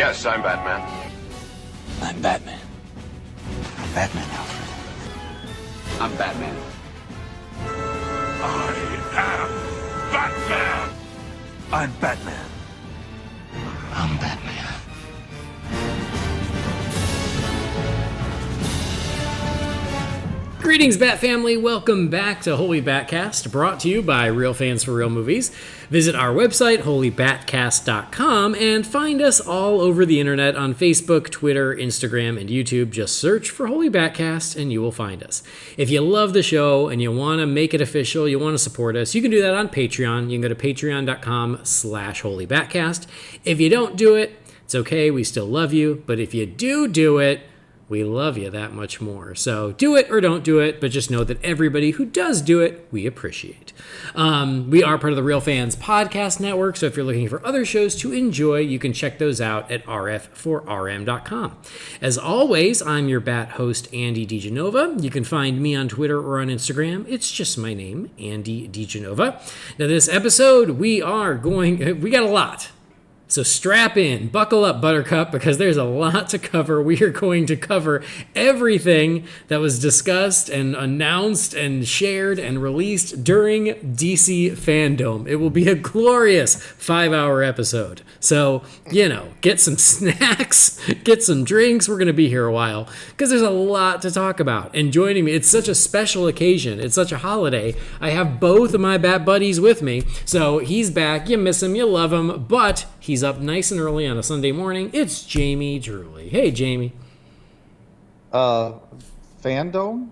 Yes, I'm Batman. I'm Batman. I'm Batman, Alfred. I'm Batman. I am Batman. I'm Batman. I'm Batman. Greetings, Bat Family. Welcome back to Holy BatCast, brought to you by Real Fans for Real Movies. Visit our website, holybatcast.com, and find us all over the internet on Facebook, Twitter, Instagram, and YouTube. Just search for Holy BatCast, and you will find us. If you love the show and you want to make it official, you want to support us, you can do that on Patreon. You can go to patreon.com/holybatcast. If you don't do it, it's okay. We still love you. But if you do it, we love you that much more. So do it or don't do it, but just know that everybody who does do it, we appreciate. We are part of the Real Fans Podcast Network, so if you're looking for other shows to enjoy, you can check those out at rf4rm.com. As always, I'm your Bat host, Andy DiGenova. You can find me on Twitter or on Instagram. It's just my name, Andy DiGenova. Now, this episode, we got a lot. So strap in, buckle up, Buttercup, because there's a lot to cover. We are going to cover everything that was discussed and announced and shared and released during DC FanDome. It will be a glorious 5-hour episode. So, get some snacks, get some drinks. We're going to be here a while because there's a lot to talk about. And joining me, it's such a special occasion. It's such a holiday. I have both of my Bat buddies with me. So he's back. You miss him, you love him, but he's up nice and early on a Sunday morning. It's Jamie Drewley. Hey, Jamie. FanDome?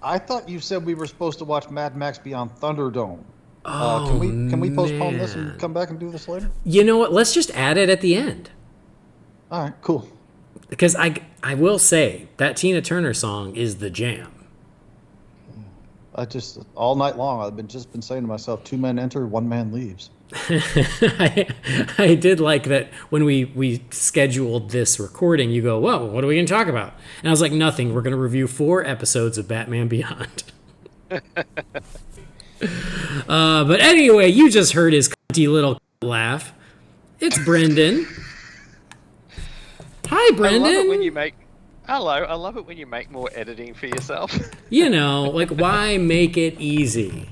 I thought you said we were supposed to watch Mad Max Beyond Thunderdome. Can we postpone this and come back and do this later? You know what? Let's just add it at the end. All right, cool. Because I will say, that Tina Turner song is the jam. All night long, I've been saying to myself, 2 men enter, 1 man leaves. I did like that when we scheduled this recording, you go, whoa, what are we going to talk about? And I was like, nothing. We're going to review 4 episodes of Batman Beyond. But anyway, you just heard his cunty little laugh. It's Brendan. Hi, Brendan. I love it when you make... Hello, I love it when you make more editing for yourself. Why make it easy?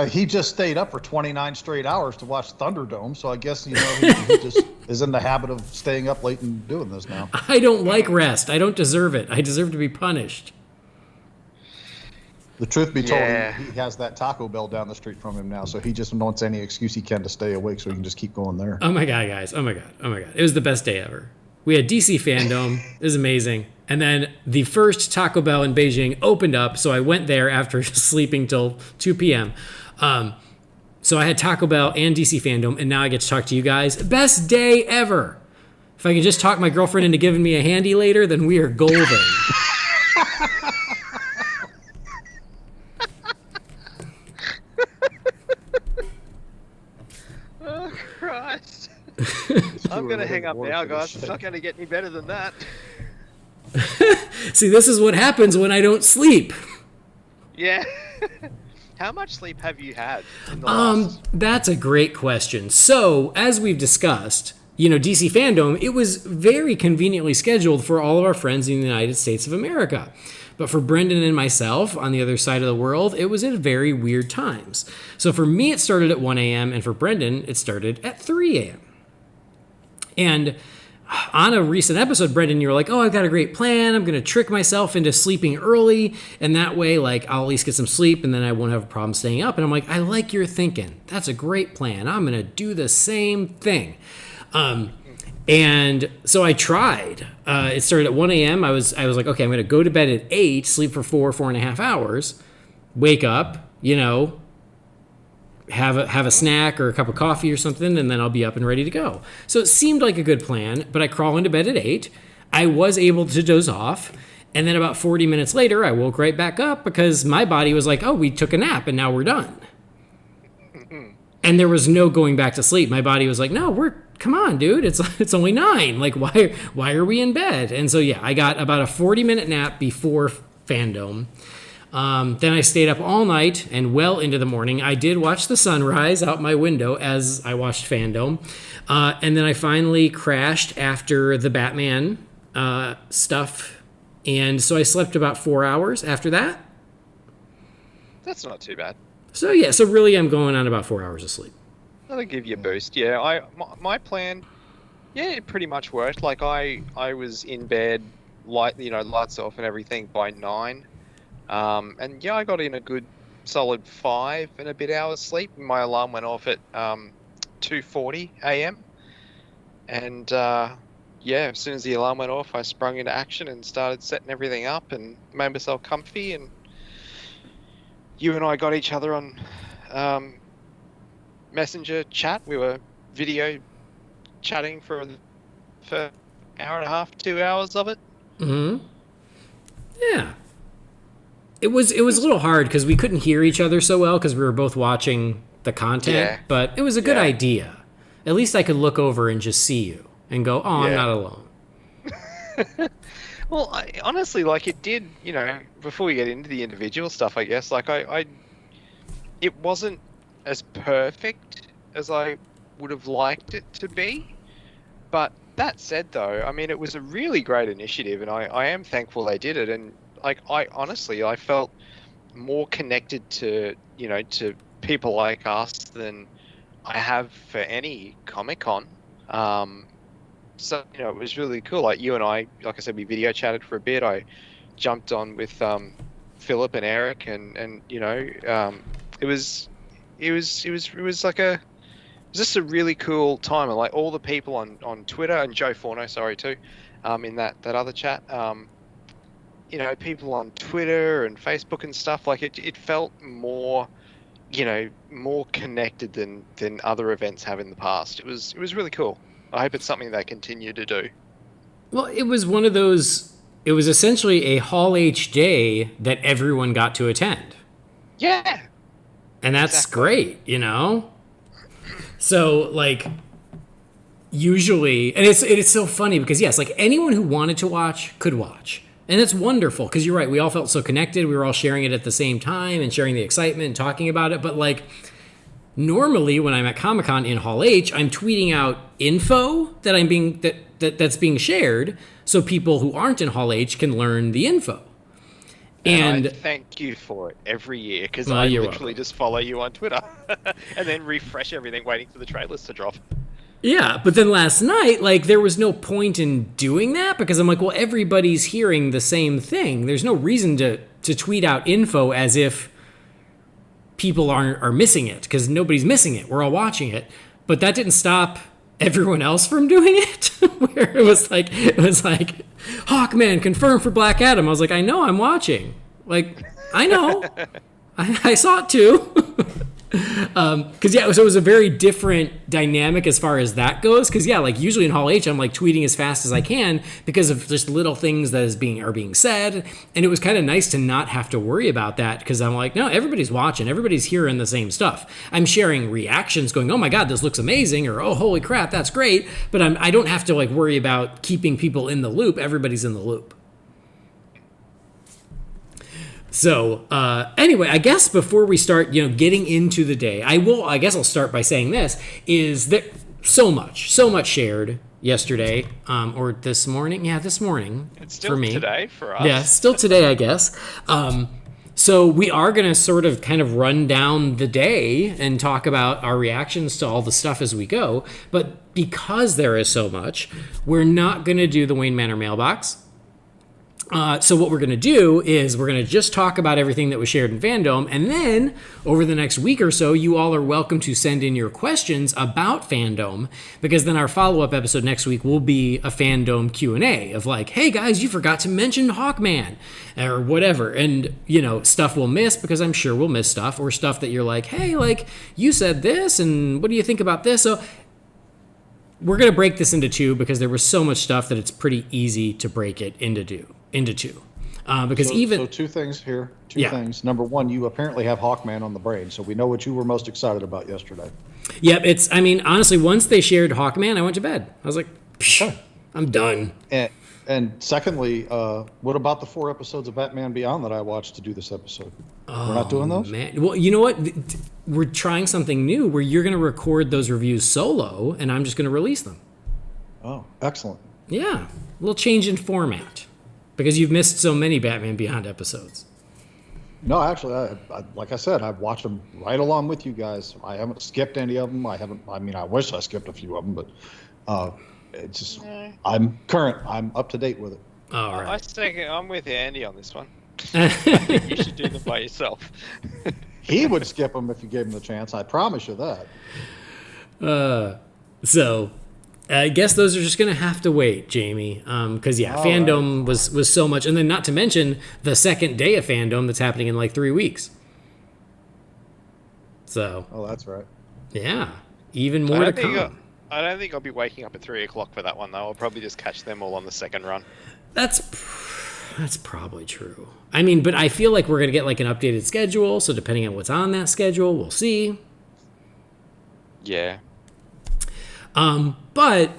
He just stayed up for 29 straight hours to watch Thunderdome, so I guess, he just is in the habit of staying up late and doing this now. I don't like rest. I don't deserve it. I deserve to be punished. The truth be told, he has that Taco Bell down the street from him now, so he just wants any excuse he can to stay awake so he can just keep going there. Oh my God, guys. Oh my God. It was the best day ever. We had DC FanDome. It was amazing. And then the first Taco Bell in Beijing opened up, so I went there after sleeping till 2 p.m. So I had Taco Bell and DC FanDome, and now I get to talk to you guys. Best day ever. If I could just talk my girlfriend into giving me a handy later, then we are golden. Oh, Christ. I'm going to hang up now, guys. It's not going to get any better than that. See, this is what happens when I don't sleep. Yeah. How much sleep have you had in the last? That's a great question. So, as we've discussed, DC FanDome, it was very conveniently scheduled for all of our friends in the United States of America. But for Brendan and myself on the other side of the world, it was at very weird times. So for me, it started at 1 a.m., and for Brendan, it started at 3 a.m. And on a recent episode, Brendan, you were like, oh, I've got a great plan. I'm going to trick myself into sleeping early. And that way, I'll at least get some sleep and then I won't have a problem staying up. And I'm like, I like your thinking. That's a great plan. I'm going to do the same thing. And so I tried. It started at 1 a.m. I was like, okay, I'm going to go to bed at 8, sleep for 4.5 hours, wake up, have a snack or a cup of coffee or something, and then I'll be up and ready to go. So it seemed like a good plan, but I crawl into bed at 8. I was able to doze off, and then about 40 minutes later, I woke right back up because my body was like, oh, we took a nap, and now we're done. And there was no going back to sleep. My body was like, no, come on, dude, it's only 9. Like, why are we in bed? And so, yeah, I got about a 40-minute nap before FanDome. Then I stayed up all night and well into the morning. I did watch the sunrise out my window as I watched FanDome. And then I finally crashed after the Batman stuff. And so I slept about 4 hours after that. That's not too bad. So yeah, so really I'm going on about 4 hours of sleep. That'll give you a boost. Yeah, my plan, yeah, it pretty much worked. Like I was in bed, lights off and everything by 9. And yeah, I got in a good solid 5 and a bit hours sleep. My alarm went off at 2:40 a.m. And yeah, as soon as the alarm went off, I sprung into action and started setting everything up and made myself comfy. And you and I got each other on Messenger chat. We were video chatting for an hour and a half, 2 hours of it. Mm-hmm. Yeah. It was a little hard because we couldn't hear each other so well because we were both watching the content, but it was a good idea. At least I could look over and just see you and go, oh, I'm not alone. Well, honestly, like it did, before we get into the individual stuff, I guess, like it wasn't as perfect as I would have liked it to be. But that said, though, I mean, it was a really great initiative and I am thankful they did it. And like, I felt more connected to people like us than I have for any Comic-Con. So, it was really cool. Like you and I, like I said, we video chatted for a bit. I jumped on with Philip and Eric and it was just a really cool time. And like all the people on Twitter and Joe Forno, sorry too, in that other chat, people on Twitter and Facebook and stuff, like it felt more, more connected than other events have in the past. It was really cool. I hope it's something they continue to do. Well, it was one of those, it was essentially a Hall H day that everyone got to attend. Yeah. And that's great, So, like, usually, and it's so funny because, yes, like anyone who wanted to watch could watch. And it's wonderful because you're right, we all felt so connected. We were all sharing it at the same time and sharing the excitement and talking about it. But, like, normally when I'm at Comic-Con in Hall H, I'm tweeting out info that that's being shared so people who aren't in Hall H can learn the info. And I thank you for it every year because I literally welcome. Just follow you on Twitter and then refresh everything waiting for the trailers to drop. Yeah, but then last night, like, there was no point in doing that because I'm like, well, everybody's hearing the same thing. There's no reason to tweet out info as if people are missing it because nobody's missing it. We're all watching it. But that didn't stop everyone else from doing it. Where it was like Hawkman confirmed for Black Adam. I was like, I know, I'm watching. Like, I know. I saw it too. Because so it was a very different dynamic as far as that goes. Because like usually in Hall H, I'm like tweeting as fast as I can because of just little things that are being said, and it was kind of nice to not have to worry about that because I'm like, no, everybody's watching, everybody's hearing the same stuff. I'm sharing reactions, going, oh my god, this looks amazing, or oh holy crap, that's great. But I don't have to like worry about keeping people in the loop. Everybody's in the loop. So anyway, I guess before we start, getting into the day, I guess I'll start by saying this, is that so much shared yesterday or this morning. Yeah, this morning. It's still for me. Today for us. Yeah, still today, I guess. So we are going to sort of kind of run down the day and talk about our reactions to all the stuff as we go. But because there is so much, we're not going to do the Wayne Manor mailbox. So what we're going to do is we're going to just talk about everything that was shared in FanDome, and then over the next week or so, you all are welcome to send in your questions about FanDome, because then our follow-up episode next week will be a FanDome Q&A of like, hey guys, you forgot to mention Hawkman, or whatever, and stuff we'll miss, because I'm sure we'll miss stuff, or stuff that you're like, hey, like, you said this, and what do you think about this? So we're going to break this into two, because there was so much stuff that it's pretty easy to break it into two. Because so two things here. Two things. Number one, you apparently have Hawkman on the brain, so we know what you were most excited about yesterday. Yep, honestly, once they shared Hawkman, I went to bed. I was like, I'm done. And secondly, what about the 4 episodes of Batman Beyond that I watched to do this episode? We're not doing those? Man. Well, you know what? We're trying something new where you're going to record those reviews solo, and I'm just going to release them. Oh, excellent. Yeah, a little change in format because you've missed so many Batman Beyond episodes. No, actually, I like I said, I've watched them right along with you guys. I haven't skipped any of them. I wish I skipped a few of them, but it's just, I'm current. I'm up to date with it. All right. I think I'm with Andy on this one. I think you should do them by yourself. He would skip them if you gave him the chance. I promise you that. So I guess those are just going to have to wait, Jamie. Because, FanDome was so much. And then not to mention the second day of FanDome that's happening in like 3 weeks. So. Oh, that's right. Yeah. Even more to come. I don't think I'll be waking up at 3 o'clock for that one, though. I'll probably just catch them all on the second run. That's probably true. I mean, but I feel like we're going to get like an updated schedule. So depending on what's on that schedule, we'll see. Yeah. But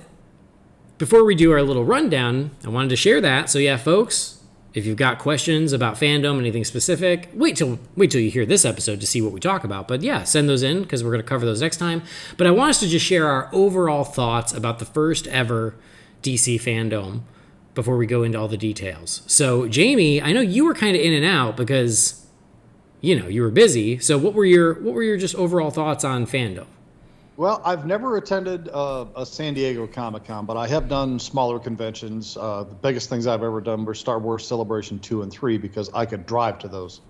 before we do our little rundown, I wanted to share that. So yeah, folks, if you've got questions about FanDome, anything specific, wait till you hear this episode to see what we talk about. But yeah, send those in because we're going to cover those next time. But I want us to just share our overall thoughts about the first ever DC FanDome before we go into all the details. So Jamie, I know you were kind of in and out because, you were busy. So what were your just overall thoughts on FanDome? Well, I've never attended a San Diego Comic-Con, but I have done smaller conventions. The biggest things I've ever done were Star Wars Celebration 2 and 3 because I could drive to those.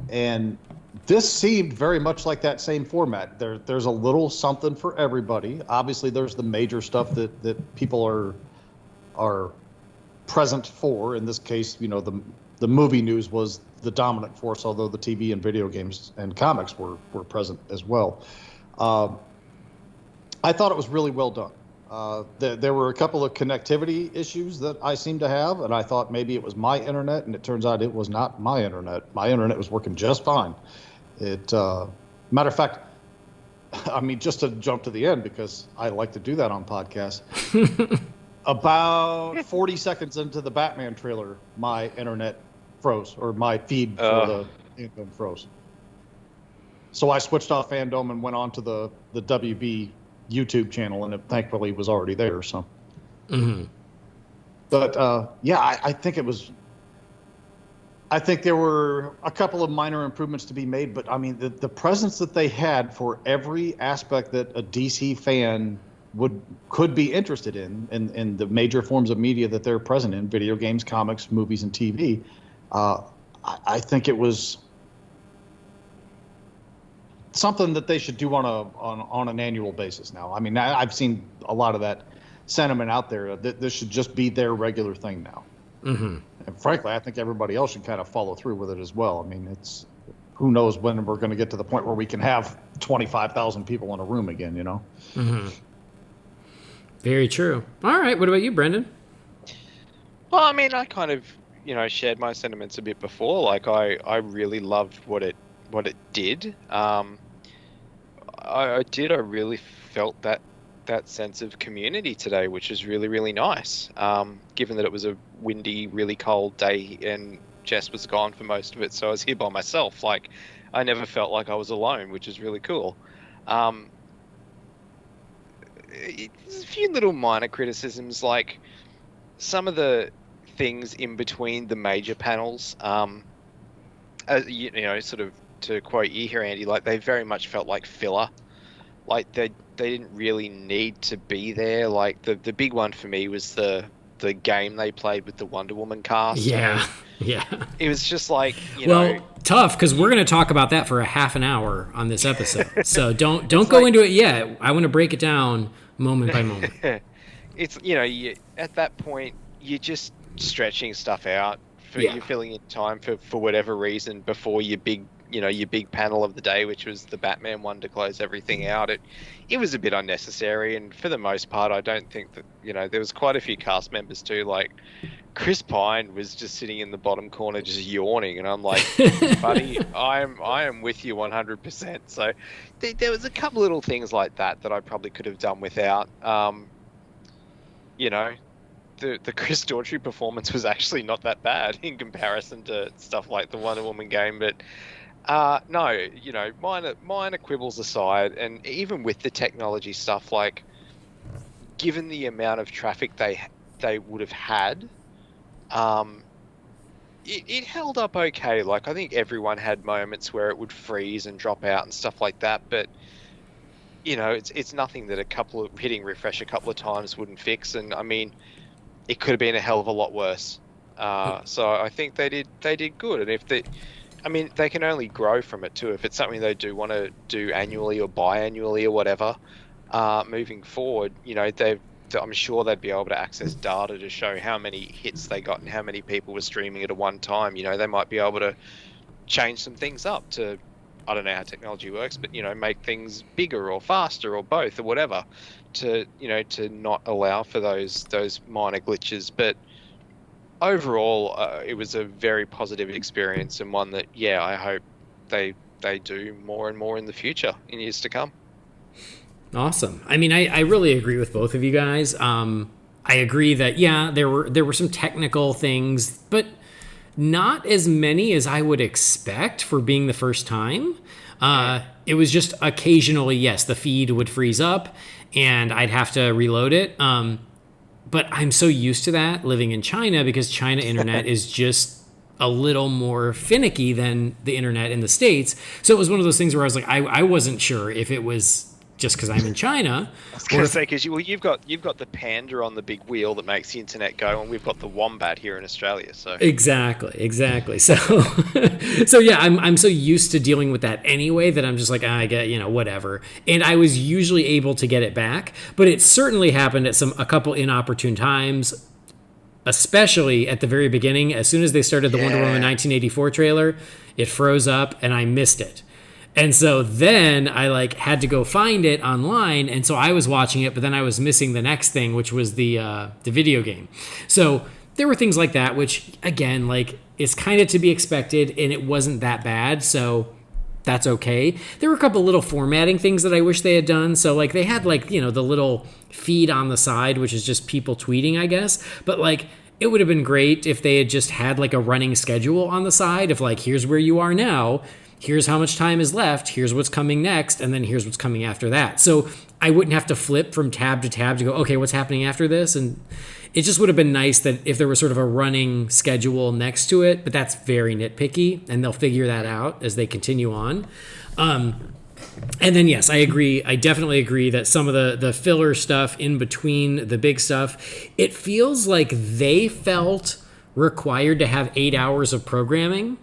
And this seemed very much like that same format. There's a little something for everybody. Obviously, there's the major stuff that people are present for. In this case, the movie news was the dominant force, although the TV and video games and comics were present as well. I thought it was really well done. There were a couple of connectivity issues that I seemed to have, and I thought maybe it was my internet, and it turns out it was not my internet. My internet was working just fine. Matter of fact, just to jump to the end, because I like to do that on podcasts, about 40 seconds into the Batman trailer, my internet froze, or my feed for the FanDome froze. So I switched off FanDome and went on to the WB YouTube channel, and it thankfully was already there. So, But I think it was. I think there were a couple of minor improvements to be made, but the presence that they had for every aspect that a DC fan could be interested in the major forms of media that they're present in, video games, comics, movies, and TV. I think it was something that they should do on an annual basis now. I've seen a lot of that sentiment out there that this should just be their regular thing now. And frankly, I think everybody else should kind of follow through with it as well. It's who knows when we're going to get to the point where we can have 25,000 people in a room again, Very true. All right. What about you, Brendan? Well, I kind of, shared my sentiments a bit before. Like, I really loved what it did. I really felt that sense of community today, which is really, really nice. Given that it was a windy, really cold day and Jess was gone for most of it, so I was here by myself. Like, I never felt like I was alone, which is really cool. There's a few little minor criticisms, like some of the things in between the major panels, sort of to quote you here, Andy, like they very much felt like filler. Like they didn't really need to be there. Like the big one for me was the game they played with the Wonder Woman cast. Yeah. It was just like, tough, because we're going to talk about that for a half an hour on this episode. So don't go into it yet. I want to break it down moment by moment. It's at that point you're just stretching stuff out. You're filling in time for whatever reason before your big panel of the day, which was the Batman one to close everything out. It was a bit unnecessary, and for the most part, I don't think that there was quite a few cast members too. Like Chris Pine was just sitting in the bottom corner, just yawning, and I'm like, buddy, I am with you 100%. So there was a couple little things like that I probably could have done without. the Chris Daughtry performance was actually not that bad in comparison to stuff like the Wonder Woman game. But no, you know, minor quibbles aside, and even with the technology stuff, like given the amount of traffic they would have had, it held up okay. Like I think everyone had moments where it would freeze and drop out and stuff like that, but you know, it's nothing that hitting refresh a couple of times wouldn't fix. And I mean, it could have been a hell of a lot worse. So I think they did good. And if they can only grow from it too. If it's something they do want to do annually or biannually or whatever, moving forward, you know, I'm sure they'd be able to access data to show how many hits they got and how many people were streaming it at one time. You know, they might be able to change some things up to, I don't know how technology works, but, you know, make things bigger or faster or both or whatever to, you know, to not allow for those minor glitches. But overall, it was a very positive experience and one that, yeah, I hope they do more and more in the future, in years to come. Awesome. I mean, I really agree with both of you guys. I agree that, yeah, there were some technical things, but not as many as I would expect for being the first time. It was just occasionally, yes, the feed would freeze up and I'd have to reload it. But I'm so used to that living in China because China internet is just a little more finicky than the internet in the States. So it was one of those things where I was like, I wasn't sure if it was just because I'm in China. I was going to say, because you've got the panda on the big wheel that makes the internet go, and we've got the wombat here in Australia. So exactly. So so yeah, I'm so used to dealing with that anyway that I'm just like, I get, you know, whatever. And I was usually able to get it back, but it certainly happened at a couple inopportune times, especially at the very beginning. As soon as they started the Wonder Woman 1984 trailer, it froze up and I missed it. And so then I had to go find it online, and so I was watching it, but then I was missing the next thing, which was the video game. So there were things like that, which again, is kind of to be expected, and it wasn't that bad, so that's okay. There were a couple little formatting things that I wish they had done. So they had the little feed on the side, which is just people tweeting, I guess, but it would have been great if they had just had a running schedule on the side of here's where you are now. Here's how much time is left, here's what's coming next, and then here's what's coming after that. So I wouldn't have to flip from tab to tab to go, okay, what's happening after this? And it just would have been nice that if there was sort of a running schedule next to it, but that's very nitpicky, and they'll figure that out as they continue on. And then, yes, I agree. I definitely agree that some of the filler stuff in between the big stuff, it feels like they felt required to have 8 hours of programming,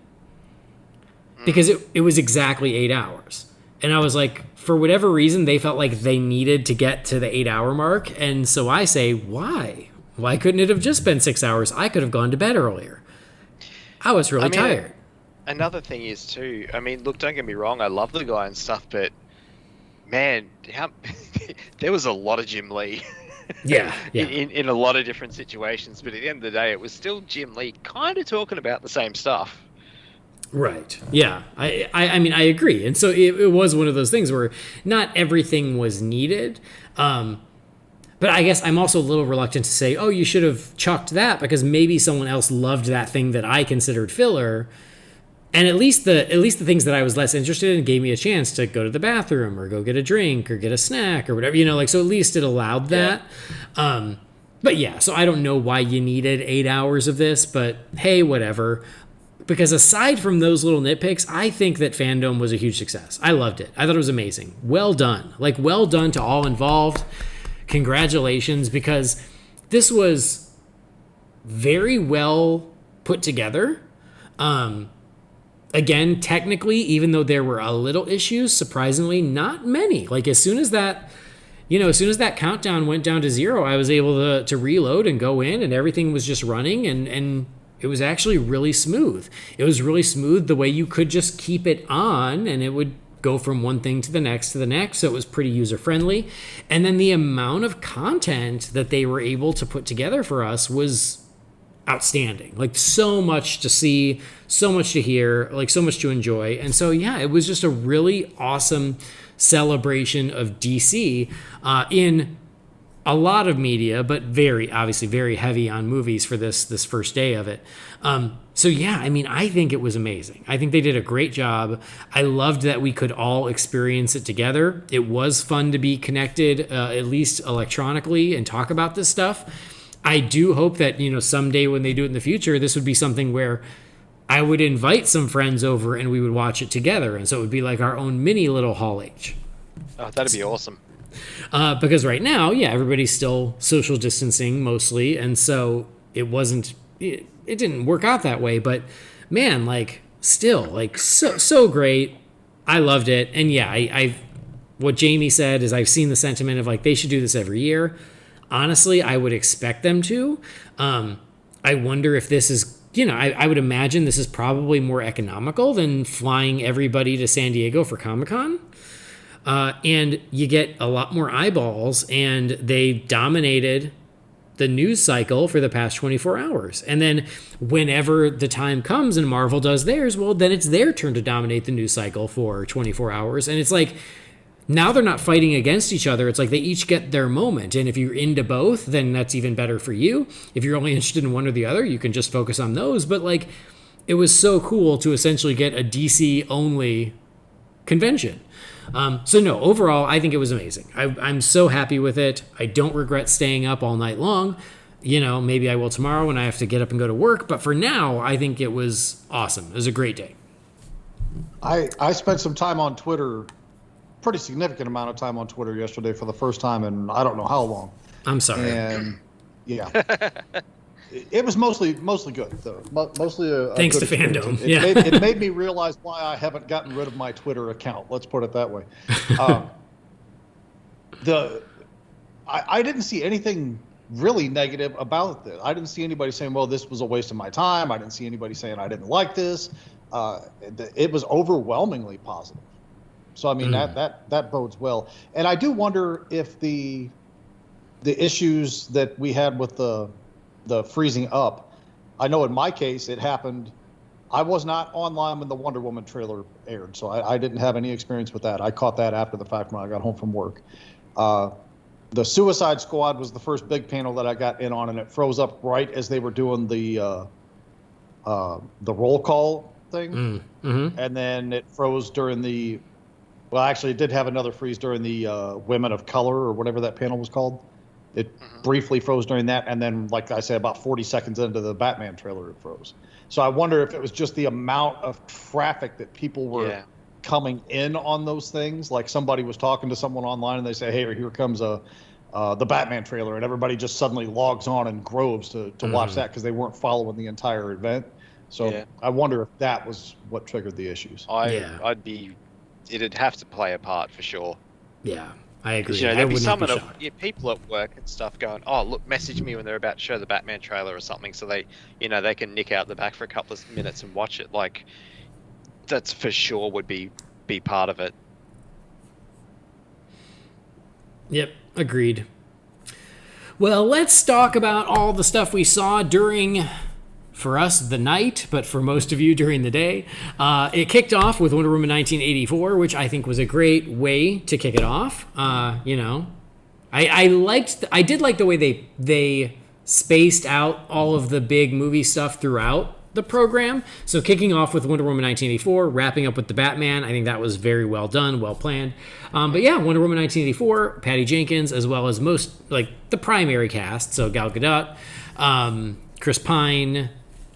because it was exactly 8 hours. And I was like, for whatever reason, they felt like they needed to get to the 8 hour mark. And so I say, why? Why couldn't it have just been 6 hours? I could have gone to bed earlier. I was really tired. Another thing is too, look, don't get me wrong, I love the guy and stuff, but man, there was a lot of Jim Lee. Yeah. In a lot of different situations. But at the end of the day, it was still Jim Lee kind of talking about the same stuff. Right. Yeah. I mean, I agree. And so it was one of those things where not everything was needed. But I guess I'm also a little reluctant to say, oh, you should have chucked that because maybe someone else loved that thing that I considered filler. And at least the things that I was less interested in gave me a chance to go to the bathroom or go get a drink or get a snack or whatever, so at least it allowed that. But yeah, so I don't know why you needed 8 hours of this, but hey, whatever. Because aside from those little nitpicks, I think that FanDome was a huge success. I loved it. I thought it was amazing. Well done. Well done to all involved. Congratulations, because this was very well put together. Again, technically, even though there were a little issues, surprisingly, not many. As soon as that countdown went down to 0, I was able to reload and go in, and everything was just running, and it was actually really smooth. It was really smooth the way you could just keep it on and it would go from one thing to the next. So it was pretty user-friendly. And then the amount of content that they were able to put together for us was outstanding. So much to see, so much to hear, so much to enjoy. And so, yeah, it was just a really awesome celebration of DC in a lot of media, but very obviously very heavy on movies for this first day of it. So yeah, I mean, I think it was amazing. I think they did a great job. I loved that we could all experience it together. It was fun to be connected, at least electronically, and talk about this stuff. I do hope that, someday when they do it in the future, this would be something where I would invite some friends over and we would watch it together. And so it would be like our own mini little Hall H. Oh, that'd be awesome. Because right now, yeah, everybody's still social distancing mostly. And so it didn't work out that way. But man, like still like so great. I loved it. And yeah, what Jamie said is I've seen the sentiment of like, they should do this every year. Honestly, I would expect them to. I wonder if this is, I would imagine this is probably more economical than flying everybody to San Diego for Comic-Con. And you get a lot more eyeballs, and they dominated the news cycle for the past 24 hours. And then whenever the time comes and Marvel does theirs, well, then it's their turn to dominate the news cycle for 24 hours. And it's like, now they're not fighting against each other. It's like they each get their moment. And if you're into both, then that's even better for you. If you're only interested in one or the other, you can just focus on those. But like, it was so cool to essentially get a DC only convention. So no, overall, I think it was amazing. I'm so happy with it. I don't regret staying up all night long. Maybe I will tomorrow when I have to get up and go to work. But for now, I think it was awesome. It was a great day. I spent some time on Twitter, pretty significant amount of time on Twitter yesterday for the first time in I don't know how long. I'm sorry. And yeah, it was mostly good though. Mostly a thanks good to FanDome. It made me realize why I haven't gotten rid of my Twitter account. Let's put it that way. I didn't see anything really negative about this. I didn't see anybody saying, well, this was a waste of my time. I didn't see anybody saying I didn't like this. It was overwhelmingly positive. So I mean that bodes well. And I do wonder if the issues that we had with the freezing up, I know in my case it happened. I was not online when the Wonder Woman trailer aired, so I didn't have any experience with that. I caught that after the fact when I got home from work. The Suicide Squad was the first big panel that I got in on, and it froze up right as they were doing the roll call thing, and then it froze during the. Well, actually, it did have another freeze during the Women of Color or whatever that panel was called. It briefly froze during that, and then, like I said, about 40 seconds into the Batman trailer, it froze. So I wonder if it was just the amount of traffic that people were coming in on those things. Like somebody was talking to someone online, and they say, "Hey, here comes the Batman trailer," and everybody just suddenly logs on in groves to watch that because they weren't following the entire event. So I wonder if that was what triggered the issues. It'd have to play a part for sure. Yeah, I agree. There'd be some people at work and stuff going, "Oh, look, message me when they're about to show the Batman trailer or something," so they can nick out the back for a couple of minutes and watch it. Like, that's for sure would be part of it. Yep, agreed. Well, let's talk about all the stuff we saw during, for us, the night, but for most of you during the day. It kicked off with Wonder Woman 1984, which I think was a great way to kick it off. I did like the way they spaced out all of the big movie stuff throughout the program. So kicking off with Wonder Woman 1984, wrapping up with the Batman, I think that was very well done, well planned. But yeah, Wonder Woman 1984, Patty Jenkins, as well as the primary cast, so Gal Gadot, Chris Pine,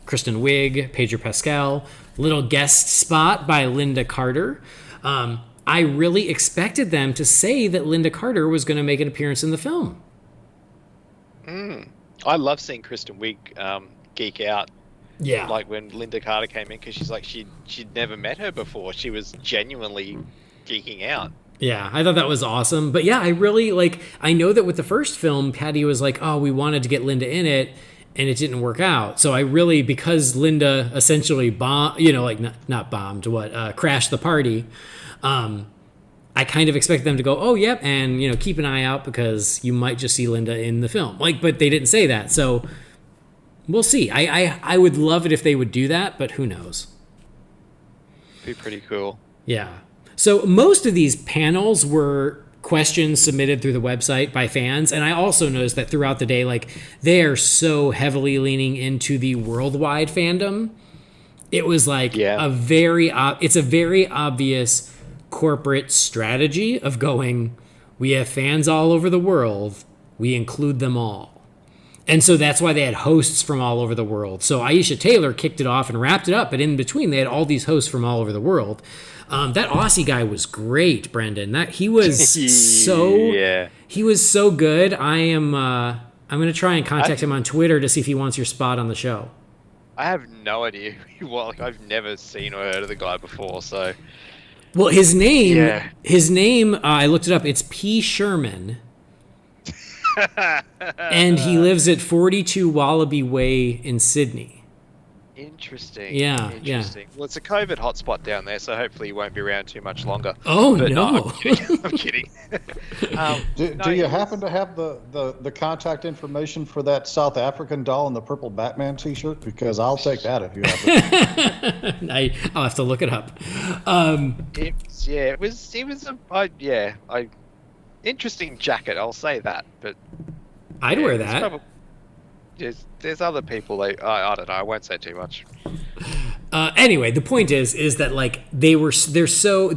Kristen Wiig, Pedro Pascal, little guest spot by Linda Carter. I really expected them to say that Linda Carter was going to make an appearance in the film. I love seeing Kristen Wiig geek out. Yeah. Like when Linda Carter came in, because she's like, she'd never met her before. She was genuinely geeking out. Yeah, I thought that was awesome. But yeah, I really I know that with the first film, Patty was like, oh, we wanted to get Linda in it, and it didn't work out. So I really, because Linda essentially crashed the party, I kind of expected them to go, oh, yep, and, keep an eye out because you might just see Linda in the film. But they didn't say that, so we'll see. I would love it if they would do that, but who knows? Be pretty cool. Yeah. So most of these panels were questions submitted through the website by fans. And I also noticed that throughout the day, like, they are so heavily leaning into the worldwide fandom. It was like it's a very obvious corporate strategy of going, we have fans all over the world, we include them all. And so that's why they had hosts from all over the world. So Aisha Taylor kicked it off and wrapped it up, but in between they had all these hosts from all over the world. That Aussie guy was great, Brendan. He was he was so good. I'm going to try and contact him on Twitter to see if he wants your spot on the show. I have no idea who he was. Like, I've never seen or heard of the guy before, so. Well, his name, I looked it up. It's P. Sherman. And he lives at 42 Wallaby Way in Sydney. Interesting. Yeah. Well, it's a COVID hotspot down there, so hopefully he won't be around too much longer. Oh, but no. I'm kidding. Do you happen to have the contact information for that South African doll in the purple Batman T-shirt? Because I'll take that if you have it. I'll have to look it up. It was interesting jacket, I'll say that. But I'd wear that. There's other people. I don't know. I won't say too much. Anyway, the point is that like they were so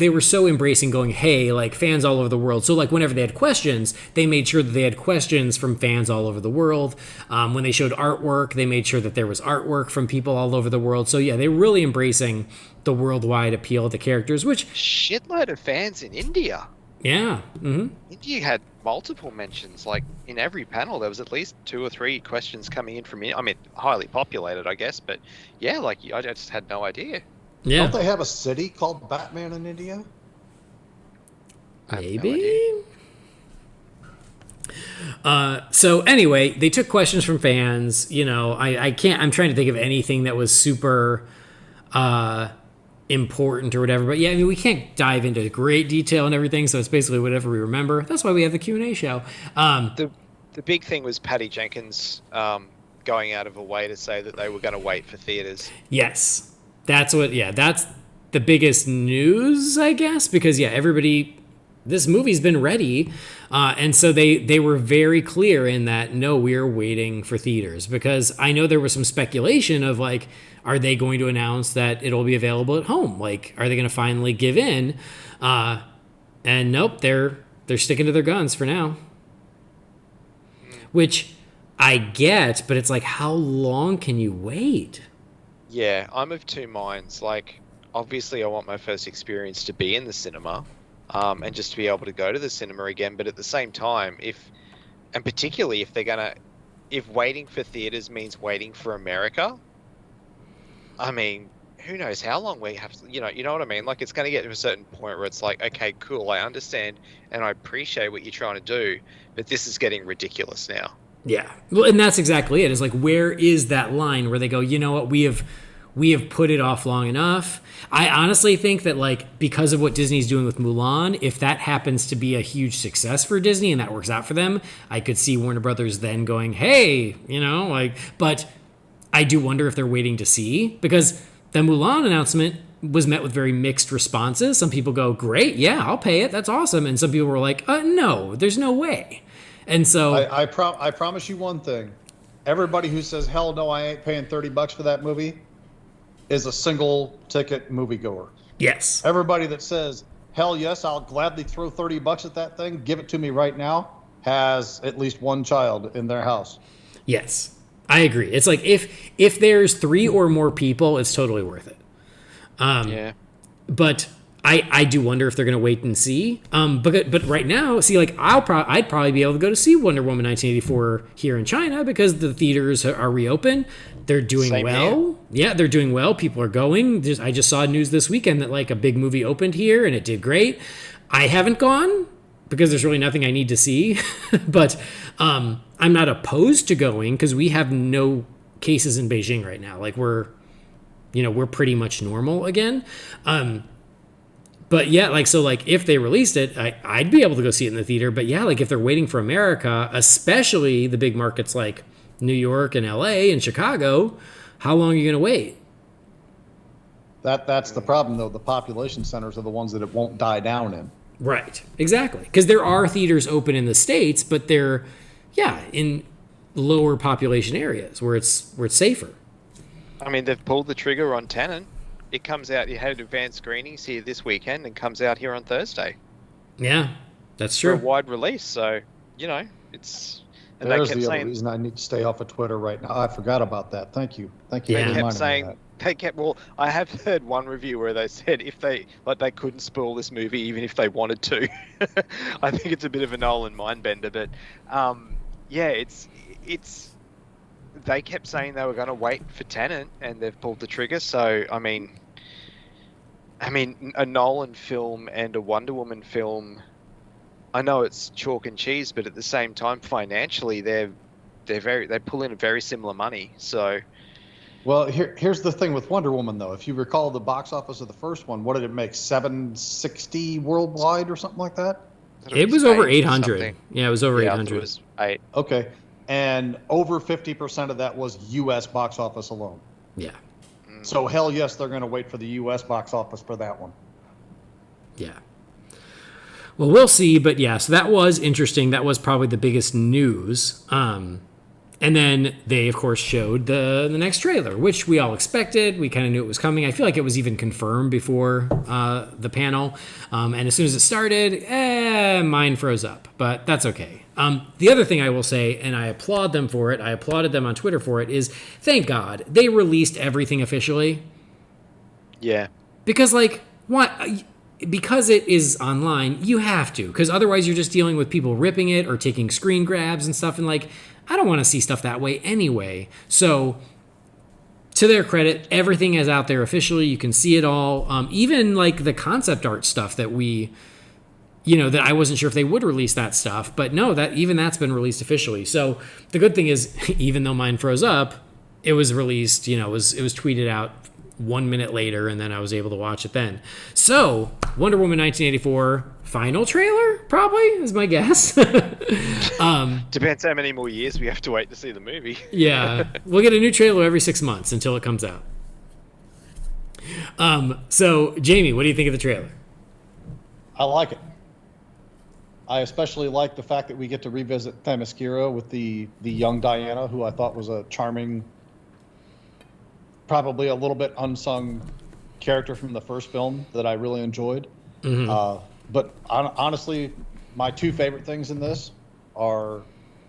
embracing going, hey, like fans all over the world. So like whenever they had questions, they made sure that they had questions from fans all over the world. When they showed artwork, they made sure that there was artwork from people all over the world. So yeah, they're really embracing the worldwide appeal of the characters, which shitload of fans in India. Yeah. Mm-hmm. India had multiple mentions. Like in every panel, there was at least 2 or 3 questions coming in from India. I mean, highly populated, I guess, but yeah, like I just had no idea. Yeah. Don't they have a city called Batman in India? Maybe. So anyway, they took questions from fans. You know, I'm trying to think of anything that was super important or whatever, but yeah, I mean, we can't dive into great detail and everything, so it's basically whatever we remember. That's why we have the Q&A show. The big thing was Patty Jenkins going out of a way to say that they were going to wait for theaters. Yes, that's the biggest news, I guess, because this movie's been ready, and so they were very clear in that, no, we're waiting for theaters, because I know there was some speculation of like, are they going to announce that it'll be available at home? Like, are they going to finally give in? And nope, they're sticking to their guns for now. Which I get, but it's like, how long can you wait? Yeah, I'm of two minds. Like, obviously I want my first experience to be in the cinema, and just to be able to go to the cinema again. But at the same time, particularly if waiting for theaters means waiting for America, I mean, who knows how long we have to, you know what I mean? Like, it's going to get to a certain point where it's like, okay, cool, I understand and I appreciate what you're trying to do, but this is getting ridiculous now. Yeah. Well, and that's exactly it. It's like, where is that line where they go, you know what, we have put it off long enough. I honestly think that, like, because of what Disney's doing with Mulan, if that happens to be a huge success for Disney and that works out for them, I could see Warner Brothers then going, hey, but I do wonder if they're waiting to see, because the Mulan announcement was met with very mixed responses. Some people go, great, yeah, I'll pay it, that's awesome. And some people were like, no, there's no way. And so I promise you one thing. Everybody who says, hell no, I ain't paying $30 for that movie is a single ticket moviegoer. Yes. Everybody that says, hell yes, I'll gladly throw $30 at that thing, give it to me right now, has at least one child in their house. Yes. I agree. It's like if there's 3 or more people, it's totally worth it. Yeah. But I do wonder if they're going to wait and see. But right now, see, like I'd probably be able to go to see Wonder Woman 1984 here in China because the theaters are reopened. They're doing Same well. here. Yeah, they're doing well. People are going. I just saw news this weekend that like a big movie opened here and it did great. I haven't gone because there's really nothing I need to see. But I'm not opposed to going because we have no cases in Beijing right now. Like we're pretty much normal again. But yeah, like, so like if they released it, I'd be able to go see it in the theater. But yeah, like if they're waiting for America, especially the big markets like New York and LA and Chicago, how long are you going to wait? That's the problem, though. The population centers are the ones that it won't die down in. Right, exactly. Because there are theaters open in the States, but they're, in lower population areas where it's safer. I mean, they've pulled the trigger on Tenet. It comes out, you had advanced screenings here this weekend and comes out here on Thursday. Yeah, that's For true. a wide release, so, it's... And There's the other reason I need to stay off of Twitter right now. I forgot about that. Thank you. Thank you Yeah. for They kept reminding me of saying, that. well, I have heard one review where they said if they couldn't spoil this movie even if they wanted to. I think it's a bit of a Nolan mindbender, but it's they kept saying they were going to wait for Tenet and they've pulled the trigger. So I mean, a Nolan film and a Wonder Woman film, I know it's chalk and cheese, but at the same time, financially, they pull in very similar money. So, Well, here's the thing with Wonder Woman, though. If you recall the box office of the first one, what did it make? 760 worldwide or something like that? It was over 800. Yeah, it was over 800. It was 8. Okay, and over 50% of that was U.S. box office alone. Yeah. So hell yes, they're going to wait for the U.S. box office for that one. Yeah. Well, we'll see, but yeah, so that was interesting. That was probably the biggest news. And then they, of course, showed the next trailer, which we all expected. We kind of knew it was coming. I feel like it was even confirmed before the panel. And as soon as it started, mine froze up, but that's okay. The other thing I will say, and I applaud them for it, I applauded them on Twitter for it, is thank God they released everything officially. Yeah. Because, what? Because it is online, you have to. Because otherwise you're just dealing with people ripping it or taking screen grabs and stuff. And, I don't want to see stuff that way anyway. So, to their credit, everything is out there officially. You can see it all. Even, the concept art stuff that that I wasn't sure if they would release that stuff. But no, that's been released officially. So, the good thing is, even though mine froze up, it was released, it was tweeted out 1 minute later, and then I was able to watch it then. So, Wonder Woman 1984 final trailer, probably, is my guess. Depends how many more years we have to wait to see the movie. Yeah, we'll get a new trailer every 6 months until it comes out. So, Jamie, what do you think of the trailer? I like it. I especially like the fact that we get to revisit Themyscira with the young Diana, who I thought was a charming, probably a little bit unsung character from the first film that I really enjoyed. Mm-hmm. But honestly, my two favorite things in this are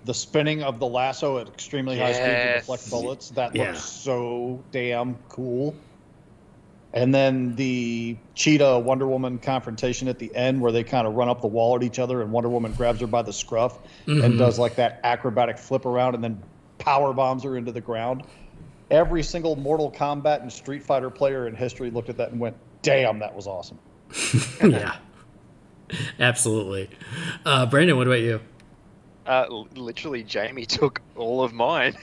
the spinning of the lasso at extremely high speed to deflect bullets. That looks so damn cool. And then the Cheetah Wonder Woman confrontation at the end where they kind of run up the wall at each other and Wonder Woman grabs her by the scruff and does that acrobatic flip around and then power bombs her into the ground. Every single Mortal Kombat and Street Fighter player in history looked at that and went, damn, that was awesome. Yeah, absolutely. Brandon, what about you? Literally, Jamie took all of mine.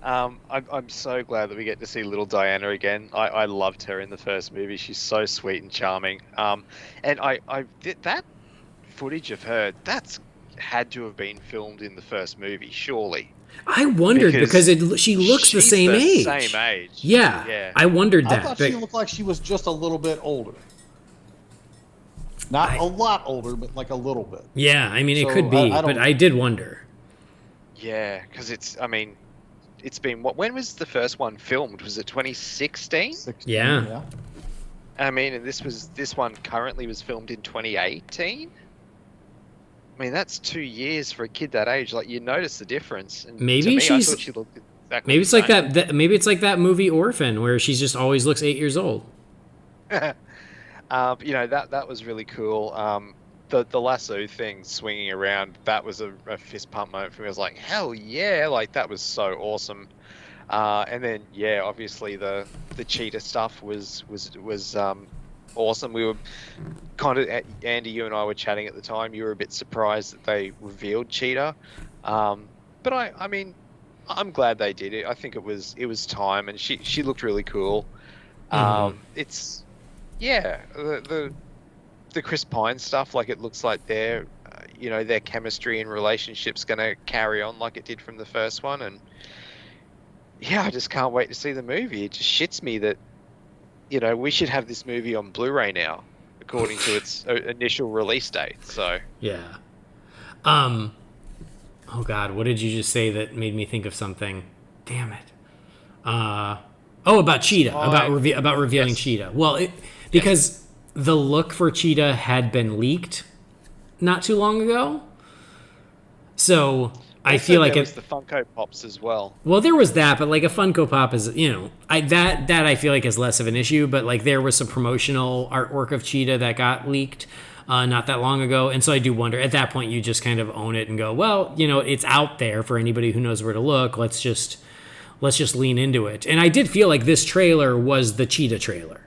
I'm so glad that we get to see little Diana again. I loved her in the first movie. She's so sweet and charming. And that footage of her, that's had to have been filmed in the first movie, surely. I wondered because she looks the same age. Same age. Yeah, I wondered that. I thought she looked like she was just a little bit older. Not a lot older, but a little bit. Yeah, it could be, but I did wonder. Yeah, because it's been, when was the first one filmed? Was it 2016? Yeah. And this one currently was filmed in 2018? That's 2 years for a kid that age. You notice the difference. And maybe I thought she looked exactly maybe it's like that. Maybe it's like that movie Orphan, where she's just always looks 8 years old. That was really cool. The lasso thing swinging around, that was a fist pump moment for me. I was like, hell yeah! That was so awesome. And then obviously the cheetah stuff was awesome. We were kind of, Andy, you and I were chatting at the time. You were a bit surprised that they revealed Cheetah, but I'm glad they did it. I think it was time, and she looked really cool. It's the Chris Pine stuff. It looks like their chemistry and relationship's going to carry on like it did from the first one, and I just can't wait to see the movie. It just shits me that we should have this movie on Blu-ray now. according to its initial release date. So Yeah. Oh God, what did you just say that made me think of something? Damn it. About Cheetah. About revealing Yes. Cheetah. Well, because the look for Cheetah had been leaked not too long ago. So I feel like there was the Funko Pops as well. well, there was that, but like a Funko Pop is, that I feel like is less of an issue. But like there was some promotional artwork of Cheetah that got leaked not that long ago, and so I do wonder. At that point, you just kind of own it and go, well, it's out there for anybody who knows where to look. Let's just lean into it. And I did feel like this trailer was the Cheetah trailer.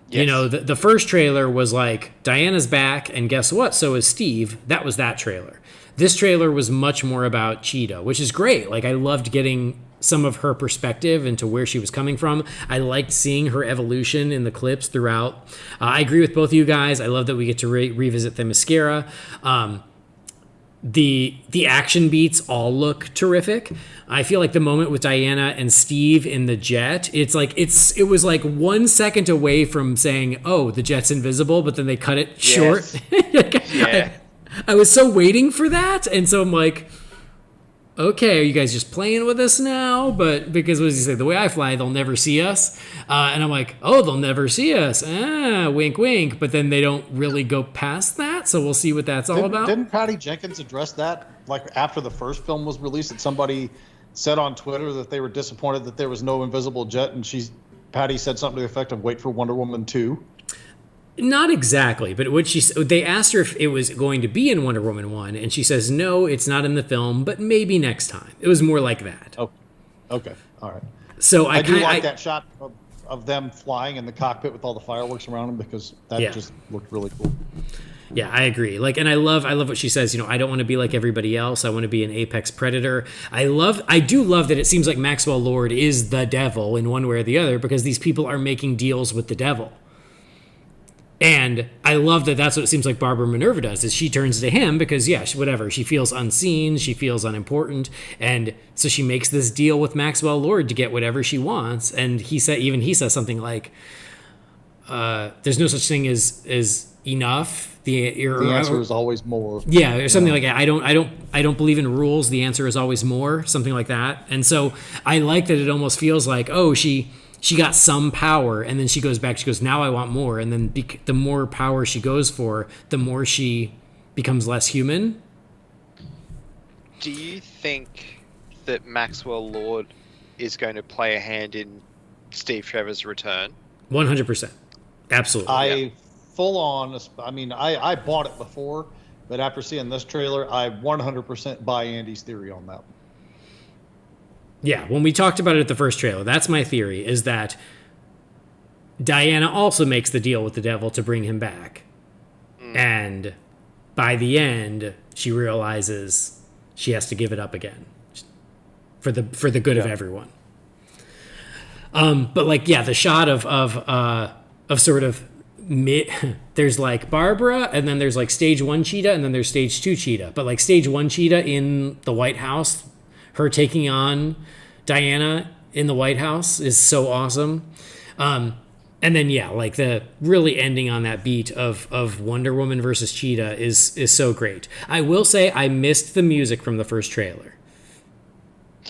Yes. The first trailer was like Diana's back, and guess what? So is Steve. That was that trailer. This trailer was much more about Cheetah, which is great. Like, I loved getting some of her perspective into where she was coming from. I liked seeing her evolution in the clips throughout. I agree with both of you guys. I love that we get to revisit the mascara. The action beats all look terrific. I feel like the moment with Diana and Steve in the jet, it was like 1 second away from saying, "Oh, the jet's invisible," but then they cut it short. Yeah. I was so waiting for that, and so I'm like, okay, are you guys just playing with us now? But because, what does he say? The way I fly, they'll never see us. And I'm like, oh, they'll never see us. Wink, wink. But then they don't really go past that, so we'll see what that's all about. Didn't Patty Jenkins address that, like, after the first film was released, that somebody said on Twitter that they were disappointed that there was no invisible jet, and Patty said something to the effect of, wait for Wonder Woman 2? Not exactly, but they asked her if it was going to be in Wonder Woman 1, and she says, no, it's not in the film, but maybe next time. It was more like that. Oh, okay, all right. So I do like that shot of them flying in the cockpit with all the fireworks around them, because that just looked really cool. Yeah, I agree. Like, and I love what she says. I don't want to be like everybody else. I want to be an apex predator. I do love that it seems like Maxwell Lord is the devil in one way or the other, because these people are making deals with the devil. And I love that that's what it seems like Barbara Minerva does, is she turns to him because, she feels unseen, she feels unimportant, and so she makes this deal with Maxwell Lord to get whatever she wants. And he says something like, there's no such thing as enough. The answer is always more. Yeah, or something like that. I don't believe in rules. The answer is always more, something like that. And so I like that it almost feels like, oh, she got some power, and then she goes back. She goes, now I want more. And then the more power she goes for, the more she becomes less human. Do you think that Maxwell Lord is going to play a hand in Steve Trevor's return? 100%. Absolutely. Full on. I mean, I bought it before, but after seeing this trailer, I 100% buy Andy's theory on that. Yeah, when we talked about it at the first trailer, that's my theory, is that Diana also makes the deal with the devil to bring him back. And by the end, she realizes she has to give it up again for the good of everyone. But like, yeah, the shot of sort of there's like Barbara, and then there's like stage 1 Cheetah, and then there's stage 2 Cheetah. But like stage 1 Cheetah in the White House, her taking on Diana in the White House is so awesome. And then, like the really ending on that beat of Wonder Woman versus Cheetah is so great. I will say I missed the music from the first trailer,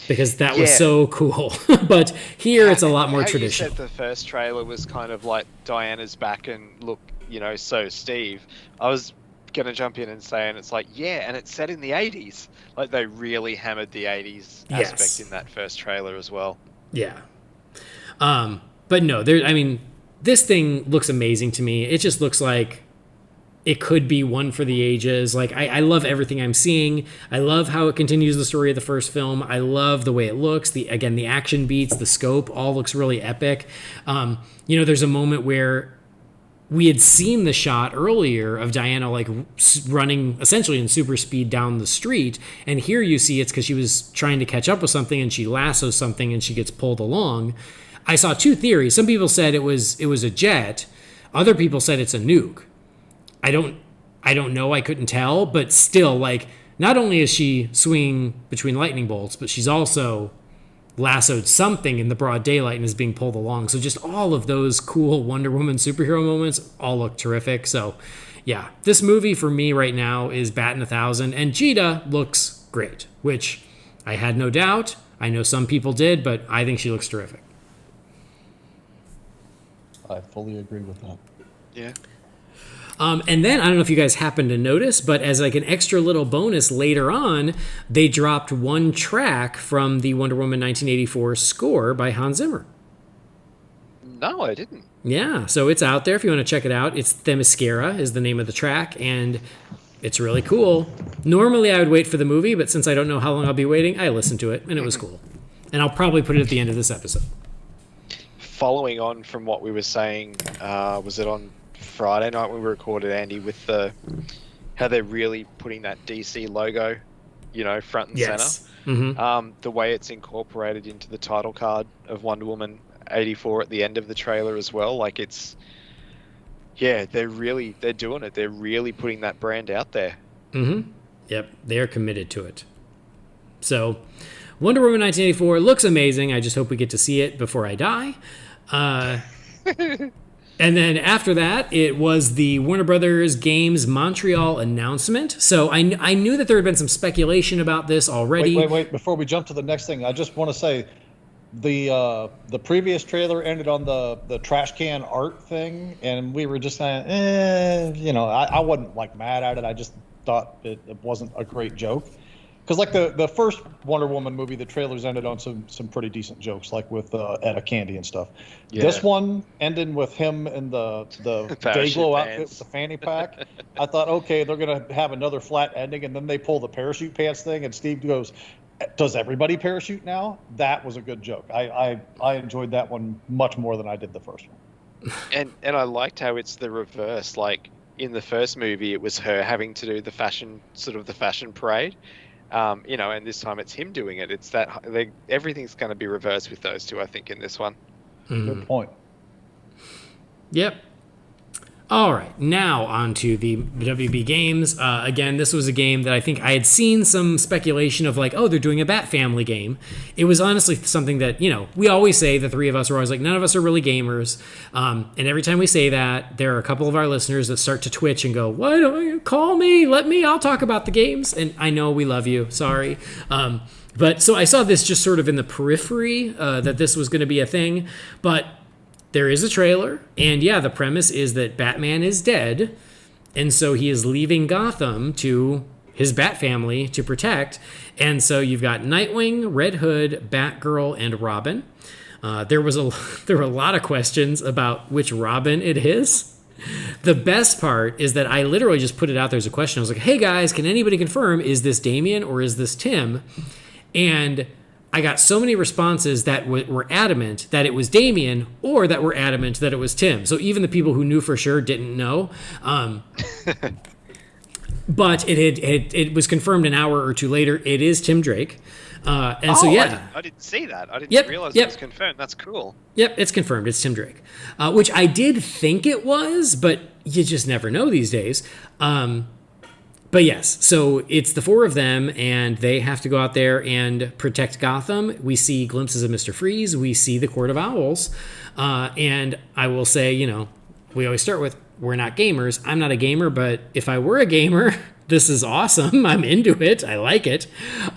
because that was so cool. But here it's a lot more traditional. You said the first trailer was kind of like Diana's back and look, so Steve. I was going to jump in and say, and it's like, and it's set in the 80s. Like, they really hammered the 80s aspect in that first trailer as well. Yeah. But no, this thing looks amazing to me. It just looks like it could be one for the ages. Like, I love everything I'm seeing. I love how it continues the story of the first film. I love the way it looks. The action beats, the scope, all looks really epic. There's a moment where we had seen the shot earlier of Diana like running essentially in super speed down the street, and here you see it's because she was trying to catch up with something, and she lassos something and she gets pulled along. I saw two theories. Some people said it was a jet. Other people said it's a nuke. I don't know. I couldn't tell, but still, like, not only is she swinging between lightning bolts, but she's also lassoed something in the broad daylight and is being pulled along. So just all of those cool Wonder Woman superhero moments all look terrific. So yeah, this movie for me right now is batting 1,000, and Cheetah looks great, which I had no doubt. I know some people did, but I think she looks terrific. I fully agree with that. Yeah. And then, I don't know if you guys happened to notice, but as like an extra little bonus later on, they dropped one track from the Wonder Woman 1984 score by Hans Zimmer. No, I didn't. Yeah, so it's out there if you want to check it out. It's Themyscira is the name of the track, and it's really cool. Normally I would wait for the movie, but since I don't know how long I'll be waiting, I listened to it, and it was cool. And I'll probably put it at the end of this episode. Following on from what we were saying, was it on Friday night when we recorded, Andy, with how they're really putting that DC logo, front and center. Mm-hmm. The way it's incorporated into the title card of Wonder Woman 84 at the end of the trailer as well. Like they're doing it. They're really putting that brand out there. Mm-hmm. Yep, they're committed to it. So Wonder Woman 1984 looks amazing. I just hope we get to see it before I die. And then after that, it was the Warner Brothers Games Montreal announcement. So I knew that there had been some speculation about this already. Wait. Before we jump to the next thing, I just want to say the previous trailer ended on the trash can art thing, and we were just saying, I wasn't like mad at it. I just thought it wasn't a great joke. Because like the first Wonder Woman movie, the trailers ended on some pretty decent jokes, like with Etta Candy and stuff. Yeah. This one ended with him in the Dayglow outfit with the fanny pack. I thought, okay, they're gonna have another flat ending, and then they pull the parachute pants thing, and Steve goes, "Does everybody parachute now?" That was a good joke. I enjoyed that one much more than I did the first one. And I liked how it's the reverse. Like in the first movie, it was her having to do the fashion parade. And this time it's him doing it. It's that everything's going to be reversed with those two, I think, in this one. Good point. Yep. All right, now on to the WB games. Again, this was a game that I think I had seen some speculation of, like, oh, they're doing a Bat Family game. It was honestly something that, we always say, the three of us are always like, none of us are really gamers. And every time we say that, there are a couple of our listeners that start to twitch and go, why don't you call me? I'll talk about the games. And I know we love you. Sorry. But so I saw this just sort of in the periphery, that this was going to be a thing. But there is a trailer, and yeah, the premise is that Batman is dead, and so he is leaving Gotham to his Bat family to protect. And so you've got Nightwing, Red Hood, Batgirl, and Robin. There were a lot of questions about which Robin it is. The best part is that I literally just put it out there as a question. I was like, hey guys, can anybody confirm, is this Damian or is this Tim? And I got so many responses that were adamant that it was Damian, or that were adamant that it was Tim. So even the people who knew for sure didn't know. But it was confirmed an hour or two later. It is Tim Drake. I didn't see that. I didn't realize it was confirmed. That's cool. Yep, it's confirmed. It's Tim Drake, which I did think it was, but you just never know these days. But yes, so it's the four of them, and they have to go out there and protect Gotham. We see glimpses of Mr. Freeze. We see the Court of Owls. And I will say, we always start with, we're not gamers. I'm not a gamer, but if I were a gamer, this is awesome. I'm into it. I like it.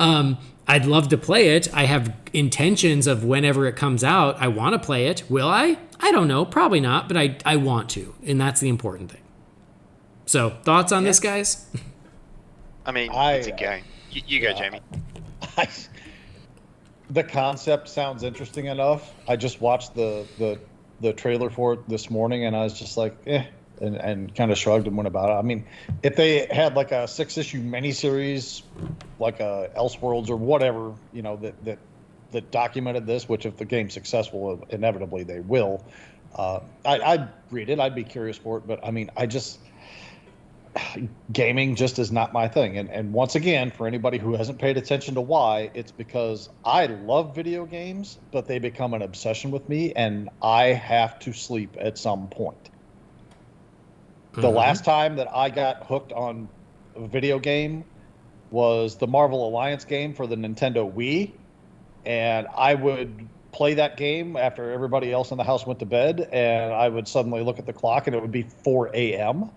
I'd love to play it. I have intentions of whenever it comes out, I want to play it. Will I? I don't know. Probably not, but I want to. And that's the important thing. So, thoughts on this, guys? I mean, it's a game. You go, Jamie. The concept sounds interesting enough. I just watched the trailer for it this morning, and I was just like, and kind of shrugged and went about it. I mean, if they had like a 6-issue miniseries, like Elseworlds or whatever, that documented this, which if the game's successful, inevitably they will, I'd read it. I'd be curious for it. But I mean, gaming just is not my thing. And once again, for anybody who hasn't paid attention to why, it's because I love video games, but they become an obsession with me, and I have to sleep at some point. The last time that I got hooked on a video game was the Marvel Alliance game for the Nintendo Wii. and I would play that game after everybody else in the house went to bed, and I would suddenly look at the clock and it would be 4 a.m.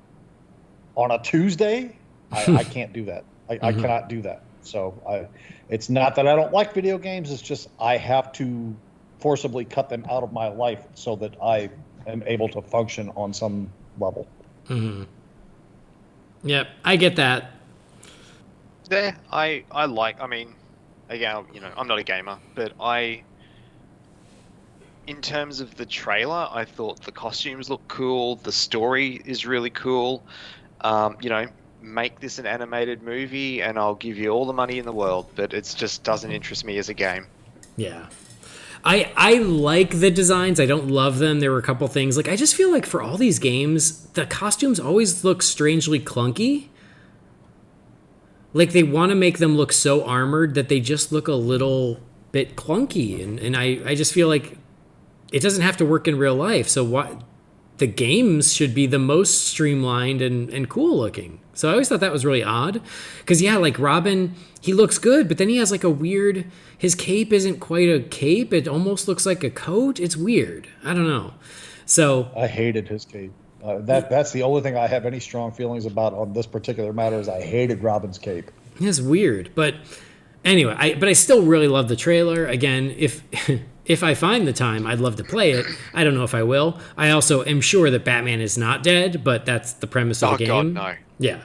on a Tuesday. I can't do that. I cannot do that. So it's not that I don't like video games. It's just I have to forcibly cut them out of my life so that I am able to function on some level. Mm-hmm. Yep, I get that. There, I mean, again, I'm not a gamer, but in terms of the trailer, I thought the costumes look cool. The story is really cool. Make this an animated movie and I'll give you all the money in the world, but it just doesn't interest me as a game. Yeah. I like the designs. I don't love them. There were a couple things. Like, I just feel like for all these games, the costumes always look strangely clunky. Like, they want to make them look so armored that they just look a little bit clunky. And I just feel like it doesn't have to work in real life. So what the games should be the most streamlined and cool looking. So I always thought that was really odd. Because, yeah, like Robin, he looks good, but then he has like a weird... His cape isn't quite a cape. It almost looks like a coat. It's weird. I don't know. So... I hated his cape. That's the only thing I have any strong feelings about on this particular matter is I hated Robin's cape. It's weird. But anyway, I still really love the trailer. Again, if I find the time, I'd love to play it. I don't know if I will. I also am sure that Batman is not dead, but that's the premise of the game. Oh, God, no. Yeah.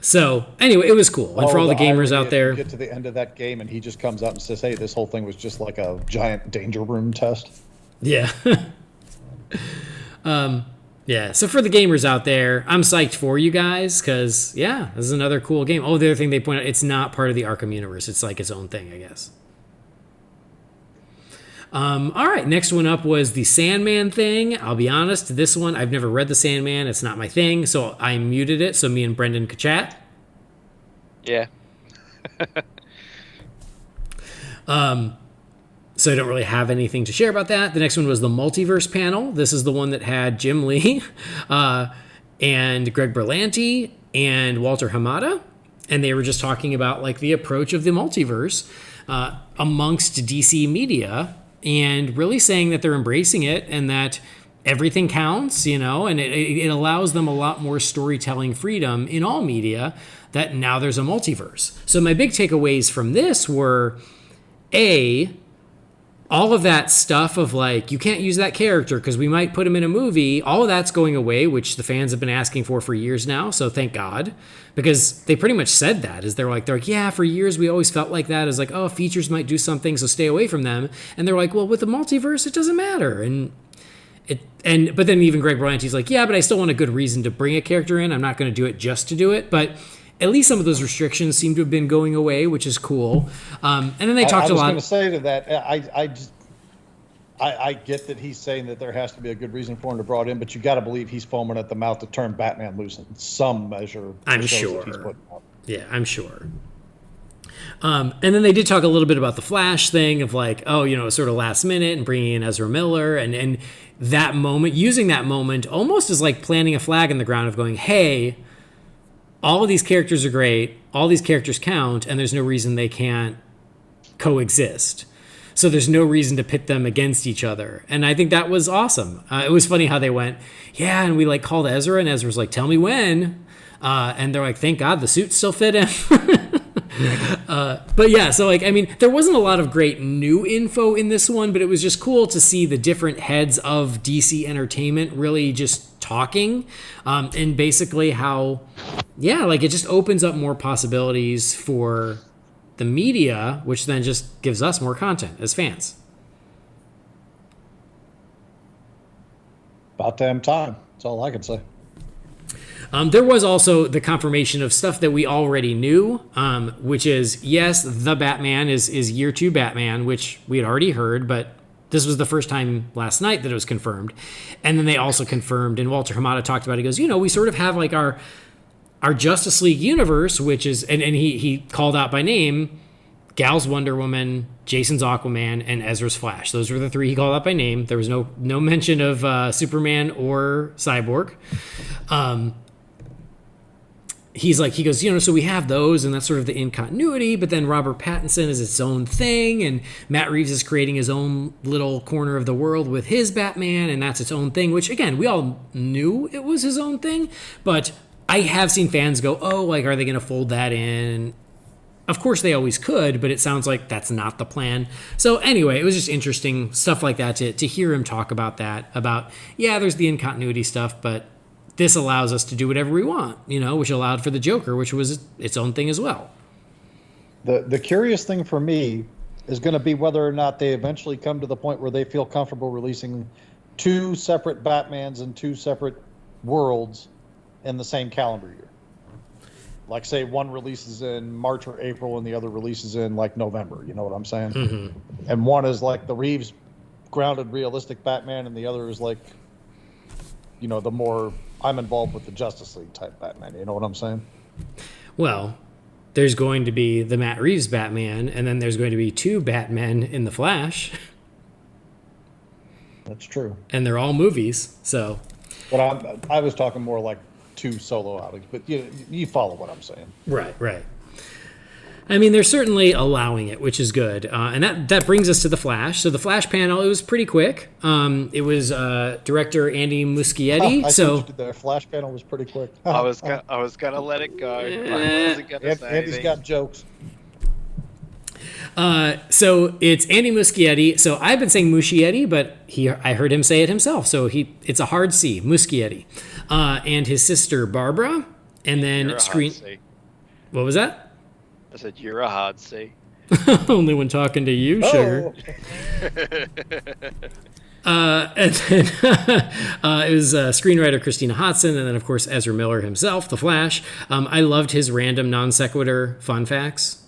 So, anyway, it was cool. And for all the gamers out there... You get to the end of that game and he just comes up and says, hey, this whole thing was just like a giant danger room test. Yeah. Yeah, so for the gamers out there, I'm psyched for you guys because, yeah, this is another cool game. Oh, the other thing they point out, it's not part of the Arkham universe. It's like its own thing, I guess. All right, next one up was the Sandman thing. I'll be honest, this one, I've never read the Sandman. It's not my thing, so I muted it so me and Brendan could chat. Yeah. So I don't really have anything to share about that. The next one was the Multiverse panel. This is the one that had Jim Lee and Greg Berlanti and Walter Hamada. And they were just talking about like the approach of the multiverse amongst DC media and really saying that they're embracing it and that everything counts, and it allows them a lot more storytelling freedom in all media that now there's a multiverse. So my big takeaways from this were, all of that stuff of like, you can't use that character because we might put him in a movie, all of that's going away, which the fans have been asking for years now. So thank God, because they pretty much said that is they're like, yeah, for years we always felt like that is like, oh, features might do something, so stay away from them. And they're like, well, with the multiverse, it doesn't matter. But then even Greg Berlanti's like, yeah, but I still want a good reason to bring a character in. I'm not going to do it just to do it. But at least some of those restrictions seem to have been going away, which is cool. And then they talked a lot. I was going to say to that, I get that he's saying that there has to be a good reason for him to brought in, but you got to believe he's foaming at the mouth to turn Batman loose in some measure. I'm sure. Yeah, I'm sure. And then they did talk a little bit about the Flash thing of like, sort of last minute and bringing in Ezra Miller and that moment, using that moment almost as like planting a flag in the ground of going, hey, all of these characters are great, all these characters count, and there's no reason they can't coexist. So there's no reason to pit them against each other. And I think that was awesome. It was funny how they went, yeah, and we like called Ezra, and Ezra's like, tell me when. And they're like, thank God the suit still fit him. But yeah, so like, I mean, there wasn't a lot of great new info in this one, but it was just cool to see the different heads of DC Entertainment really just talking, and basically how, yeah, like it just opens up more possibilities for the media, which then just gives us more content as fans. About damn time. That's all I can say. There was also the confirmation of stuff that we already knew, which is, yes, the Batman is year 2 Batman, which we had already heard, but this was the first time last night that it was confirmed. And then they also confirmed, and Walter Hamada talked about it, he goes, we sort of have like our Justice League universe, which is, and he called out by name, Gal's Wonder Woman, Jason's Aquaman, and Ezra's Flash. Those were the 3 he called out by name. There was no mention of Superman or Cyborg. he goes, so we have those, and that's sort of the incontinuity, but then Robert Pattinson is its own thing, and Matt Reeves is creating his own little corner of the world with his Batman, and that's its own thing, which, again, we all knew it was his own thing, but I have seen fans go, oh, like, are they going to fold that in? Of course they always could, but it sounds like that's not the plan. So anyway, it was just interesting stuff like that to hear him talk about that, about, yeah, there's the incontinuity stuff, but this allows us to do whatever we want, which allowed for the Joker, which was its own thing as well. The curious thing for me is going to be whether or not they eventually come to the point where they feel comfortable releasing 2 separate Batmans and 2 separate worlds in the same calendar year. Like, say, one releases in March or April and the other releases in, like, November. You know what I'm saying? Mm-hmm. And one is, like, the Reeves grounded, realistic Batman, and the other is, like, the more I'm involved with the Justice League type Batman. You know what I'm saying? Well, there's going to be the Matt Reeves Batman, and then there's going to be 2 Batmen in The Flash. That's true. And they're all movies, so. But I was talking more like 2 solo outings, but you follow what I'm saying. Right. I mean, they're certainly allowing it, which is good. And that brings us to The Flash. So the Flash panel, it was pretty quick. It was director Andy Muschietti. The Flash panel was pretty quick. I was gonna let it go. I wasn't gonna say Andy's anything. got jokes. So it's Andy Muschietti. So I've been saying Muschietti, but I heard him say it himself. So it's a hard C, Muschietti. And his sister Barbara, and then What was that? I said you're a hard C. Only when talking to you, sugar. And then it was screenwriter Christina Hodson, and then, of course, Ezra Miller himself, The Flash. I loved his random non sequitur fun facts.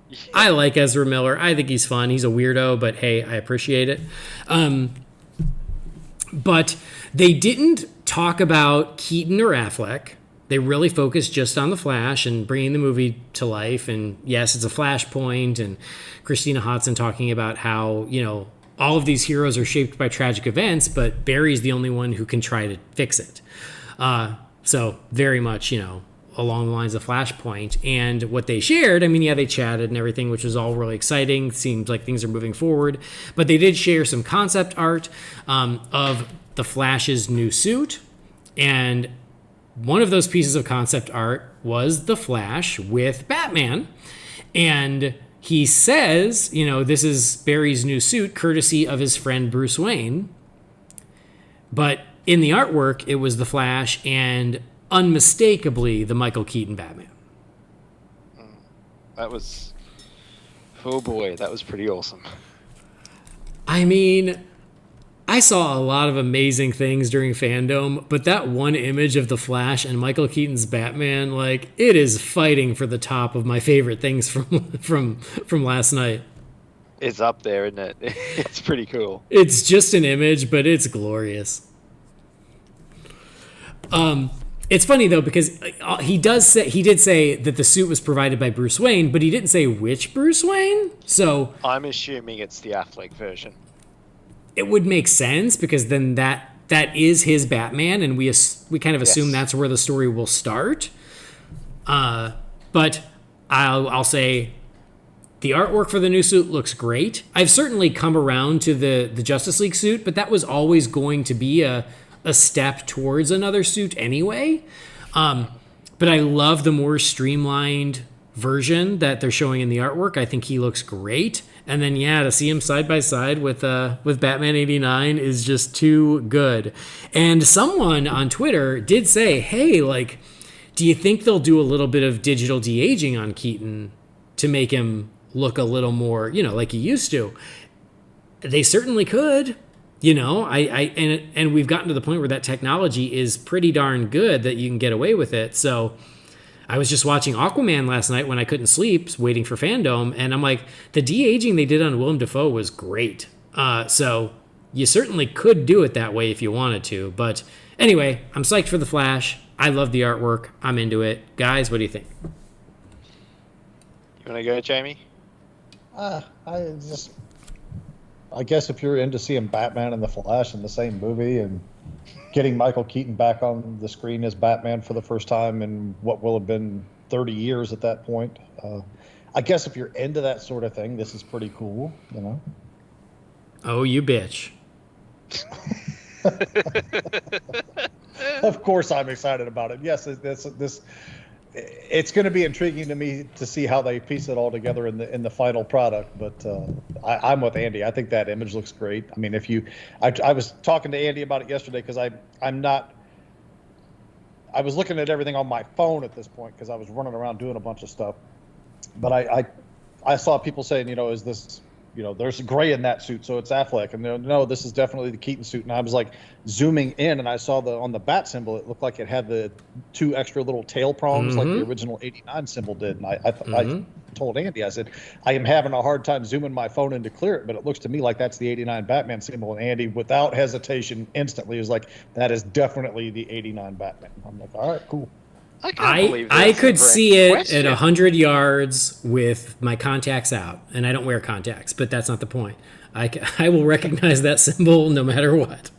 Yeah. I like Ezra Miller. I think he's fun. He's a weirdo, but hey, I appreciate it. But they didn't talk about Keaton or Affleck. They really focused just on The Flash and bringing the movie to life. And yes, it's a flashpoint. And Christina Hodson talking about how, all of these heroes are shaped by tragic events, but Barry's the only one who can try to fix it. So very much, along the lines of Flashpoint. And what they shared, they chatted and everything, which was all really exciting. Seems like things are moving forward. But they did share some concept art of the Flash's new suit. And one of those pieces of concept art was the Flash with Batman. And he says, this is Barry's new suit, courtesy of his friend Bruce Wayne. But in the artwork, it was the Flash and unmistakably the Michael Keaton Batman. That was... Oh boy, that was pretty awesome. I saw a lot of amazing things during FanDome, but that one image of the Flash and Michael Keaton's Batman, it is fighting for the top of my favorite things from last night. It's up there, isn't it? It's pretty cool. It's just an image, but it's glorious. It's funny though, because he did say that the suit was provided by Bruce Wayne, but he didn't say which Bruce Wayne. So I'm assuming it's the Affleck version. It would make sense, because then that is his Batman, and we kind of assume that's where the story will start. But I'll say the artwork for the new suit looks great. I've certainly come around to the Justice League suit, but that was always going to be a step towards another suit anyway. But I love the more streamlined version that they're showing in the artwork. I think he looks great. And then, to see him side by side with Batman 89 is just too good. And someone on Twitter did say, hey, do you think they'll do a little bit of digital de-aging on Keaton to make him look a little more, like he used to? They certainly could. And we've gotten to the point where that technology is pretty darn good that you can get away with it. So I was just watching Aquaman last night when I couldn't sleep, waiting for FanDome, and I'm like, the de-aging they did on Willem Dafoe was great. So you certainly could do it that way if you wanted to. But anyway, I'm psyched for The Flash. I love the artwork. I'm into it. Guys, what do you think? You want to go, Jamie? I guess if you're into seeing Batman and the Flash in the same movie and getting Michael Keaton back on the screen as Batman for the first time in what will have been 30 years at that point, I guess if you're into that sort of thing, this is pretty cool, you know? Oh, you bitch. Of course I'm excited about it. Yes, it's going to be intriguing to me to see how they piece it all together in the final product. But I'm with Andy. I think that image looks great. I mean, I was talking to Andy about it yesterday because I was looking at everything on my phone at this point because I was running around doing a bunch of stuff. But I saw people saying, is this, there's gray in that suit, so it's Affleck, and no, this is definitely the Keaton suit. And I was like zooming in, and I saw on the bat symbol, it looked like it had the 2 extra little tail prongs like the original '89 symbol did. And I told Andy, I said, I am having a hard time zooming my phone in to clear it, but it looks to me like that's the '89 Batman symbol. And Andy, without hesitation, instantly was like, that is definitely the '89 Batman. I'm like, all right, cool. I could see it at 100 yards with my contacts out, and I don't wear contacts, but that's not the point. I will recognize that symbol no matter what.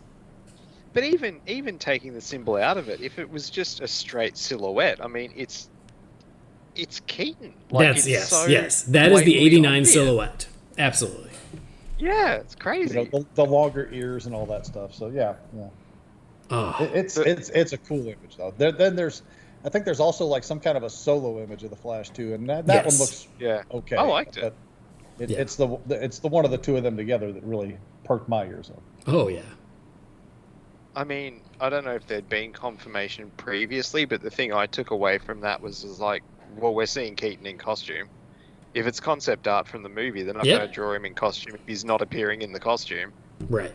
But even taking the symbol out of it, if it was just a straight silhouette, I mean, it's Keaton. Yes. That is the '89 silhouette. Absolutely. Yeah, it's crazy. The longer ears and all that stuff. So yeah. Oh. It's a cool image though. I think there's also like some kind of a solo image of the Flash too, and that one looks okay. I liked it. It's the one of the two of them together that really perked my ears up. Oh yeah. I mean, I don't know if there'd been confirmation previously, but the thing I took away from that was like, well, we're seeing Keaton in costume. If it's concept art from the movie, they're not going to draw him in costume if he's not appearing in the costume. Right.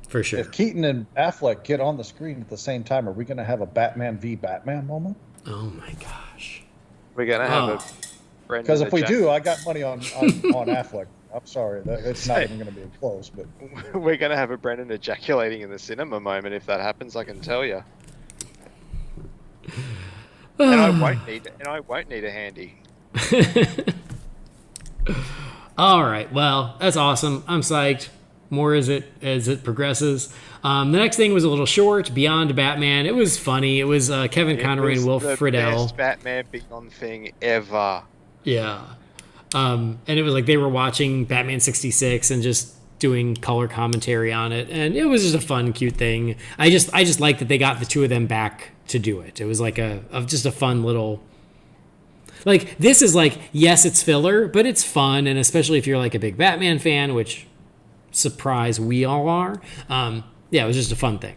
For sure. If Keaton and Affleck get on the screen at the same time, are we going to have a Batman v Batman moment? Oh my gosh. We're going to have a Brendan. Because if we do, I got money on Affleck. I'm sorry, it's not even going to be close. But we're going to have a Brendan ejaculating in the cinema moment if that happens. I can tell you. And I won't need a handy. All right. Well, that's awesome. I'm psyched. More as it progresses. The next thing was a little short, Beyond Batman. It was funny. It was Kevin Conroy and Will Friedle. The best Batman Beyond thing ever. Yeah. And it was like they were watching Batman 66 and just doing color commentary on it, and it was just a fun, cute thing. I just like that they got the two of them back to do it. It was like just a fun little. Like, this is like, yes, it's filler, but it's fun, and especially if you're like a big Batman fan, which, surprise, we all are. It was just a fun thing.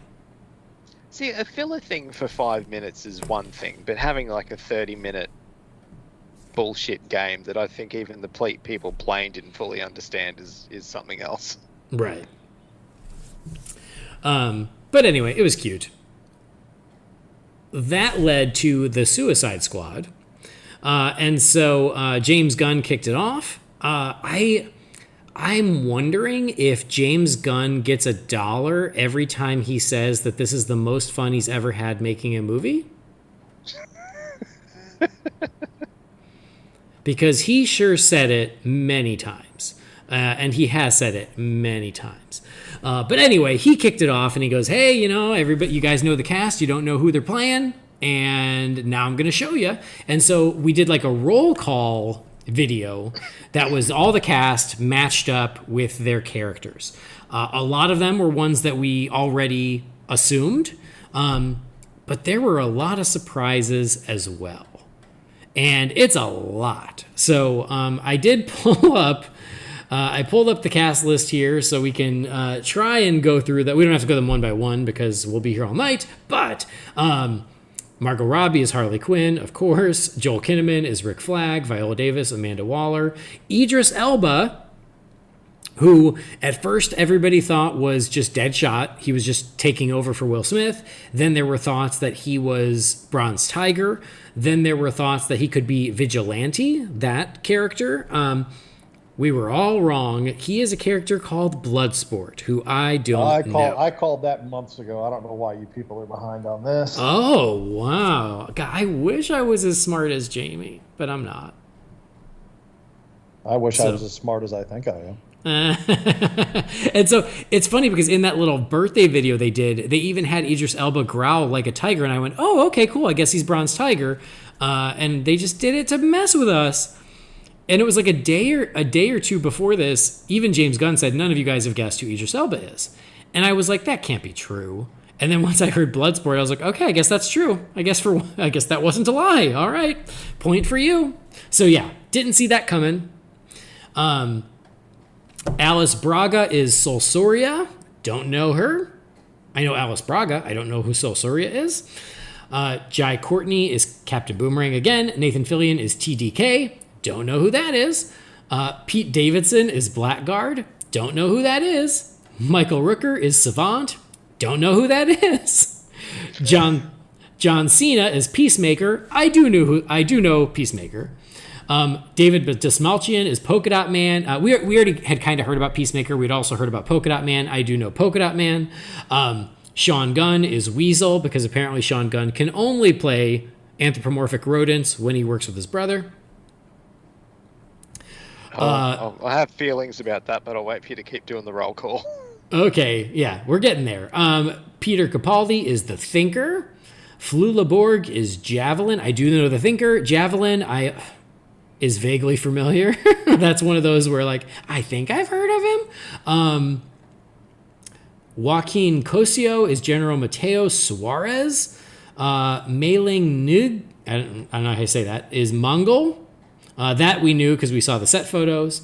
See, a filler thing for 5 minutes is one thing, but having like a 30-minute bullshit game that I think even the people playing didn't fully understand is something else. Right. But anyway, it was cute. That led to the Suicide Squad. And so James Gunn kicked it off. I'm wondering if James Gunn gets $1 every time he says that this is the most fun he's ever had making a movie. Because he sure said it many times. And he has said it many times. But anyway, he kicked it off and he goes, hey, everybody, you guys know the cast. You don't know who they're playing. And now I'm going to show you. And so we did like a roll call video that was all the cast matched up with their characters. A lot of them were ones that we already assumed. But there were a lot of surprises as well. And it's a lot. So I did pull up. I pulled up the cast list here so we can try and go through that. We don't have to go them one by one because we'll be here all night. But Margot Robbie is Harley Quinn, of course. Joel Kinnaman is Rick Flag. Viola Davis, Amanda Waller. Idris Elba, who at first everybody thought was just Deadshot. He was just taking over for Will Smith. Then there were thoughts that he was Bronze Tiger. Then there were thoughts that he could be Vigilante, that character. We were all wrong. He is a character called Bloodsport, who I don't know. I called that months ago. I don't know why you people are behind on this. Oh, wow. God, I wish I was as smart as Jamie, but I'm not. I wish I was as smart as I think I am. And so it's funny because in that little birthday video they did, they even had Idris Elba growl like a tiger, and I went, oh, okay, cool. I guess he's Bronze Tiger. And they just did it to mess with us. And it was like a day or two before this, even James Gunn said, none of you guys have guessed who Idris Elba is. And I was like, that can't be true. And then once I heard Bloodsport, I was like, okay, I guess that's true. I guess that wasn't a lie. All right, point for you. So yeah, didn't see that coming. Alice Braga is Solsoria. Don't know her. I know Alice Braga. I don't know who Solsoria is. Jai Courtney is Captain Boomerang again. Nathan Fillion is TDK. Don't know who that is. Pete Davidson is Blackguard. Don't know who that is. Michael Rooker is Savant. Don't know who that is. John Cena is Peacemaker. I do know Peacemaker. David Dastmalchian is Polka Dot Man. We already had kind of heard about Peacemaker. We'd also heard about Polka Dot Man. I do know Polka Dot Man. Sean Gunn is Weasel because apparently Sean Gunn can only play anthropomorphic rodents when he works with his brother. I have feelings about that, but I'll wait for you to keep doing the roll call. Okay, yeah, we're getting there. Peter Capaldi is the Thinker. Flula Borg is Javelin. I do know the Thinker. Javelin, is vaguely familiar. That's one of those where, like, I think I've heard of him. Joaquin Cosio is General Mateo Suarez. Mei-Ling Nig, I don't know how to say that, is Mongol. That we knew because we saw the set photos.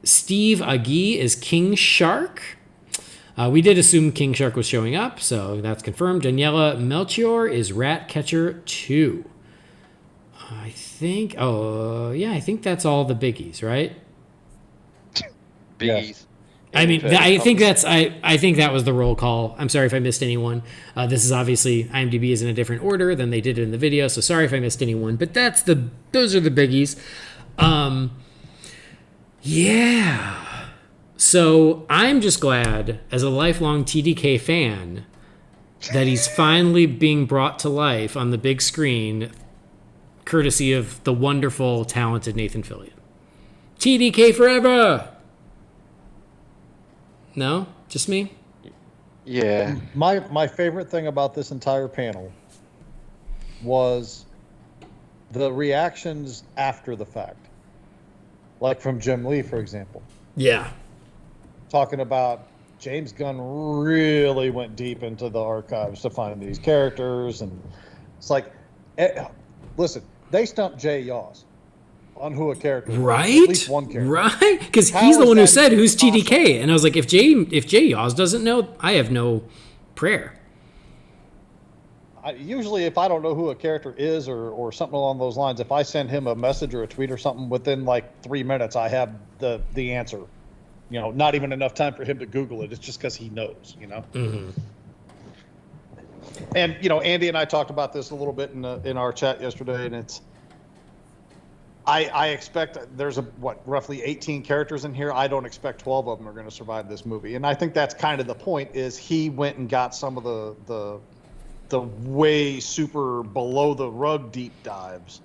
Steve Agee is King Shark. We did assume King Shark was showing up, so that's confirmed. Daniela Melchior is Ratcatcher 2. I think that's all the biggies, right? Biggies. Yes. I mean, I think that was the roll call. I'm sorry if I missed anyone. This is obviously IMDb is in a different order than they did it in the video, so sorry if I missed anyone. But those are the biggies. Yeah. So I'm just glad, as a lifelong TDK fan, that he's finally being brought to life on the big screen, courtesy of the wonderful, talented Nathan Fillion. TDK forever. No? Just me? Yeah. My favorite thing about this entire panel was the reactions after the fact. Like from Jim Lee, for example. Yeah. Talking about James Gunn really went deep into the archives to find these characters. And it's like, listen, they stumped Jay Yaws on who a character was. Right? At least one character. Right? Because How he's the is one who that said, even who's TDK? possible? And I was like, if Jay Yaws doesn't know, I have no prayer. Usually, if I don't know who a character is or something along those lines, if I send him a message or a tweet or something, within like 3 minutes, I have the answer. You know, not even enough time for him to Google it. It's just because he knows, you know? Mm-hmm. And, you know, Andy and I talked about this a little bit in our chat yesterday, and it's, I expect there's roughly 18 characters in here. I don't expect 12 of them are going to survive this movie. And I think that's kind of the point, is he went and got some of the way super below the rug deep dives,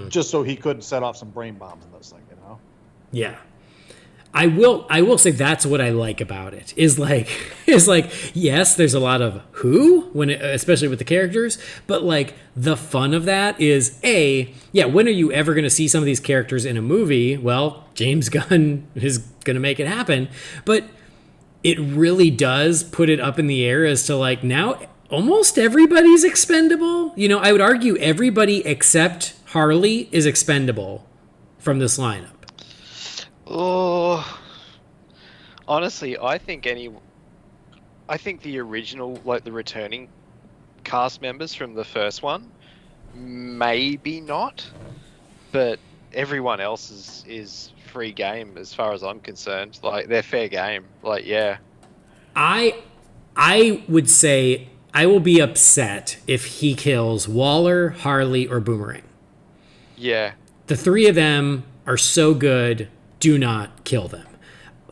just so he could set off some brain bombs in this thing, you know? Yeah. I will say that's what I like about it is like yes, there's a lot of who especially with the characters, but like the fun of that is when are you ever going to see some of these characters in a movie? Well, James Gunn is going to make it happen, but it really does put it up in the air as to like now almost everybody's expendable. You know, I would argue everybody except Harley is expendable from this lineup. Oh, honestly, I think the original, like the returning cast members from the first one, maybe not, but everyone else is free game as far as I'm concerned. Like, they're fair game. Like, yeah. I would say I will be upset if he kills Waller, Harley, or Boomerang. Yeah. The three of them are so good. Do not kill them.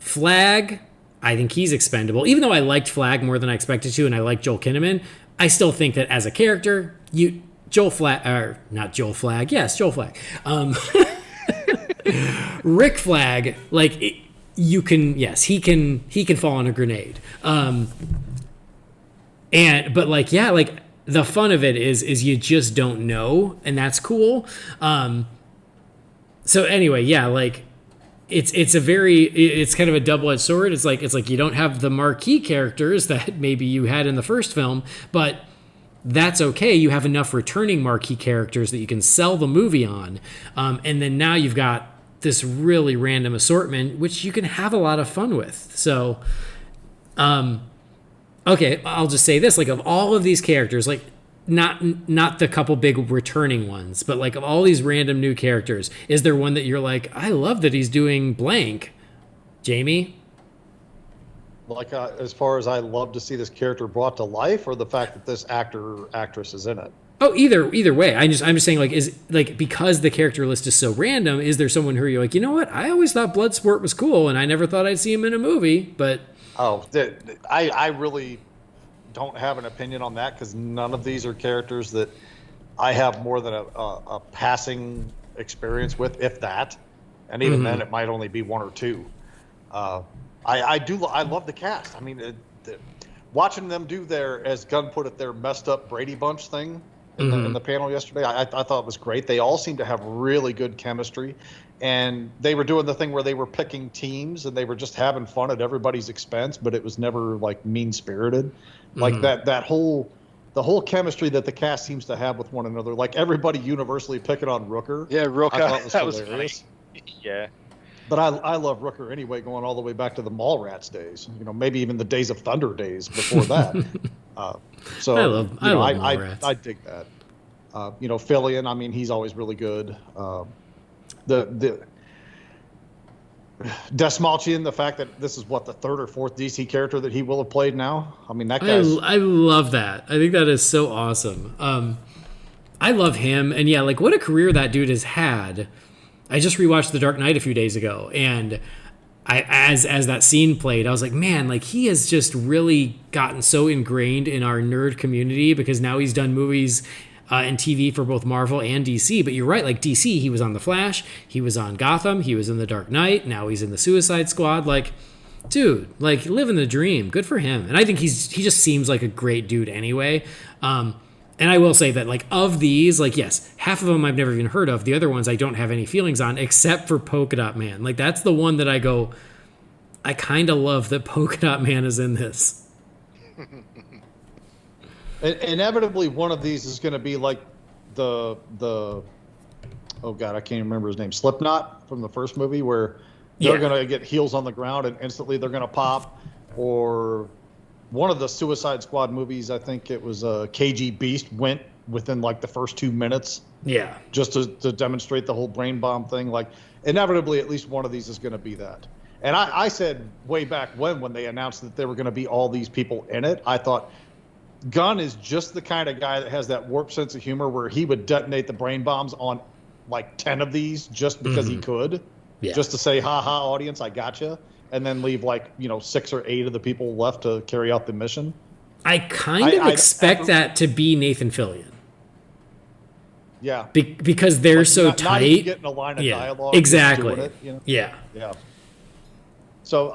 Flag, I think he's expendable. Even though I liked Flag more than I expected to, and I like Joel Kinnaman, I still think that as a character, Joel Flag. Rick Flag, like he can fall on a grenade. But like, yeah, like the fun of it is you just don't know, and that's cool. So anyway, yeah, like it's kind of a double-edged sword. It's like you don't have the marquee characters that maybe you had in the first film, but that's okay. You have enough returning marquee characters that you can sell the movie on. And then now you've got this really random assortment, which you can have a lot of fun with. So, okay, I'll just say this, like of all of these characters, like not the couple big returning ones, but like of all these random new characters, is there one that you're like, I love that he's doing blank? Jamie? Like as far as I love to see this character brought to life, or the fact that this actress is in it? Oh, either way. I'm just saying, like, is like, because the character list is so random, is there someone who you're like, you know what? I always thought Bloodsport was cool, and I never thought I'd see him in a movie. But I really don't have an opinion on that, because none of these are characters that I have more than a passing experience with, if that, and even then it might only be one or two. I love the cast. I mean, watching them do as Gunn put it, their messed up Brady Bunch thing in the panel yesterday, I thought it was great. They all seem to have really good chemistry, and they were doing the thing where they were picking teams and they were just having fun at everybody's expense, but it was never like mean spirited. Like the whole chemistry that the cast seems to have with one another. Like everybody universally picking on Rooker. Yeah, Rooker. I thought that was was hilarious. funny. Yeah. But I love Rooker anyway, going all the way back to the Mallrats days. You know, maybe even the Days of Thunder days before that. So I love Mallrats. I dig that. Fillion, I mean, he's always really good. The Desmalchian, the fact that this is the third or fourth DC character that he will have played now. I mean, that guy's... I love that. I think that is so awesome. I love him, and yeah, like what a career that dude has had. I just rewatched The Dark Knight a few days ago, and as that scene played, I was like, man, like he has just really gotten so ingrained in our nerd community, because now he's done movies and TV for both Marvel and DC. But you're right, like DC, he was on The Flash, he was on Gotham, he was in The Dark Knight, now he's in the Suicide Squad. Like, dude, like living the dream. Good for him. And I think he just seems like a great dude anyway. And I will say that, like, of these, like, yes, half of them I've never even heard of. The other ones I don't have any feelings on, except for Polka Dot Man. Like, that's the one that I go, I kind of love that Polka Dot Man is in this. Inevitably, one of these is going to be like the oh God, I can't remember his name, Slipknot from the first movie, where they're going to get heels on the ground and instantly they're going to pop. Or one of the Suicide Squad movies, I think it was KG Beast, went within like the first 2 minutes. Yeah. Just to demonstrate the whole brain bomb thing. Like, inevitably, at least one of these is going to be that. And I said way back when they announced that there were going to be all these people in it, I thought Gunn is just the kind of guy that has that warped sense of humor where he would detonate the brain bombs on like 10 of these just because he could. Yeah. Just to say, ha ha, audience, I gotcha. And then leave 6 or 8 of the people left to carry out the mission. I kind of expect that to be Nathan Fillion. Yeah. Because they're so tight. Not even getting a line of dialogue. Exactly. Doing it, Yeah. Yeah. So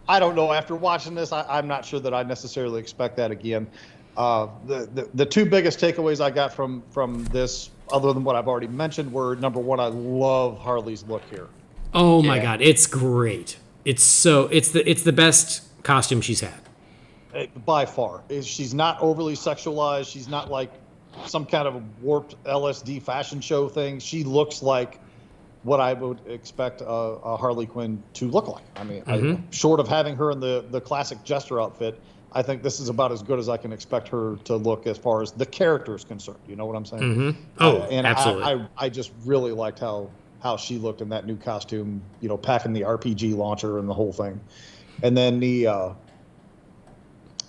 I don't know. After watching this, I'm not sure that I necessarily expect that again. The two biggest takeaways I got from this, other than what I've already mentioned, were, number one, I love Harley's look here. Oh my God, it's great. It's the best costume she's had. By far. She's not overly sexualized. She's not like some kind of warped LSD fashion show thing. She looks like what I would expect a Harley Quinn to look like. I mean, short of having her in the classic Jester outfit, I think this is about as good as I can expect her to look as far as the character is concerned. You know what I'm saying? Oh, and absolutely. I just really liked how she looked in that new costume, packing the RPG launcher and the whole thing. And then the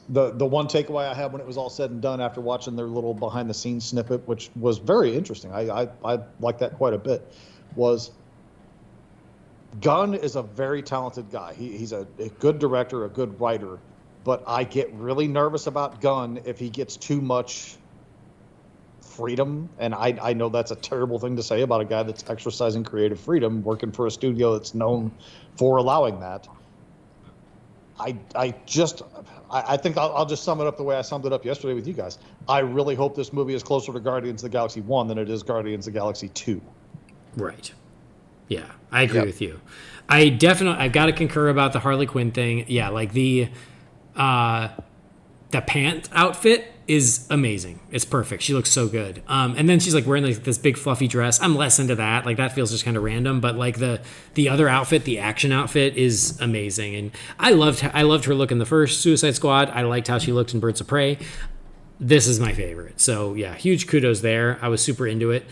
one takeaway I had when it was all said and done after watching their little behind the scenes snippet, which was very interesting, I liked that quite a bit, was Gunn is a very talented guy. He's a good director, a good writer, but I get really nervous about Gunn if he gets too much freedom, and I know that's a terrible thing to say about a guy that's exercising creative freedom, working for a studio that's known for allowing that. I think I'll just sum it up the way I summed it up yesterday with you guys. I really hope this movie is closer to Guardians of the Galaxy 1 than it is Guardians of the Galaxy 2. Right. Yeah, I agree with you. I've got to concur about the Harley Quinn thing. Yeah, like the pant outfit is amazing. It's perfect. She looks so good. And then she's like wearing like this big fluffy dress. I'm less into that. Like that feels just kind of random. But like the other outfit, the action outfit, is amazing. And I loved her look in the first Suicide Squad. I liked how she looked in Birds of Prey. This is my favorite. So yeah, huge kudos there. I was super into it.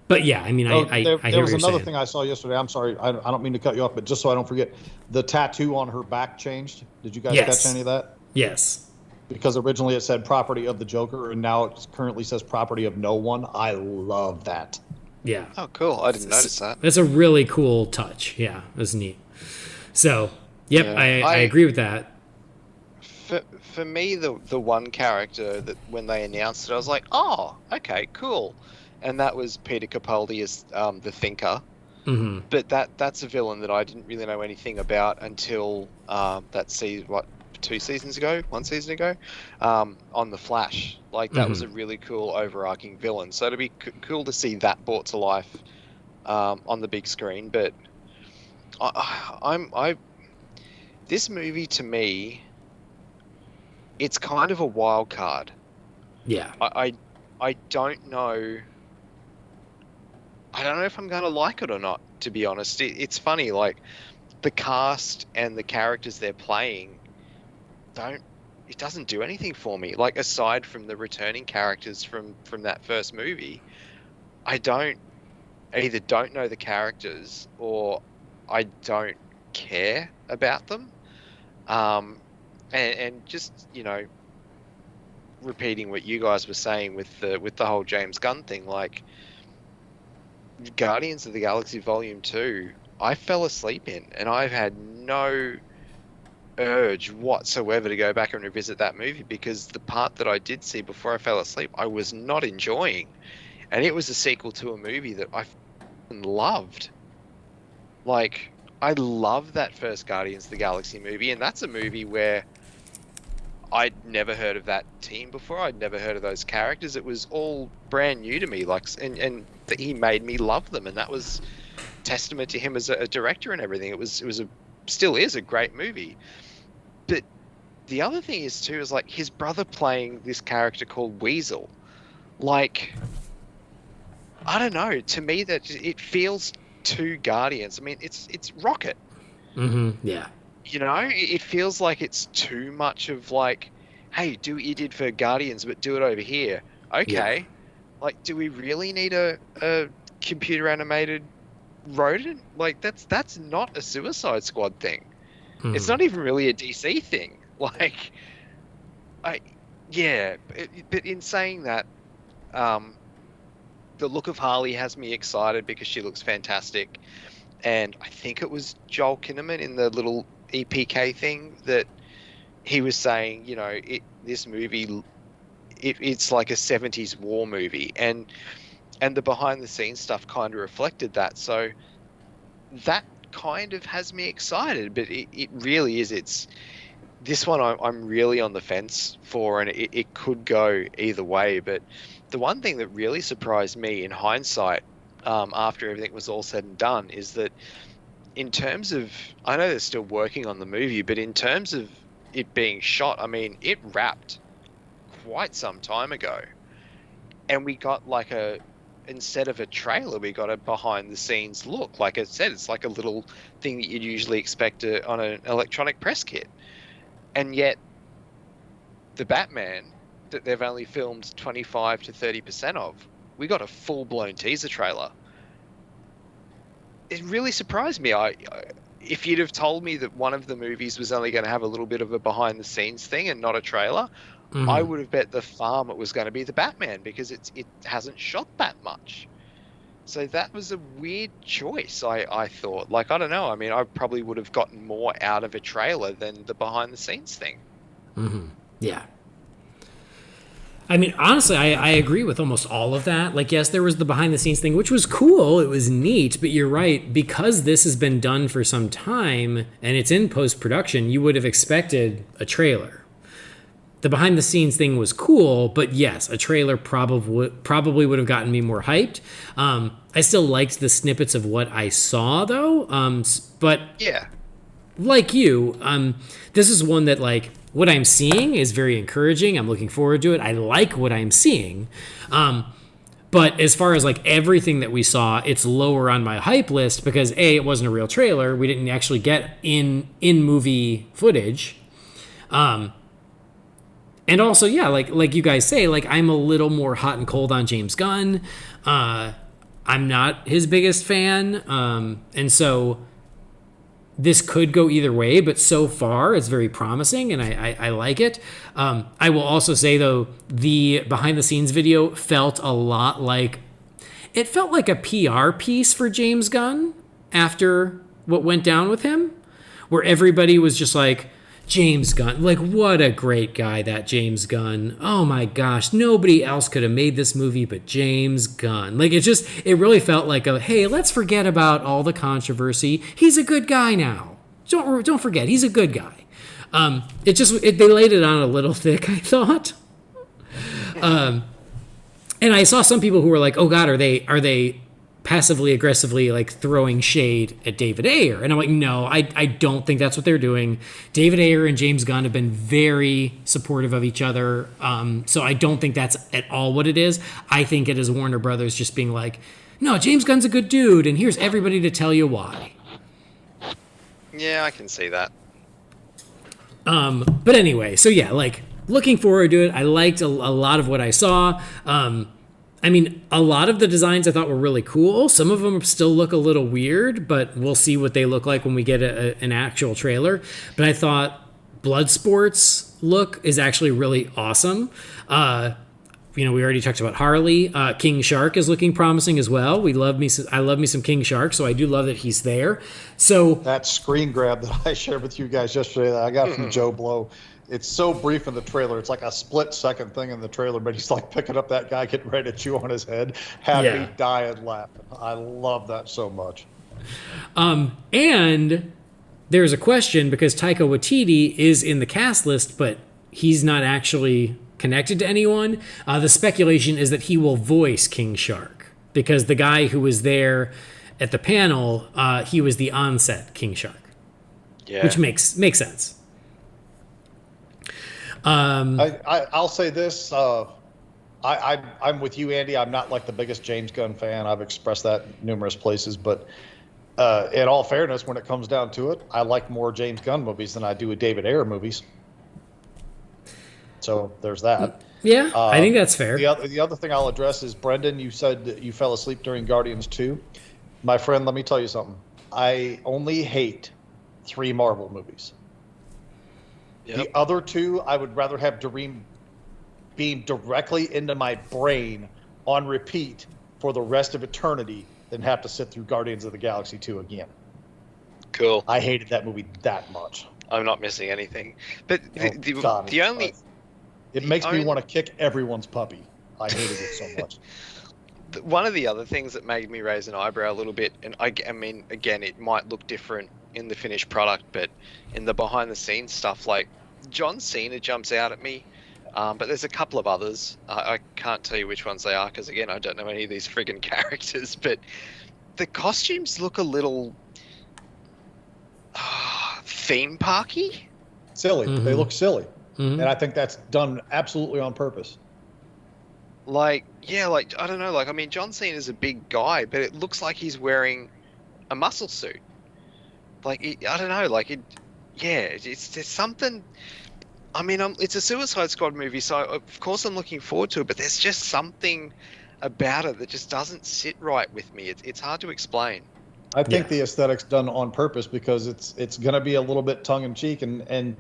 But yeah, I mean, I hear there was what another you're saying. thing I saw yesterday. I'm sorry, I don't mean to cut you off, but just so I don't forget, the tattoo on her back changed. Did you guys catch any of that? Yes. Because originally it said property of the Joker, and now it currently says property of no one. I love that. Yeah. Oh, cool. I didn't notice that. That's a really cool touch. Yeah, that's neat. So, yep, Yeah. I agree with that. For me, the one character that when they announced it, I was like, oh, okay, cool. And that was Peter Capaldi as the Thinker. Mm-hmm. But that's a villain that I didn't really know anything about until one season ago, on The Flash. Like that was a really cool overarching villain. So it'd be cool to see that brought to life on the big screen. But this movie to me, it's kind of a wild card. Yeah. I don't know. I don't know if I'm going to like it or not, to be honest. It's funny, like, the cast and the characters they're playing it doesn't do anything for me. Like, aside from the returning characters from that first movie, I either don't know the characters or I don't care about them. And just, repeating what you guys were saying with the whole James Gunn thing, like, Guardians of the Galaxy Volume 2, I fell asleep in, and I've had no urge whatsoever to go back and revisit that movie because the part that I did see before I fell asleep, I was not enjoying. And it was a sequel to a movie that I loved. Like, I love that first Guardians of the Galaxy movie, and that's a movie where I'd never heard of that team before. I'd never heard of those characters. It was all brand new to me. Like, and he made me love them, and that was testament to him as a director and everything. It was still is a great movie. But the other thing is too is like his brother playing this character called Weasel. Like, I don't know. To me, that it feels too Guardians. I mean, it's Rocket. Mm-hmm. Yeah. It feels like it's too much of like, hey, do what you did for Guardians, but do it over here. Okay. Yeah. Like, do we really need a computer animated rodent? Like, that's not a Suicide Squad thing. Mm. It's not even really a DC thing. Like, but in saying that, the look of Harley has me excited because she looks fantastic. And I think it was Joel Kinnaman in the little EPK thing that he was saying, this movie, it's like a 70s war movie, and the behind the scenes stuff kind of reflected that. So that kind of has me excited, but it really is. This one I'm really on the fence for, and it could go either way. But the one thing that really surprised me in hindsight, after everything was all said and done, is that in terms of, I know they're still working on the movie, but in terms of it being shot, I mean, it wrapped quite some time ago. And we got like instead of a trailer, we got a behind the scenes look. Like I said, it's like a little thing that you'd usually expect on an electronic press kit. And yet the Batman that they've only filmed 25 to 30% of, we got a full-blown teaser trailer. It really surprised me. If you'd have told me that one of the movies was only going to have a little bit of a behind-the-scenes thing and not a trailer, mm-hmm. I would have bet the farm it was going to be the Batman because it hasn't shot that much. So that was a weird choice, I thought. Like, I don't know. I mean, I probably would have gotten more out of a trailer than the behind-the-scenes thing. Mm-hmm. Yeah. I mean, honestly, I agree with almost all of that. Like, yes, there was the behind the scenes thing, which was cool. It was neat, but you're right. Because this has been done for some time and it's in post production, you would have expected a trailer. The behind the scenes thing was cool, but yes, a trailer probably would have gotten me more hyped. I still liked the snippets of what I saw, though. But Yeah. like you, this is one that, like, what I'm seeing is very encouraging. I'm looking forward to it. I like what I'm seeing. But as far as, like, everything that we saw, it's lower on my hype list because, A, it wasn't a real trailer. We didn't actually get in-movie footage. And also, yeah, like you guys say, like, I'm a little more hot and cold on James Gunn. I'm not his biggest fan. And so this could go either way, but so far it's very promising and I like it. I will also say, though, the behind the scenes video felt a lot like, it felt like a PR piece for James Gunn after what went down with him, where everybody was just like, James Gunn, like, what a great guy that James Gunn. Oh my gosh, nobody else could have made this movie but James Gunn. Like, it really felt like hey, let's forget about all the controversy. He's a good guy now. Don't forget, he's a good guy. They laid it on a little thick, I thought. And I saw some people who were like, oh God, are they passively aggressively, like, throwing shade at David Ayer? And I'm like, no, I don't think that's what they're doing. David Ayer and James Gunn have been very supportive of each other, so I don't think that's at all what it is. I think it is Warner Brothers just being like, no, James Gunn's a good dude, and here's everybody to tell you why. Yeah, I can see that. But anyway, so yeah, like, looking forward to it. I liked a lot of what I saw. I mean, a lot of the designs I thought were really cool. Some of them still look a little weird, but we'll see what they look like when we get an actual trailer. But I thought Bloodsport's look is actually really awesome. We already talked about Harley. King Shark is looking promising as well. I love me some King Shark, so I do love that he's there. So that screen grab that I shared with you guys yesterday that I got from Joe Blow, it's so brief in the trailer. It's like a split-second thing in the trailer, but he's like picking up that guy getting ready to chew on his head, had me dying laughing. I love that so much. And there's a question because Taika Waititi is in the cast list, but he's not actually connected to anyone. The speculation is that he will voice King Shark because the guy who was there at the panel, he was the on-set King Shark. Yeah. Which makes sense. I'll say this. I'm with you, Andy. I'm not like the biggest James Gunn fan. I've expressed that numerous places. But in all fairness, when it comes down to it, I like more James Gunn movies than I do David Ayer movies. So there's that. Yeah, I think that's fair. The other thing I'll address is, Brendan, you said that you fell asleep during Guardians 2. My friend, let me tell you something. I only hate 3 Marvel movies. Yep. The other 2, I would rather have beamed directly into my brain on repeat for the rest of eternity than have to sit through Guardians of the Galaxy 2 again. Cool. I hated that movie that much. I'm not missing anything. But the only... It makes me want to kick everyone's puppy. I hated it so much. One of the other things that made me raise an eyebrow a little bit, and I mean, again, it might look different in the finished product, but in the behind the scenes stuff, like John Cena jumps out at me, but there's a couple of others. I can't tell you which ones they are because, again, I don't know any of these friggin' characters, but the costumes look a little theme parky. Silly. Mm-hmm. They look silly. Mm-hmm. And I think that's done absolutely on purpose. Like, yeah, like, I don't know, like, I mean, John Cena is a big guy, but it looks like he's wearing a muscle suit. Like, I don't know, like, there's something, I mean, it's a Suicide Squad movie, so of course I'm looking forward to it, but there's just something about it that just doesn't sit right with me. It's hard to explain. I think the aesthetic's done on purpose because it's going to be a little bit tongue-in-cheek, and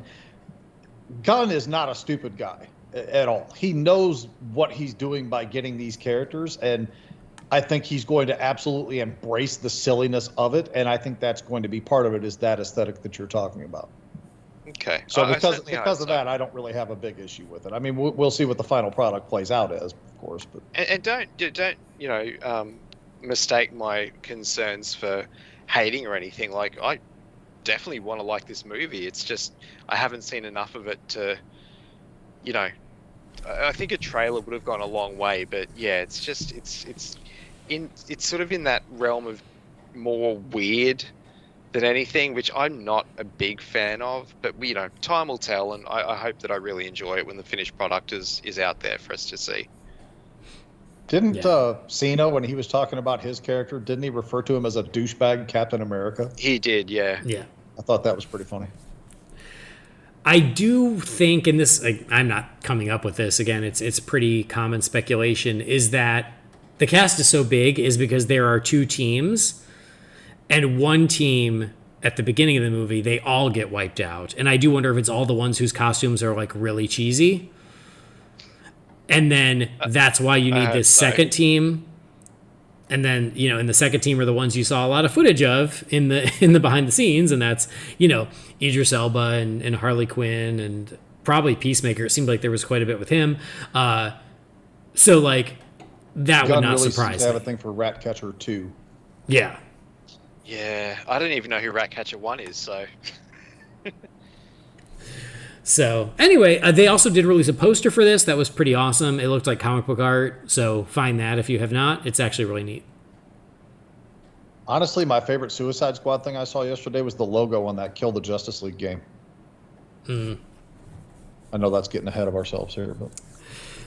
Gunn is not a stupid guy at all. He knows what he's doing by getting these characters, and I think he's going to absolutely embrace the silliness of it, and I think that's going to be part of it, is that aesthetic that you're talking about. Okay. So I because certainly hope because of so. that, I don't really have a big issue with it. I mean, we'll see what the final product plays out as, of course. But And don't mistake my concerns for hating or anything. Like, I definitely want to like this movie. It's just I haven't seen enough of it to, I think a trailer would have gone a long way. But yeah, it's just it's sort of in that realm of more weird than anything, which I'm not a big fan of. But time will tell, and I hope that I really enjoy it when the finished product is out there for us to see. didn't Cena, when he was talking about his character, didn't he refer to him as a douchebag Captain America? He did, yeah. Yeah. I thought that was pretty funny. I do think, and this, I'm not coming up with this again, it's pretty common speculation, is that the cast is so big is because there are two teams, and one team at the beginning of the movie, they all get wiped out. And I do wonder if it's all the ones whose costumes are like really cheesy. And then that's why you need this second team. And then, in the second team are the ones you saw a lot of footage of in the behind the scenes. And that's, Idris Elba and Harley Quinn and probably Peacemaker. It seemed like there was quite a bit with him. So like that would not really surprise seems to have me. a thing for Ratcatcher 2. Yeah. Yeah, I don't even know who Ratcatcher 1 is, so... So anyway, they also did release a poster for this that was pretty awesome. It looked like comic book art, so find that if you have not. It's actually really neat. Honestly, my favorite Suicide Squad thing I saw yesterday was the logo on that Kill the Justice League game. I know that's getting ahead of ourselves here, but...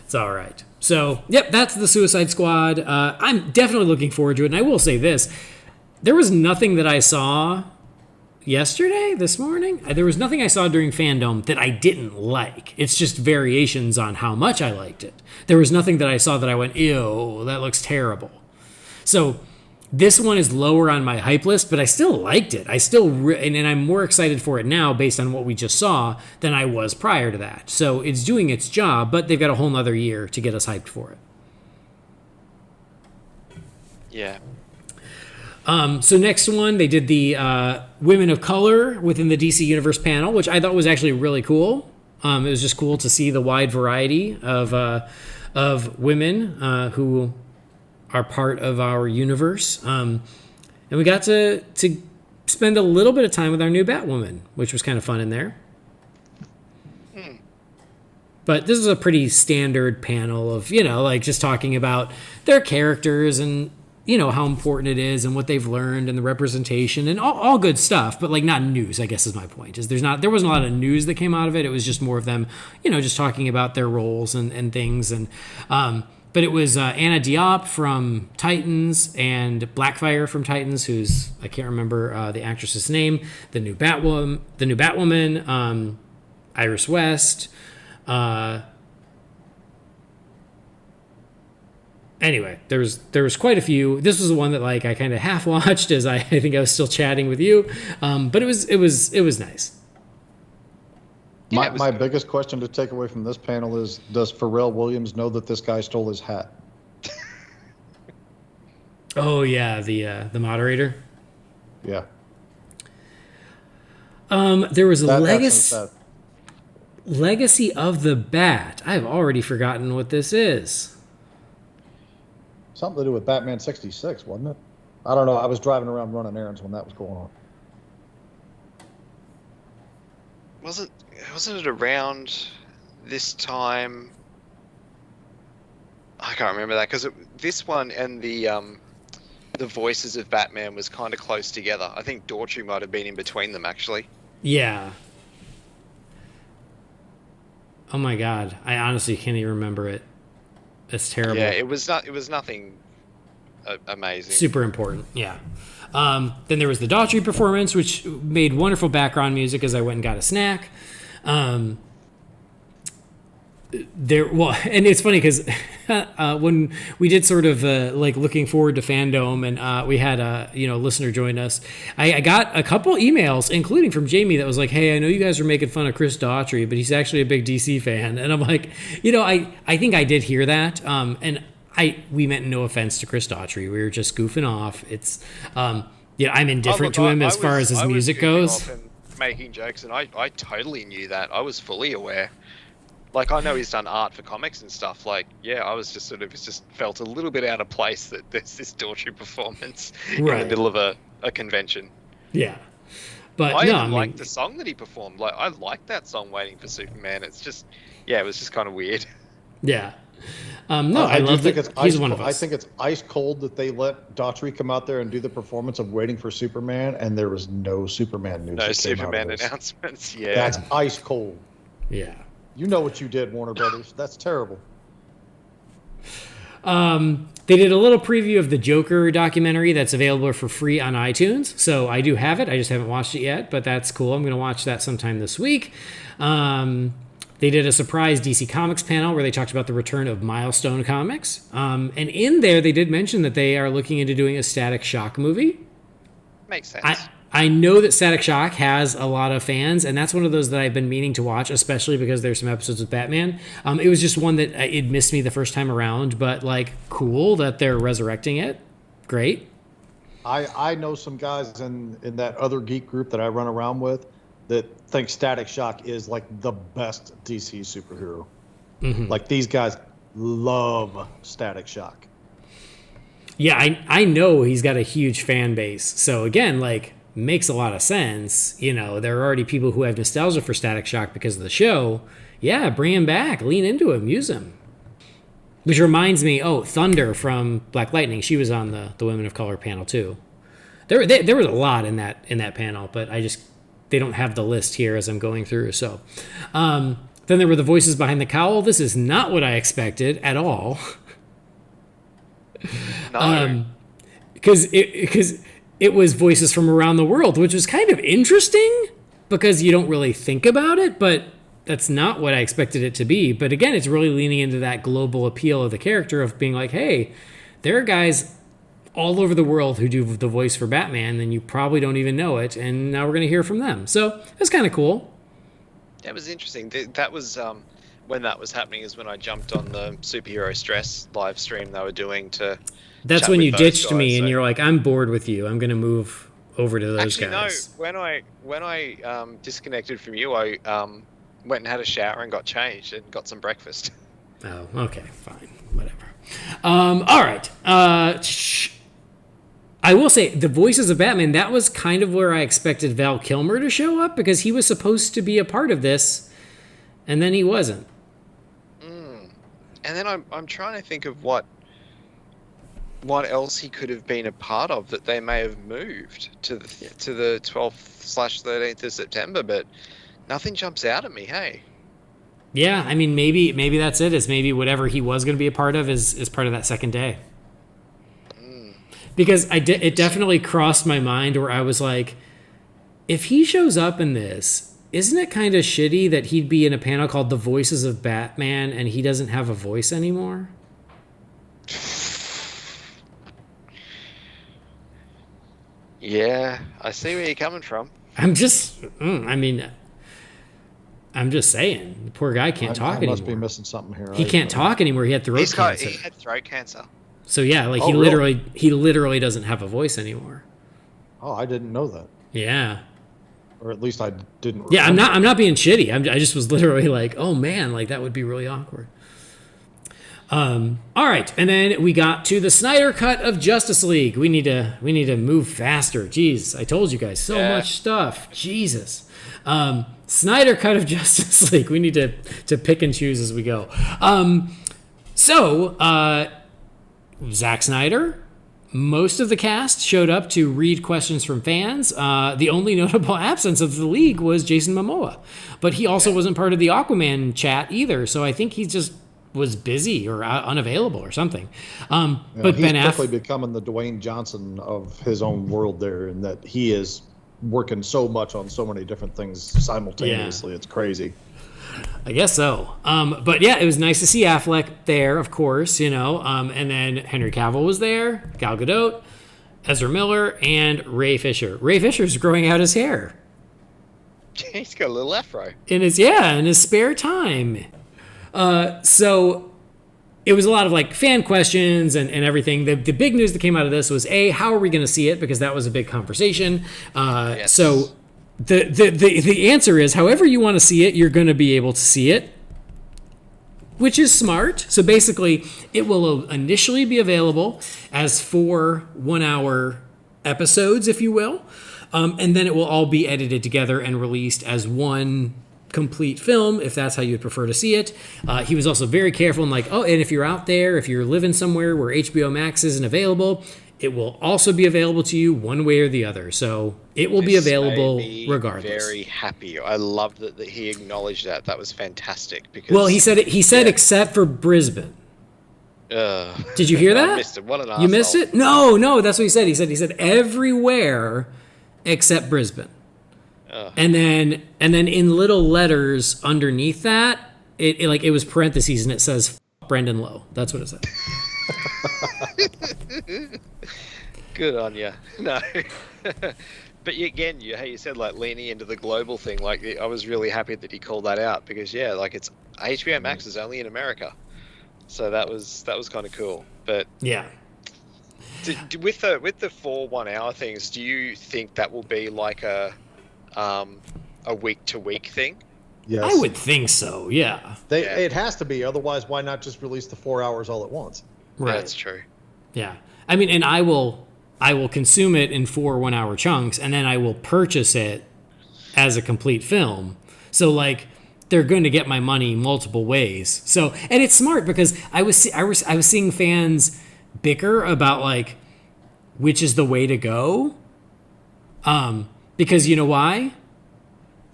It's all right. So, yep, that's the Suicide Squad. I'm definitely looking forward to it, and I will say this. There was nothing that I saw this morning. There was nothing I saw during FanDome that I didn't like. It's just variations on how much I liked it. There was nothing that I saw that I went, ew, that looks terrible. So this one is lower on my hype list, but I still liked it. And I'm more excited for it now based on what we just saw than I was prior to that. So it's doing its job, but they've got a whole nother year to get us hyped for it. Yeah. So next one, they did the Women of Color within the DC Universe panel, which I thought was actually really cool. It was just cool to see the wide variety of women who are part of our universe. And we got to spend a little bit of time with our new Batwoman, which was kind of fun in there. But this was a pretty standard panel of, just talking about their characters and how important it is and what they've learned and the representation and all good stuff, but like not news, I guess is my point. Is there wasn't a lot of news that came out of it. It was just more of them, just talking about their roles and things. And but it was Anna Diop from Titans and Blackfire from Titans, who's I can't remember the actress's name. The new Batwoman, Iris West. Anyway, there was quite a few. This was the one that like I kind of half watched as I think I was still chatting with you, but it was nice. My biggest question to take away from this panel is: does Pharrell Williams know that this guy stole his hat? Oh yeah, the moderator. Yeah. There was a That's Legacy of the Bat. I've already forgotten what this is. something to do with Batman 66, wasn't it? I don't know. I was driving around running errands when that was going on. Wasn't it around this time? I can't remember that because this one and the Voices of Batman was kind of close together. I think Daughtry might have been in between them actually. Yeah. Oh my god, I honestly can't even remember it. It's terrible. Yeah, it was nothing amazing. Super important, yeah. Then there was the Daughtry performance, which made wonderful background music as I went and got a snack. And it's funny because when we did sort of like looking forward to FanDome, and we had a listener join us, I got a couple emails, including from Jamie, that was like, "Hey, I know you guys are making fun of Chris Daughtry, but he's actually a big DC fan." And I'm like, I think I did hear that, and we meant no offense to Chris Daughtry. We were just goofing off. It's I'm indifferent to him as far as his music goes. making jokes, and I totally knew that. I was fully aware. Like, I know he's done art for comics and stuff. Like, yeah, I was just it just felt a little bit out of place that there's this Daughtry performance in the middle of a convention. Yeah. But I liked the song that he performed. Like, I liked that song, Waiting for Superman. It's just, yeah, it was just kind of weird. Yeah. I love that he's one of us. I think it's ice cold that they let Daughtry come out there and do the performance of Waiting for Superman, and there was no Superman news. No Superman announcements, yeah. That's ice cold. Yeah. You know what you did, Warner Brothers. That's terrible. They did a little preview of the Joker documentary that's available for free on iTunes. So I do have it. I just haven't watched it yet, but that's cool. I'm going to watch that sometime this week. They did a surprise DC Comics panel where they talked about the return of Milestone Comics. And in there, they did mention that they are looking into doing a Static Shock movie. Makes sense. I know that Static Shock has a lot of fans, and that's one of those that I've been meaning to watch, especially because there's some episodes with Batman. It was just one that it missed me the first time around, but like cool that they're resurrecting it. Great. I know some guys in that other geek group that I run around with that think Static Shock is like the best DC superhero. Mm-hmm. Like these guys love Static Shock. Yeah, I know he's got a huge fan base. So again, like, makes a lot of sense. You know, there are already people who have nostalgia for Static Shock because of the show. Yeah, bring him back. Lean into him. Use him. Which reminds me, Thunder from Black Lightning. She was on the Women of Color panel too. There was a lot in that panel, but they don't have the list here as I'm going through. So then there were the voices behind the cowl. This is not what I expected at all. No. Because it was voices from around the world, which was kind of interesting because you don't really think about it, but that's not what I expected it to be. But again, it's really leaning into that global appeal of the character of being like, hey, there are guys all over the world who do the voice for Batman, and you probably don't even know it, and now we're going to hear from them. So that's kind of cool. That was interesting. That was when that was happening is when I jumped on the Superhero Stress live stream they were doing to. That's when you ditched me and you're like, I'm bored with you. I'm going to move over to those guys. No, when I disconnected from you, I went and had a shower and got changed and got some breakfast. Oh, okay, fine, whatever. All right. I will say the voices of Batman, that was kind of where I expected Val Kilmer to show up because he was supposed to be a part of this, and then he wasn't. And then I'm trying to think of what else he could have been a part of that they may have moved to the 12/13th of September, but nothing jumps out at me. Hey. Yeah, I mean maybe that's it. Is maybe whatever he was going to be a part of is part of that second day. Because it definitely crossed my mind where I was like, if he shows up in this, isn't it kind of shitty that he'd be in a panel called The Voices of Batman and he doesn't have a voice anymore? Yeah, I see where you're coming from. I'm just saying, the poor guy can't talk anymore. I must be missing something here. He can't talk anymore. He had throat cancer. He had throat cancer. So yeah, like he literally doesn't have a voice anymore. Oh, I didn't know that. Yeah. Or at least I didn't. Yeah, I'm not being shitty. I just was literally like, oh man, like that would be really awkward. All right, and then we got to the Snyder cut of Justice League. We need to move faster. Jeez, I told you guys so much stuff. Jesus. Snyder cut of Justice League. We need to pick and choose as we go. Zack Snyder, most of the cast showed up to read questions from fans. The only notable absence of the league was Jason Momoa, but he also wasn't part of the Aquaman chat either. So I think he just was busy or unavailable or something. But he's Ben quickly becoming the Dwayne Johnson of his own world there, in that he is working so much on so many different things simultaneously. It's crazy. I guess so. But yeah, it was nice to see Affleck there, of course, and then Henry Cavill was there, Gal Gadot, Ezra Miller, and Ray Fisher. Ray Fisher's growing out his hair. He's got a little afro. In his spare time. So it was a lot of like fan questions and everything. The big news that came out of this was how are we going to see it? Because that was a big conversation. Yes. So the answer is, however you want to see it, you're going to be able to see it, which is smart. So basically, it will initially be available as 4 1-hour episodes, if you will, and then it will all be edited together and released as one complete film, if that's how you'd prefer to see it. He was also very careful and like, and if you're out there, if you're living somewhere where HBO Max isn't available, it will also be available to you one way or the other. So it will be available regardless. Very happy. I love that he acknowledged that. That was fantastic. Because he said except for Brisbane. Did you hear that? I missed it. What an asshole. You missed it? No, that's what he said. He said everywhere except Brisbane. And then in little letters underneath that, it was parentheses and it says Brendan Lowe. That's what it said. Good on you. No. But again, you said like leaning into the global thing. Like I was really happy that he called that out because it's HBO Max is only in America, so that was kind of cool. But yeah, with the 4 1-hour things, do you think that will be like a week to week thing? Yes. I would think so. Yeah. It has to be. Otherwise, why not just release the 4 hours all at once? Right. That's true. Yeah. I mean, and I will consume it in 4 1-hour chunks, and then I will purchase it as a complete film. So like, they're going to get my money multiple ways. So, and it's smart because I was seeing fans bicker about like which is the way to go. Because you know why?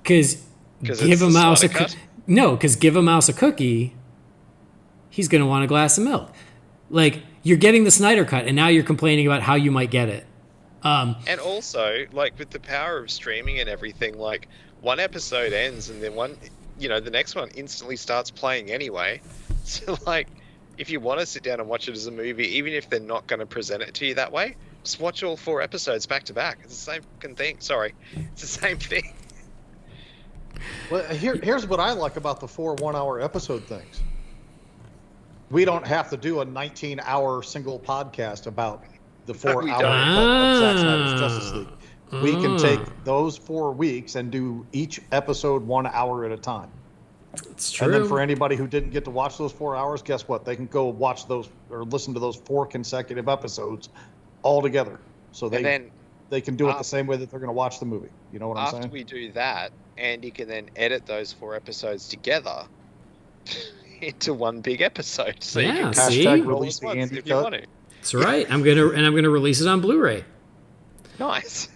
Because give a mouse give a mouse a cookie, he's going to want a glass of milk. Like, you're getting the Snyder cut, and now you're complaining about how you might get it. And also, like, with the power of streaming and everything, like, one episode ends, and then the next one instantly starts playing anyway. So, like, if you want to sit down and watch it as a movie, even if they're not going to present it to you that way, just watch all 4 episodes back to back. It's the same fucking thing. Sorry. It's the same thing. Well, here's what I like about the 4 1-hour episode things. We don't have to do a 19-hour single podcast about the 4 hour of Zack Snyder's Justice League. We can take those 4 weeks and do each episode 1 hour at a time. It's true. And then for anybody who didn't get to watch those 4 hours, guess what? They can go watch those or listen to those 4 consecutive episodes all together. So they can do it the same way that they're going to watch the movie. You know what I'm saying? After we do that, Andy can then edit those 4 episodes together into one big episode. So you can hashtag release the Andy if you want to. That's right. I'm gonna release it on Blu-ray. Nice.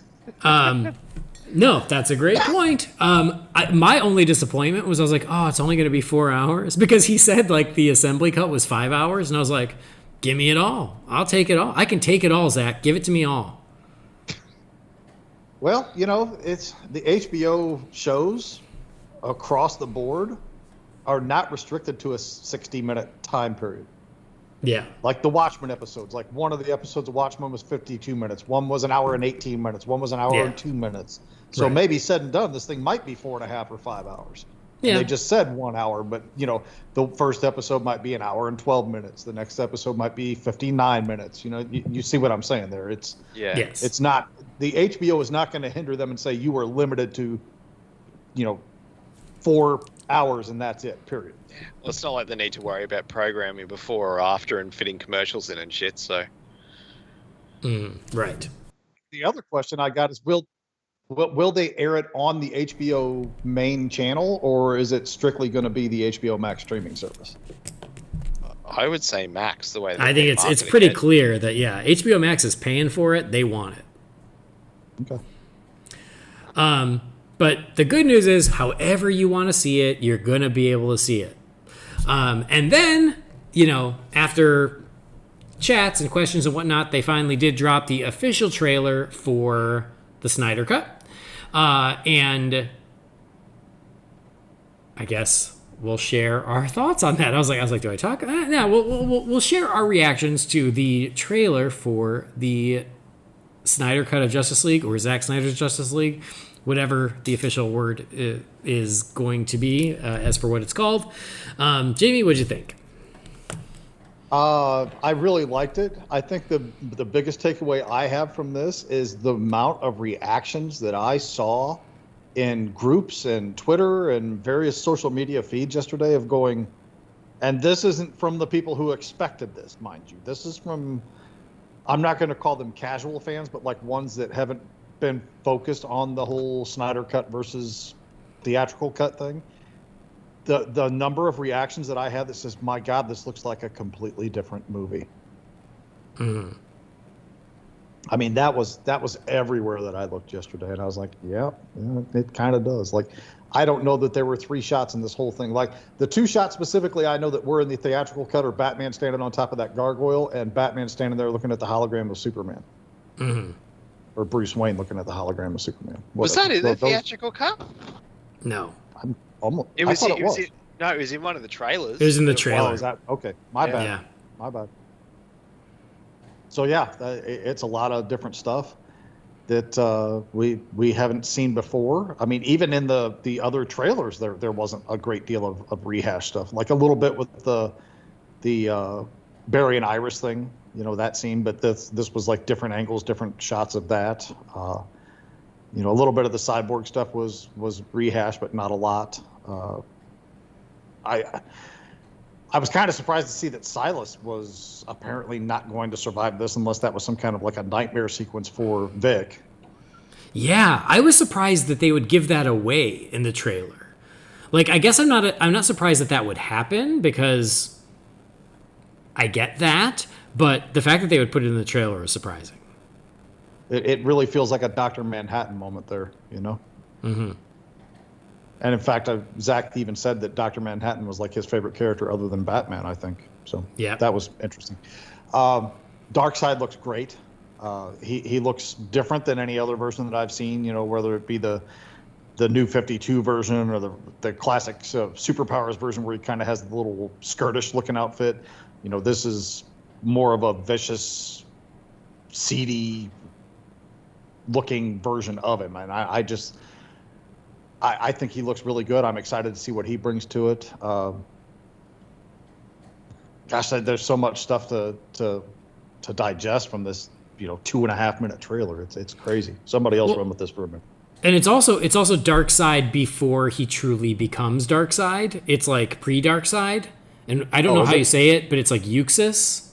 No, that's a great point. My only disappointment was I was like, it's only going to be 4 hours because he said like the assembly cut was 5 hours, and I was like, give me it all. I'll take it all. I can take it all, Zach. Give it to me all. Well, it's the HBO shows across the board are not restricted to a 60-minute time period. Yeah. Like the Watchmen episodes. Like one of the episodes of Watchmen was 52 minutes. One was an hour and 18 minutes. One was an hour and 2 minutes. So maybe said and done, this thing might be 4.5 or 5 hours. Yeah. And they just said 1 hour, but the first episode might be an hour and 12 minutes. The next episode might be 59 minutes. You see what I'm saying there. It's not, the HBO is not going to hinder them and say you are limited to, 4 hours and that's it, period. Well, it's not like they need to worry about programming before or after and fitting commercials in and shit, so. Right. The other question I got is, will they air it on the HBO main channel, or is it strictly going to be the HBO Max streaming service? I would say Max, the way that I think it's pretty clear that, HBO Max is paying for it. They want it. Okay. But the good news is, however you want to see it, you're going to be able to see it. And then, after chats and questions and whatnot, they finally did drop the official trailer for the Snyder Cut. And I guess we'll share our thoughts on that. I was like, do I talk? No, we'll share our reactions to the trailer for the Snyder Cut of Justice League, or Zack Snyder's Justice League, whatever the official word is going to be, as for what it's called. Jamie, what'd you think? I really liked it. I think the biggest takeaway I have from this is the amount of reactions that I saw in groups and Twitter and various social media feeds yesterday of going, and this isn't from the people who expected this, mind you. This is from, I'm not going to call them casual fans, but like ones that haven't been focused on the whole Snyder cut versus theatrical cut thing. The number of reactions that I had that says, my God, this looks like a completely different movie. Mm-hmm. I mean, that was everywhere that I looked yesterday, and I was like, yeah it kind of does. Like, I don't know that there were 3 shots in this whole thing. Like, the 2 shots specifically I know that were in the theatrical cut are Batman standing on top of that gargoyle and Batman standing there looking at the hologram of Superman. Mm-hmm. Or Bruce Wayne looking at the hologram of Superman. Was that in the theatrical cut? No. It was in one of the trailers. It was in the trailer. Oh, is that okay? My bad. Yeah. My bad. So yeah, it's a lot of different stuff that we haven't seen before. I mean, even in the other trailers, there wasn't a great deal of rehash stuff. Like a little bit with the Barry and Iris thing, that scene. But this was like different angles, different shots of that. A little bit of the cyborg stuff was rehashed, but not a lot. I was kind of surprised to see that Silas was apparently not going to survive this unless that was some kind of like a nightmare sequence for Vic. Yeah, I was surprised that they would give that away in the trailer. Like, I guess I'm not surprised that would happen because I get that, but the fact that they would put it in the trailer is surprising. It really feels like a Dr. Manhattan moment there, Mm-hmm. And in fact, Zack even said that Dr. Manhattan was like his favorite character other than Batman, I think. So yeah, that was interesting. Darkseid looks great. He looks different than any other version that I've seen, whether it be the New 52 version or the classic Superpowers version where he kind of has the little skirtish looking outfit. This is more of a vicious, seedy looking version of him. And I think he looks really good. I'm excited to see what he brings to it. Gosh, there's so much stuff to digest from this, 2.5 minute trailer. It's crazy. Somebody else run with this for a minute. And it's also Darkseid before he truly becomes Darkseid. It's like pre-Darkseid, and I don't know how you say it, but it's like Euxis.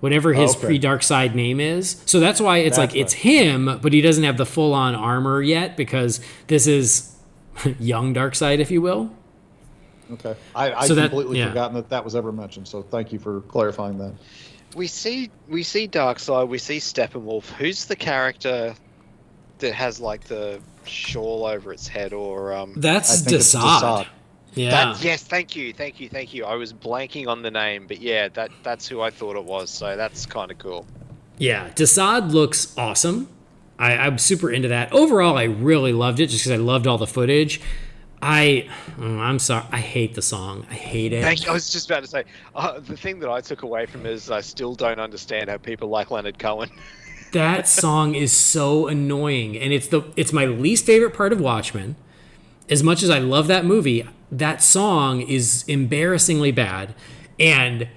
Whatever his pre-Darkseid name is. So that's why it's him, but he doesn't have the full-on armor yet because this is young Darkseid, if you will. Okay. I completely forgotten that was ever mentioned, so thank you for clarifying that. We see Darkseid, we see Steppenwolf. Who's the character that has like the shawl over its head or That's Desaad. Yeah. Yes, thank you. I was blanking on the name, but yeah, that's who I thought it was. So that's kind of cool. Yeah, Desaad looks awesome. I'm super into that. Overall, I really loved it just because I loved all the footage. I'm sorry. I hate the song. I hate it. Thank you. I was just about to say, the thing that I took away from it is I still don't understand how people like Leonard Cohen. That song is so annoying, and it's my least favorite part of Watchmen. As much as I love that movie, that song is embarrassingly bad. And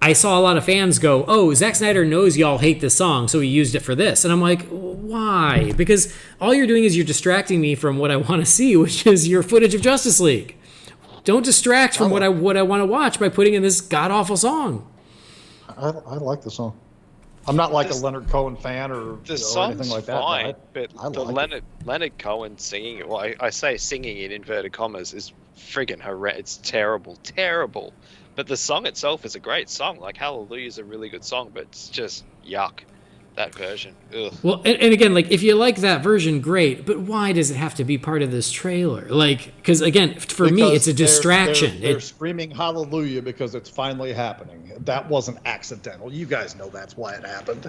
I saw a lot of fans go, oh, Zack Snyder knows y'all hate this song, so he used it for this. And I'm like, why? Because all you're doing is you're distracting me from what I want to see, which is your footage of Justice League. Don't distract from what I want to watch by putting in this god-awful song. I like the song. I'm not like a Leonard Cohen fan or anything like that. Fine, but Leonard Cohen singing it, well, I say singing in inverted commas, is friggin' horrendous. It's terrible. But the song itself is a great song. Like Hallelujah is a really good song, but it's just yuck. That version. Ugh. Well, and again, like if you like that version, great. But why does it have to be part of this trailer? Like, because again, for me, it's a distraction. They're screaming hallelujah because it's finally happening. That wasn't accidental. You guys know that's why it happened.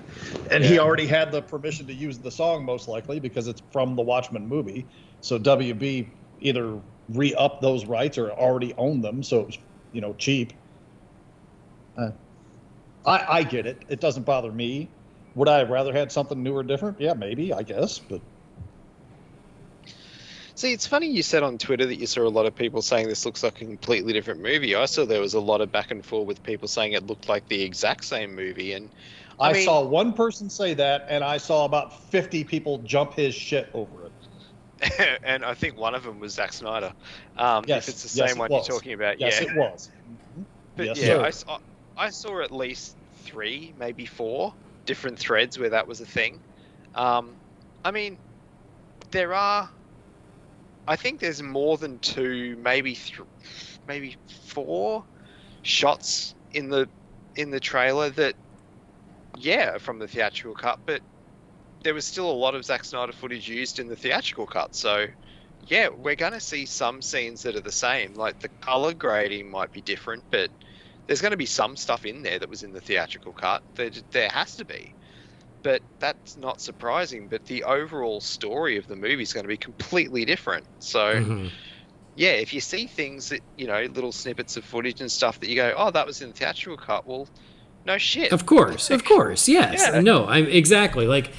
And he already had the permission to use the song, most likely, because it's from the Watchmen movie. So WB either re-up those rights or already owned them, so it was, cheap. I get it. It doesn't bother me. Would I have rather had something new or different? Yeah, maybe, I guess. But see, it's funny you said on Twitter that you saw a lot of people saying this looks like a completely different movie. I saw there was a lot of back and forth with people saying it looked like the exact same movie. And I mean, saw one person say that, and I saw about 50 people jump his shit over it. and I think one of them was Zack Snyder. Yes, if it's the yes, same it one was. you're talking about, Yes, yeah. it was. But Yes, yeah, sir. I saw at least 3, maybe 4 different threads where that was a thing. I mean, there are. I think there's more than 2, maybe 4 shots in the trailer that, yeah, from the theatrical cut, but there was still a lot of Zack Snyder footage used in the theatrical cut. So, yeah, we're going to see some scenes that are the same. Like the color grading might be different, but there's going to be some stuff in there that was in the theatrical cut. There has to be. But that's not surprising. But the overall story of the movie is going to be completely different. So, yeah, if you see things that, little snippets of footage and stuff that you go, oh, that was in the theatrical cut, well, no shit. Of course, yes. Yeah. No, I'm exactly like.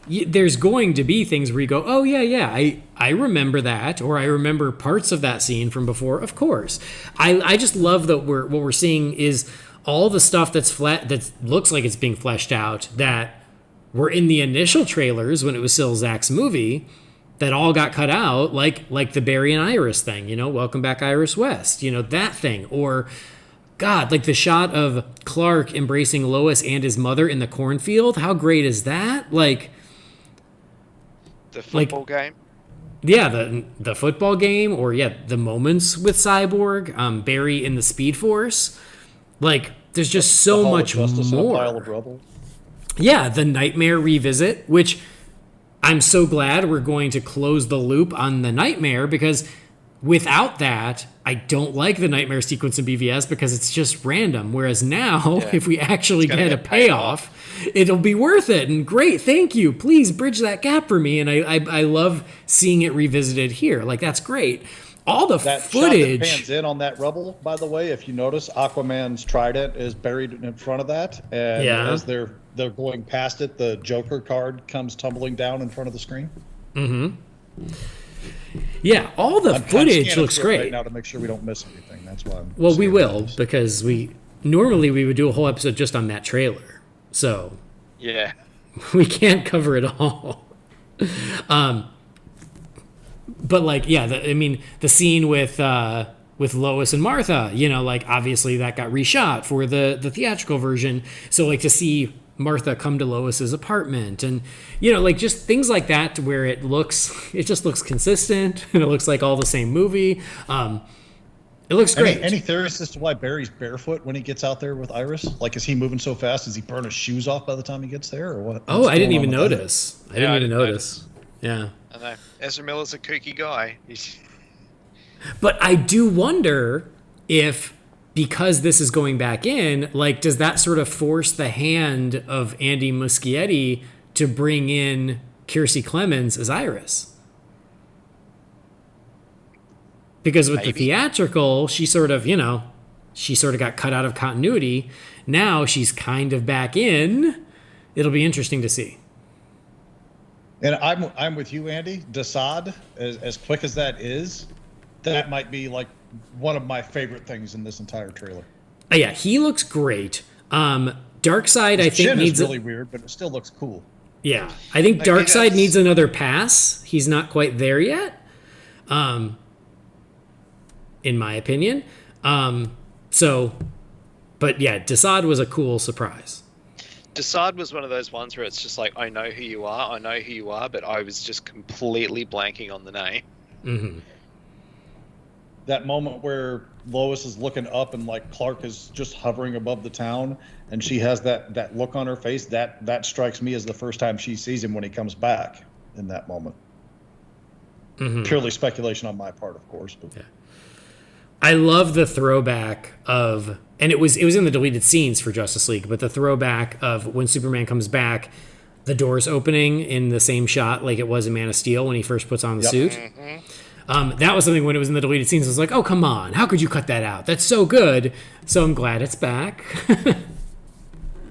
There's going to be things where you go, oh yeah, I remember that, or I remember parts of that scene from before. Of course, I just love that what we're seeing is all the stuff that looks like it's being fleshed out that were in the initial trailers when it was still Zack's movie, that all got cut out, like the Barry and Iris thing, Welcome Back Iris West, that thing, or God, like the shot of Clark embracing Lois and his mother in the cornfield. How great is that? Like. The football game? Yeah, the football game, or the moments with Cyborg, Barry in the Speed Force. Like, there's just so much more. Pile of rubble. Yeah, the Nightmare revisit, which I'm so glad we're going to close the loop on the Nightmare, because without that, I don't like the Nightmare sequence in BVS because it's just random. Whereas now, if we actually get a payoff, it'll be worth it. And great, thank you. Please bridge that gap for me. And I love seeing it revisited here. Like, that's great. All the that footage. Shot that pans in on that rubble, by the way, if you notice, Aquaman's trident is buried in front of that. And as they're going past it, the Joker card comes tumbling down in front of the screen. Mm-hmm. Yeah, all the footage looks great. Right now to make sure we don't miss anything. That's why. Well, we will, because we would do a whole episode just on that trailer. So yeah, we can't cover it all. But like, the scene with Lois and Martha, like obviously that got reshot for the theatrical version. So like to see Martha come to Lois's apartment, and like just things like that, where it just looks consistent and it looks like all the same movie. It looks great. Any theories as to why Barry's barefoot when he gets out there with Iris? Like, is he moving so fast? Does he burn his shoes off by the time he gets there, or what? Oh, I didn't even notice. I didn't even notice. Yeah. I know. Ezra Miller's a kooky guy. But I do wonder if, because this is going back in, like, does that sort of force the hand of Andy Muschietti to bring in Kiersey Clemons as Iris? Because with the theatrical, she sort of got cut out of continuity. Now she's kind of back in. It'll be interesting to see. And I'm with you, Andy. Desaad, as quick as that is, that might be like one of my favorite things in this entire trailer. Yeah, he looks great. Darkseid, I think, needs really weird, but it still looks cool. Yeah, I think Darkseid needs another pass. He's not quite there yet, in my opinion. But yeah, Desaad was a cool surprise. Desaad was one of those ones where it's just like, I know who you are, but I was just completely blanking on the name. Mm-hmm. That moment where Lois is looking up and like Clark is just hovering above the town, and she has that look on her face, that strikes me as the first time she sees him when he comes back in that moment. Mm-hmm. Purely speculation on my part, of course. But. Yeah. I love the throwback of, and it was in the deleted scenes for Justice League, but the throwback of when Superman comes back, the doors opening in the same shot like it was in Man of Steel when he first puts on the suit. Mm-hmm. That was something when it was in the deleted scenes. I was like, oh, come on. How could you cut that out? That's so good. So I'm glad it's back.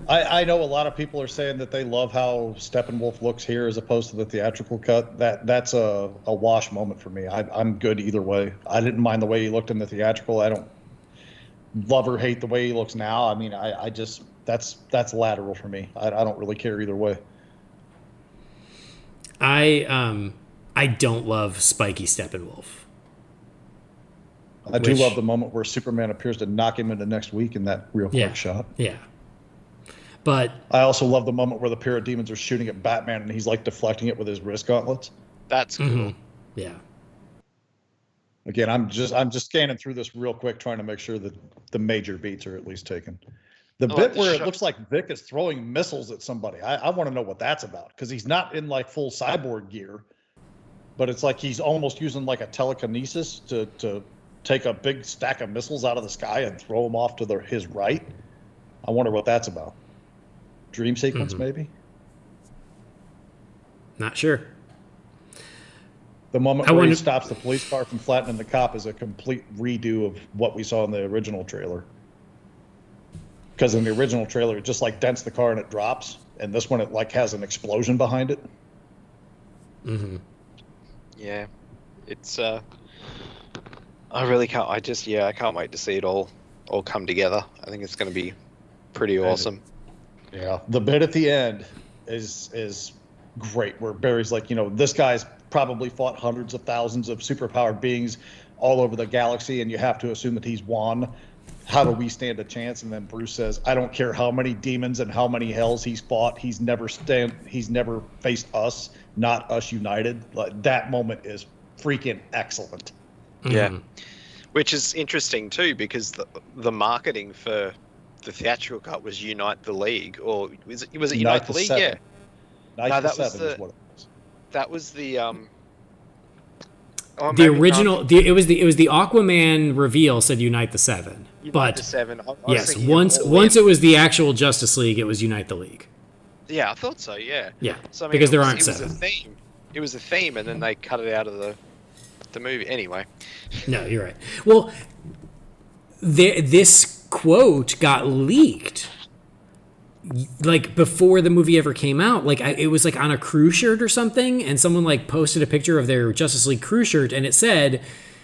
I know a lot of people are saying that they love how Steppenwolf looks here as opposed to the theatrical cut. That's a wash moment for me. I'm good either way. I didn't mind the way he looked in the theatrical. I don't love or hate the way he looks now. I mean, I just that's lateral for me. I don't really care either way. I don't love Spiky Steppenwolf. I do love the moment where Superman appears to knock him into next week in that real quick shot. Yeah. But I also love the moment where the parademons are shooting at Batman and he's like deflecting it with his wrist gauntlets. That's cool. Mm-hmm. Yeah. Again, I'm just scanning through this real quick, trying to make sure that the major beats are at least taken. The bit where it looks like Vic is throwing missiles at somebody, I want to know what that's about, because he's not in like full cyborg gear, but it's like he's almost using like a telekinesis to take a big stack of missiles out of the sky and throw them off to his right. I wonder what that's about. Dream sequence, maybe? Not sure. The moment where he stops the police car from flattening the cop is a complete redo of what we saw in the original trailer. Because in the original trailer, it just like dents the car and it drops. And this one, it like has an explosion behind it. Mm-hmm. Yeah. It's, I really can't, I can't wait to see it all come together. I think it's going to be pretty awesome. Yeah. The bit at the end is great, where Barry's like, this guy's probably fought hundreds of thousands of superpowered beings all over the galaxy, and you have to assume that he's won. How do we stand a chance? And then Bruce says, I don't care how many demons and how many hells he's fought, he's never faced us, not us united. Like, that moment is freaking excellent. Yeah. Which is interesting too, because the marketing for the theatrical cut was Unite the League, or was it Unite the League? Seven. Yeah. Unite the Seven is what it was. That was the the original. It was the Aquaman reveal said Unite the Seven, Unite the Seven. Yes, once it was the actual Justice League, it was Unite the League. Yeah, I thought so. Yeah. Yeah. So, I mean, because there aren't it seven. Was a theme. It was a theme, and then they cut it out of the movie. Anyway. No, you're right. Well, this quote got leaked like before the movie ever came out. Like it was like on a crew shirt or something, and someone like posted a picture of their Justice League crew shirt, and it said,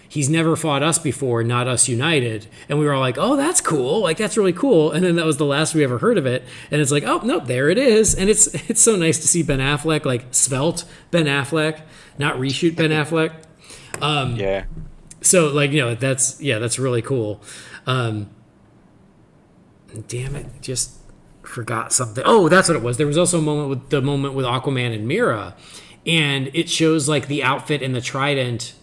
"He's never fought us before, not us united." And we were all like, "Oh, that's cool! Like that's really cool." And then that was the last we ever heard of it. And it's like, "Oh no, there it is." And it's so nice to see Ben Affleck, like svelte Ben Affleck, not reshoot Ben Affleck. Yeah. So like that's really cool. Damn it, just forgot something. Oh, that's what it was. There was also a moment with Aquaman and Mira, and it shows like the outfit and the trident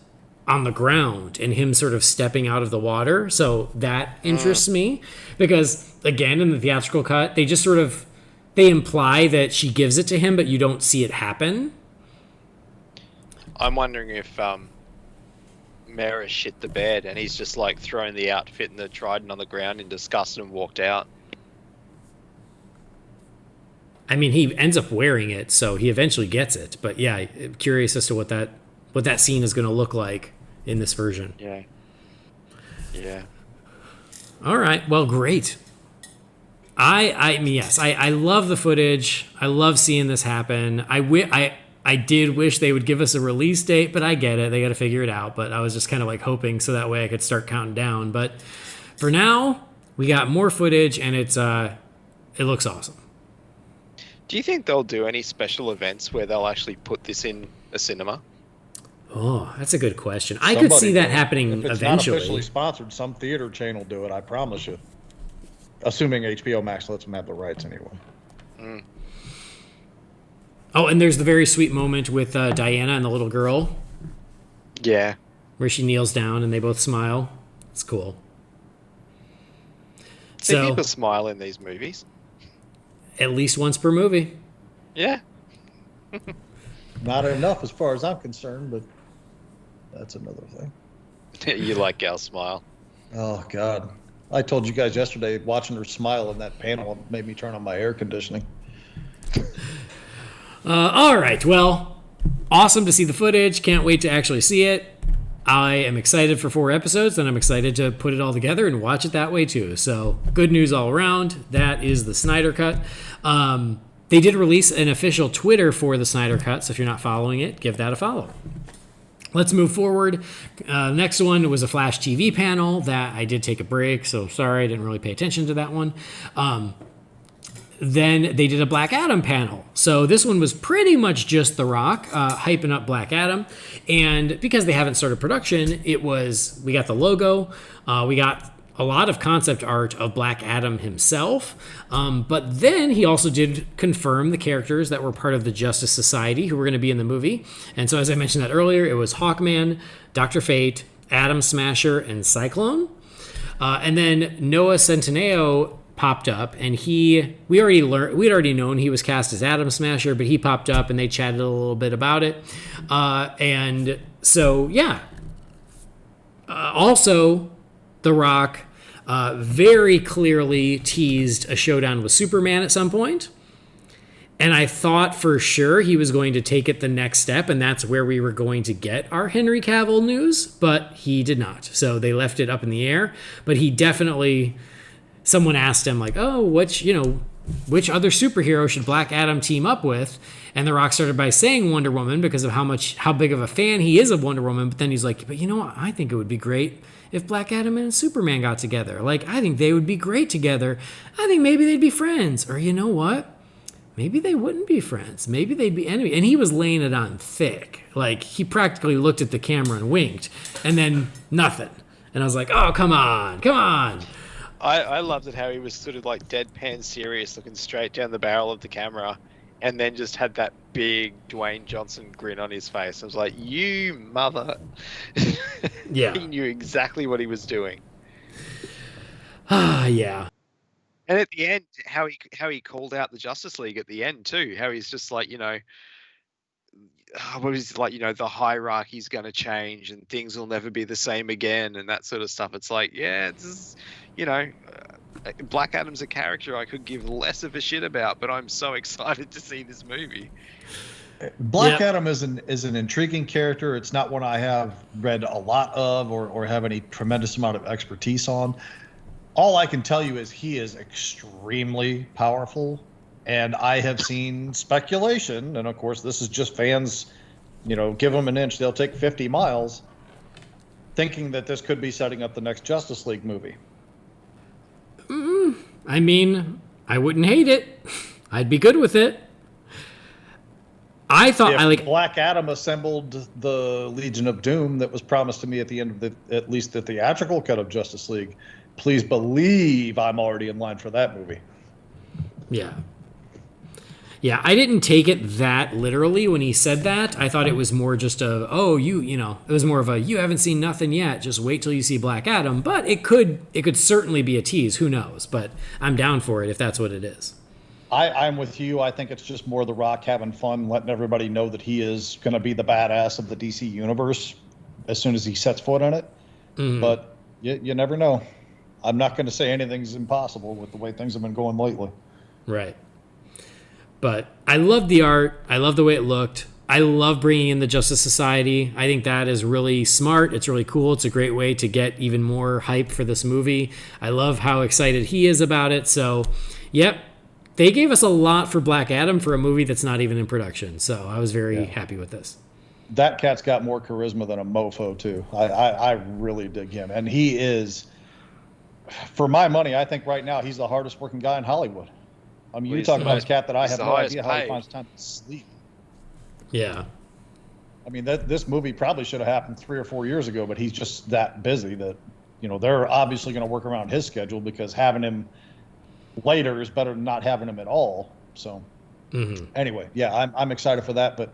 on the ground and him sort of stepping out of the water. So that interests me, because again, in the theatrical cut, they just sort of, they imply that she gives it to him, but you don't see it happen. I'm wondering if Mara shit the bed and he's just like thrown the outfit and the trident on the ground in disgust and walked out. I mean, he ends up wearing it, so he eventually gets it. But yeah, I'm curious as to what that scene is going to look like in this version. Yeah. Yeah. All right. Well, great. I mean, yes, I love the footage. I love seeing this happen. I did wish they would give us a release date, but I get it. They got to figure it out. But I was just kind of like hoping so that way I could start counting down. But for now, we got more footage, and it looks awesome. Do you think they'll do any special events where they'll actually put this in a cinema? Oh, that's a good question. I could see that happening if it's eventually. Not officially sponsored, some theater chain will do it, I promise you. Assuming HBO Max lets them have the rights anyway. Mm. Oh, and there's the very sweet moment with Diana and the little girl. Yeah. Where she kneels down and they both smile. It's cool. See, people smile in these movies. At least once per movie. Yeah. Not enough as far as I'm concerned, but that's another thing. You like Gal's smile. Oh, God. I told you guys yesterday, watching her smile in that panel made me turn on my air conditioning. All right. Well, awesome to see the footage. Can't wait to actually see it. I am excited for 4 episodes, and I'm excited to put it all together and watch it that way too. So good news all around. That is the Snyder Cut. They did release an official Twitter for the Snyder Cut, so if you're not following it, give that a follow. Let's move forward. Next one was a Flash TV panel that I did take a break, so sorry, I didn't really pay attention to that one. then they did a Black Adam panel. So this one was pretty much just The Rock hyping up Black Adam. And because they haven't started production, we got the logo, we got a lot of concept art of Black Adam himself. But then he also did confirm the characters that were part of the Justice Society who were going to be in the movie. And so as I mentioned that earlier, it was Hawkman, Dr. Fate, Atom Smasher, and Cyclone. And then Noah Centineo popped up, and we'd already known he was cast as Atom Smasher, but he popped up and they chatted a little bit about it. And so, yeah. Also, The Rock very clearly teased a showdown with Superman at some point. And I thought for sure he was going to take it the next step, and that's where we were going to get our Henry Cavill news, but he did not. So they left it up in the air. But he definitely, someone asked him, like, oh, which other superhero should Black Adam team up with? And The Rock started by saying Wonder Woman because of how big of a fan he is of Wonder Woman. But then he's like, but you know what? I think it would be great if Black Adam and Superman got together. Like, I think they would be great together. I think maybe they'd be friends. Or you know what? Maybe they wouldn't be friends. Maybe they'd be enemies. And he was laying it on thick. Like, he practically looked at the camera and winked. And then nothing. And I was like, oh, come on. I loved it how he was sort of like deadpan serious, looking straight down the barrel of the camera, and then just had that big Dwayne Johnson grin on his face. I was like, you mother. Yeah. He knew exactly what he was doing. Yeah. And at the end, how he called out the Justice League at the end too. How he's just like, what is like, the hierarchy's going to change and things will never be the same again and that sort of stuff. It's like, yeah, this is, Black Adam's a character I could give less of a shit about, but I'm so excited to see this movie. Black Adam is an intriguing character. It's not one I have read a lot of or have any tremendous amount of expertise on. All I can tell you is he is extremely powerful, and I have seen speculation, and of course this is just fans, give them an inch, they'll take 50 miles, thinking that this could be setting up the next Justice League movie. I mean, I wouldn't hate it. I'd be good with it. I thought Black Adam assembled the Legion of Doom that was promised to me at the end of at least the theatrical cut of Justice League. Please believe I'm already in line for that movie. Yeah. Yeah, I didn't take it that literally when he said that. I thought it was more just it was more of a, you haven't seen nothing yet, just wait till you see Black Adam. But it could certainly be a tease, who knows? But I'm down for it if that's what it is. I'm with you. I think it's just more The Rock having fun, letting everybody know that he is going to be the badass of the DC universe as soon as he sets foot in it. Mm-hmm. But you never know. I'm not going to say anything's impossible with the way things have been going lately. Right. But I love the art. I love the way it looked. I love bringing in the Justice Society. I think that is really smart. It's really cool. It's a great way to get even more hype for this movie. I love how excited he is about it. So, yep. They gave us a lot for Black Adam for a movie that's not even in production. So I was very happy with this. That cat's got more charisma than a mofo, too. I really dig him. And he is, for my money, I think right now he's the hardest working guy in Hollywood. I mean, you talk about a cat that I have no idea how he finds time to sleep. Yeah. I mean, this movie probably should have happened 3 or 4 years ago, but he's just that busy that, they're obviously going to work around his schedule because having him later is better than not having him at all. So anyway, yeah, I'm excited for that. But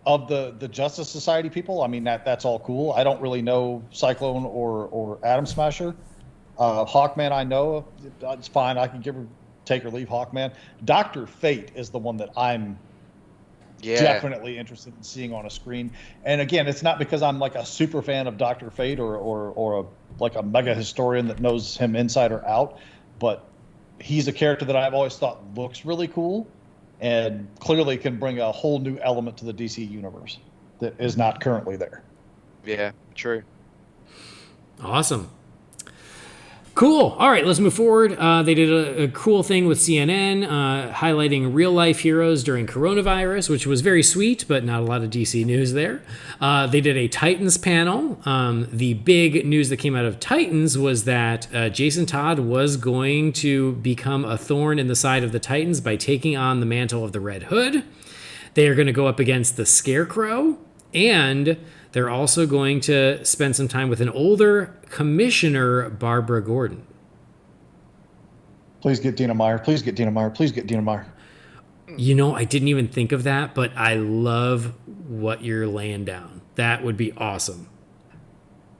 of the Justice Society people, I mean, that's all cool. I don't really know Cyclone or Atom Smasher. Hawkman, I know. It's fine. I can take or leave Hawkman. Dr. Fate is the one that I'm definitely interested in seeing on a screen. And again, it's not because I'm like a super fan of Dr. Fate or a mega historian that knows him inside or out, but he's a character that I've always thought looks really cool and clearly can bring a whole new element to the DC universe that is not currently there. Yeah, true. Awesome. Cool. All right, let's move forward. They did a cool thing with CNN, highlighting real-life heroes during coronavirus, which was very sweet, but not a lot of DC news there. They did a Titans panel. The big news that came out of Titans was that Jason Todd was going to become a thorn in the side of the Titans by taking on the mantle of the Red Hood. They are going to go up against the Scarecrow, and they're also going to spend some time with an older commissioner, Barbara Gordon. Please get Dina Meyer. Please get Dina Meyer. Please get Dina Meyer. You know, I didn't even think of that, but I love what you're laying down. That would be awesome.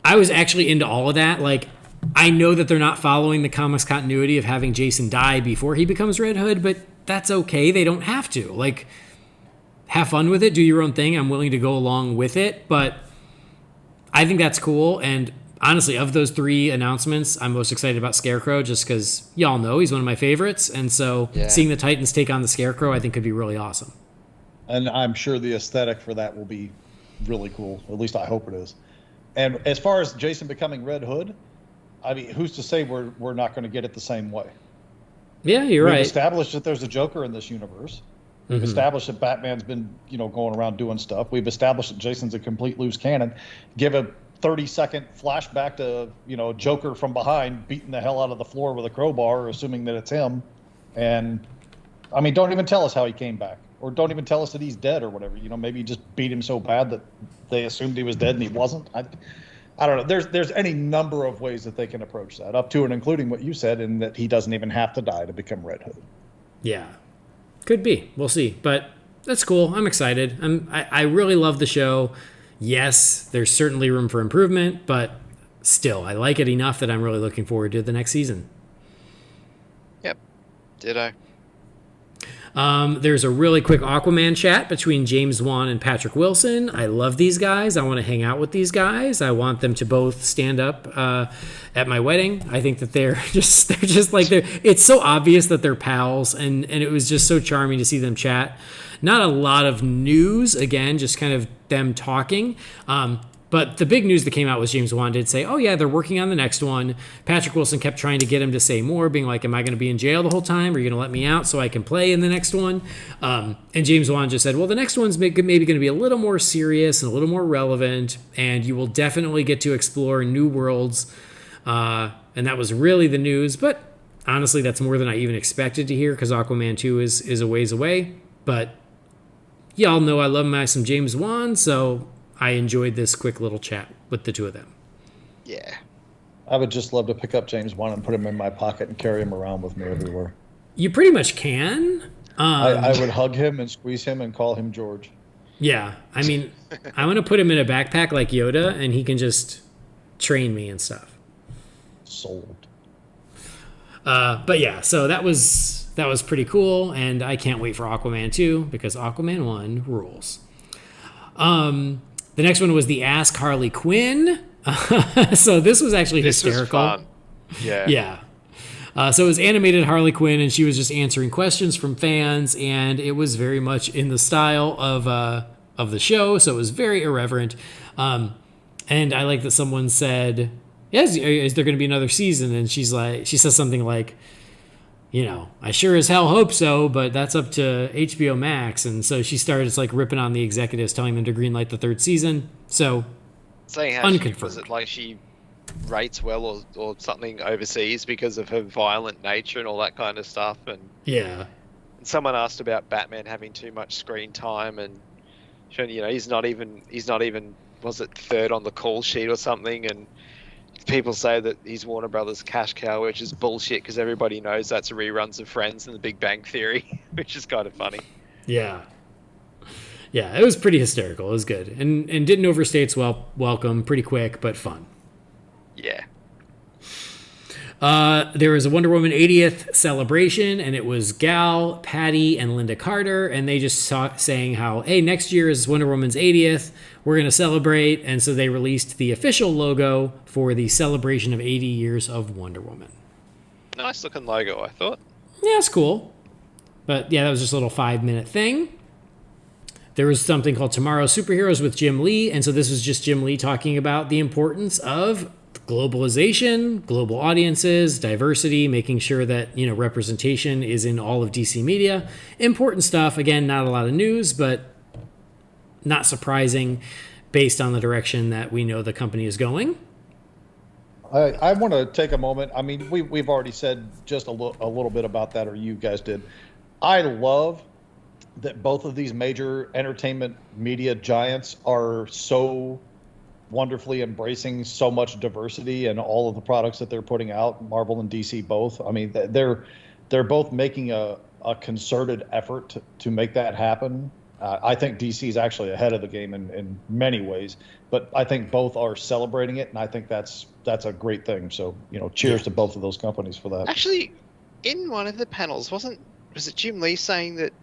I was actually into all of that. Like, I know that they're not following the comics continuity of having Jason die before he becomes Red Hood, but that's okay. They don't have to. Like, have fun with it. Do your own thing. I'm willing to go along with it, but I think that's cool. And honestly, of those three announcements, I'm most excited about Scarecrow just because y'all know he's one of my favorites. And so seeing the Titans take on the Scarecrow, I think could be really awesome. And I'm sure the aesthetic for that will be really cool. At least I hope it is. And as far as Jason becoming Red Hood, I mean, who's to say we're not going to get it the same way? Yeah, you're right. We've established that there's a Joker in this universe. We've established that Batman's been, going around doing stuff. We've established that Jason's a complete loose cannon. Give a 30-second flashback to, Joker from behind beating the hell out of the floor with a crowbar, assuming that it's him. And, I mean, don't even tell us how he came back. Or don't even tell us that he's dead or whatever. Maybe he just beat him so bad that they assumed he was dead and he wasn't. I don't know. There's any number of ways that they can approach that, up to and including what you said, in that he doesn't even have to die to become Red Hood. Yeah. Could be. We'll see. But that's cool. I'm excited. I really love the show. Yes, there's certainly room for improvement, but still, I like it enough that I'm really looking forward to the next season. Yep. Ditto. There's a really quick Aquaman chat between James Wan and Patrick Wilson. I love these guys. I want to hang out with these guys. I want them to both stand up at my wedding. I think that they're just it's so obvious that they're pals, and it was just so charming to see them chat. Not a lot of news, again, just kind of them talking. But the big news that came out was James Wan did say, oh, yeah, they're working on the next one. Patrick Wilson kept trying to get him to say more, being like, am I going to be in jail the whole time? Are you going to let me out so I can play in the next one? And James Wan just said, well, the next one's maybe going to be a little more serious and a little more relevant, and you will definitely get to explore new worlds. And that was really the news. But honestly, that's more than I even expected to hear, because Aquaman 2 is a ways away. But y'all know I love some James Wan, so I enjoyed this quick little chat with the two of them. Yeah. I would just love to pick up James Wan and put him in my pocket and carry him around with me everywhere. You pretty much can. I would hug him and squeeze him and call him George. Yeah. I mean, I'm going to put him in a backpack like Yoda, and he can just train me and stuff. Sold. But yeah, so that was pretty cool, and I can't wait for Aquaman 2, because Aquaman 1 rules. The next one was the Ask Harley Quinn. So this was actually hysterical. Was fun. Yeah. Yeah. So it was animated Harley Quinn, and she was just answering questions from fans, and it was very much in the style of the show. So it was very irreverent. And I like that someone said, yes, is there going to be another season? And she says something like, I sure as hell hope so, but that's up to HBO Max. And so she started ripping on the executives, telling them to greenlight the third season. So, saying how unconfirmed. Was it like she rates well or something overseas because of her violent nature and all that kind of stuff? And yeah. And someone asked about Batman having too much screen time, and he's not even was it third on the call sheet or something? And people say that he's Warner Brothers' cash cow, which is bullshit, because everybody knows that's reruns of Friends and The Big Bang Theory, which is kind of funny. Yeah. Yeah, it was pretty hysterical. It was good. And didn't overstay its welcome. Pretty quick, but fun. Yeah. There was a Wonder Woman 80th celebration, and it was Gal, Patty, and Linda Carter, and they just saying how, hey, next year is Wonder Woman's 80th. We're going to celebrate. And so they released the official logo for the celebration of 80 years of Wonder Woman. Nice looking logo, I thought. Yeah, it's cool. But yeah, that was just a little 5-minute thing. There was something called Tomorrow's Superheroes with Jim Lee. And so this was just Jim Lee talking about the importance of globalization, global audiences, diversity, making sure that, representation is in all of DC media. Important stuff. Again, not a lot of news, but not surprising based on the direction that we know the company is going. I want to take a moment. I mean, we've already said just a little bit about that, or you guys did. I love that both of these major entertainment media giants are so wonderfully embracing so much diversity in all of the products that they're putting out, Marvel and DC both. I mean, they're both making a concerted effort to make that happen. I think DC is actually ahead of the game in many ways, but I think both are celebrating it, and I think that's a great thing. So, cheers to both of those companies for that. Actually, in one of the panels, was it Jim Lee saying that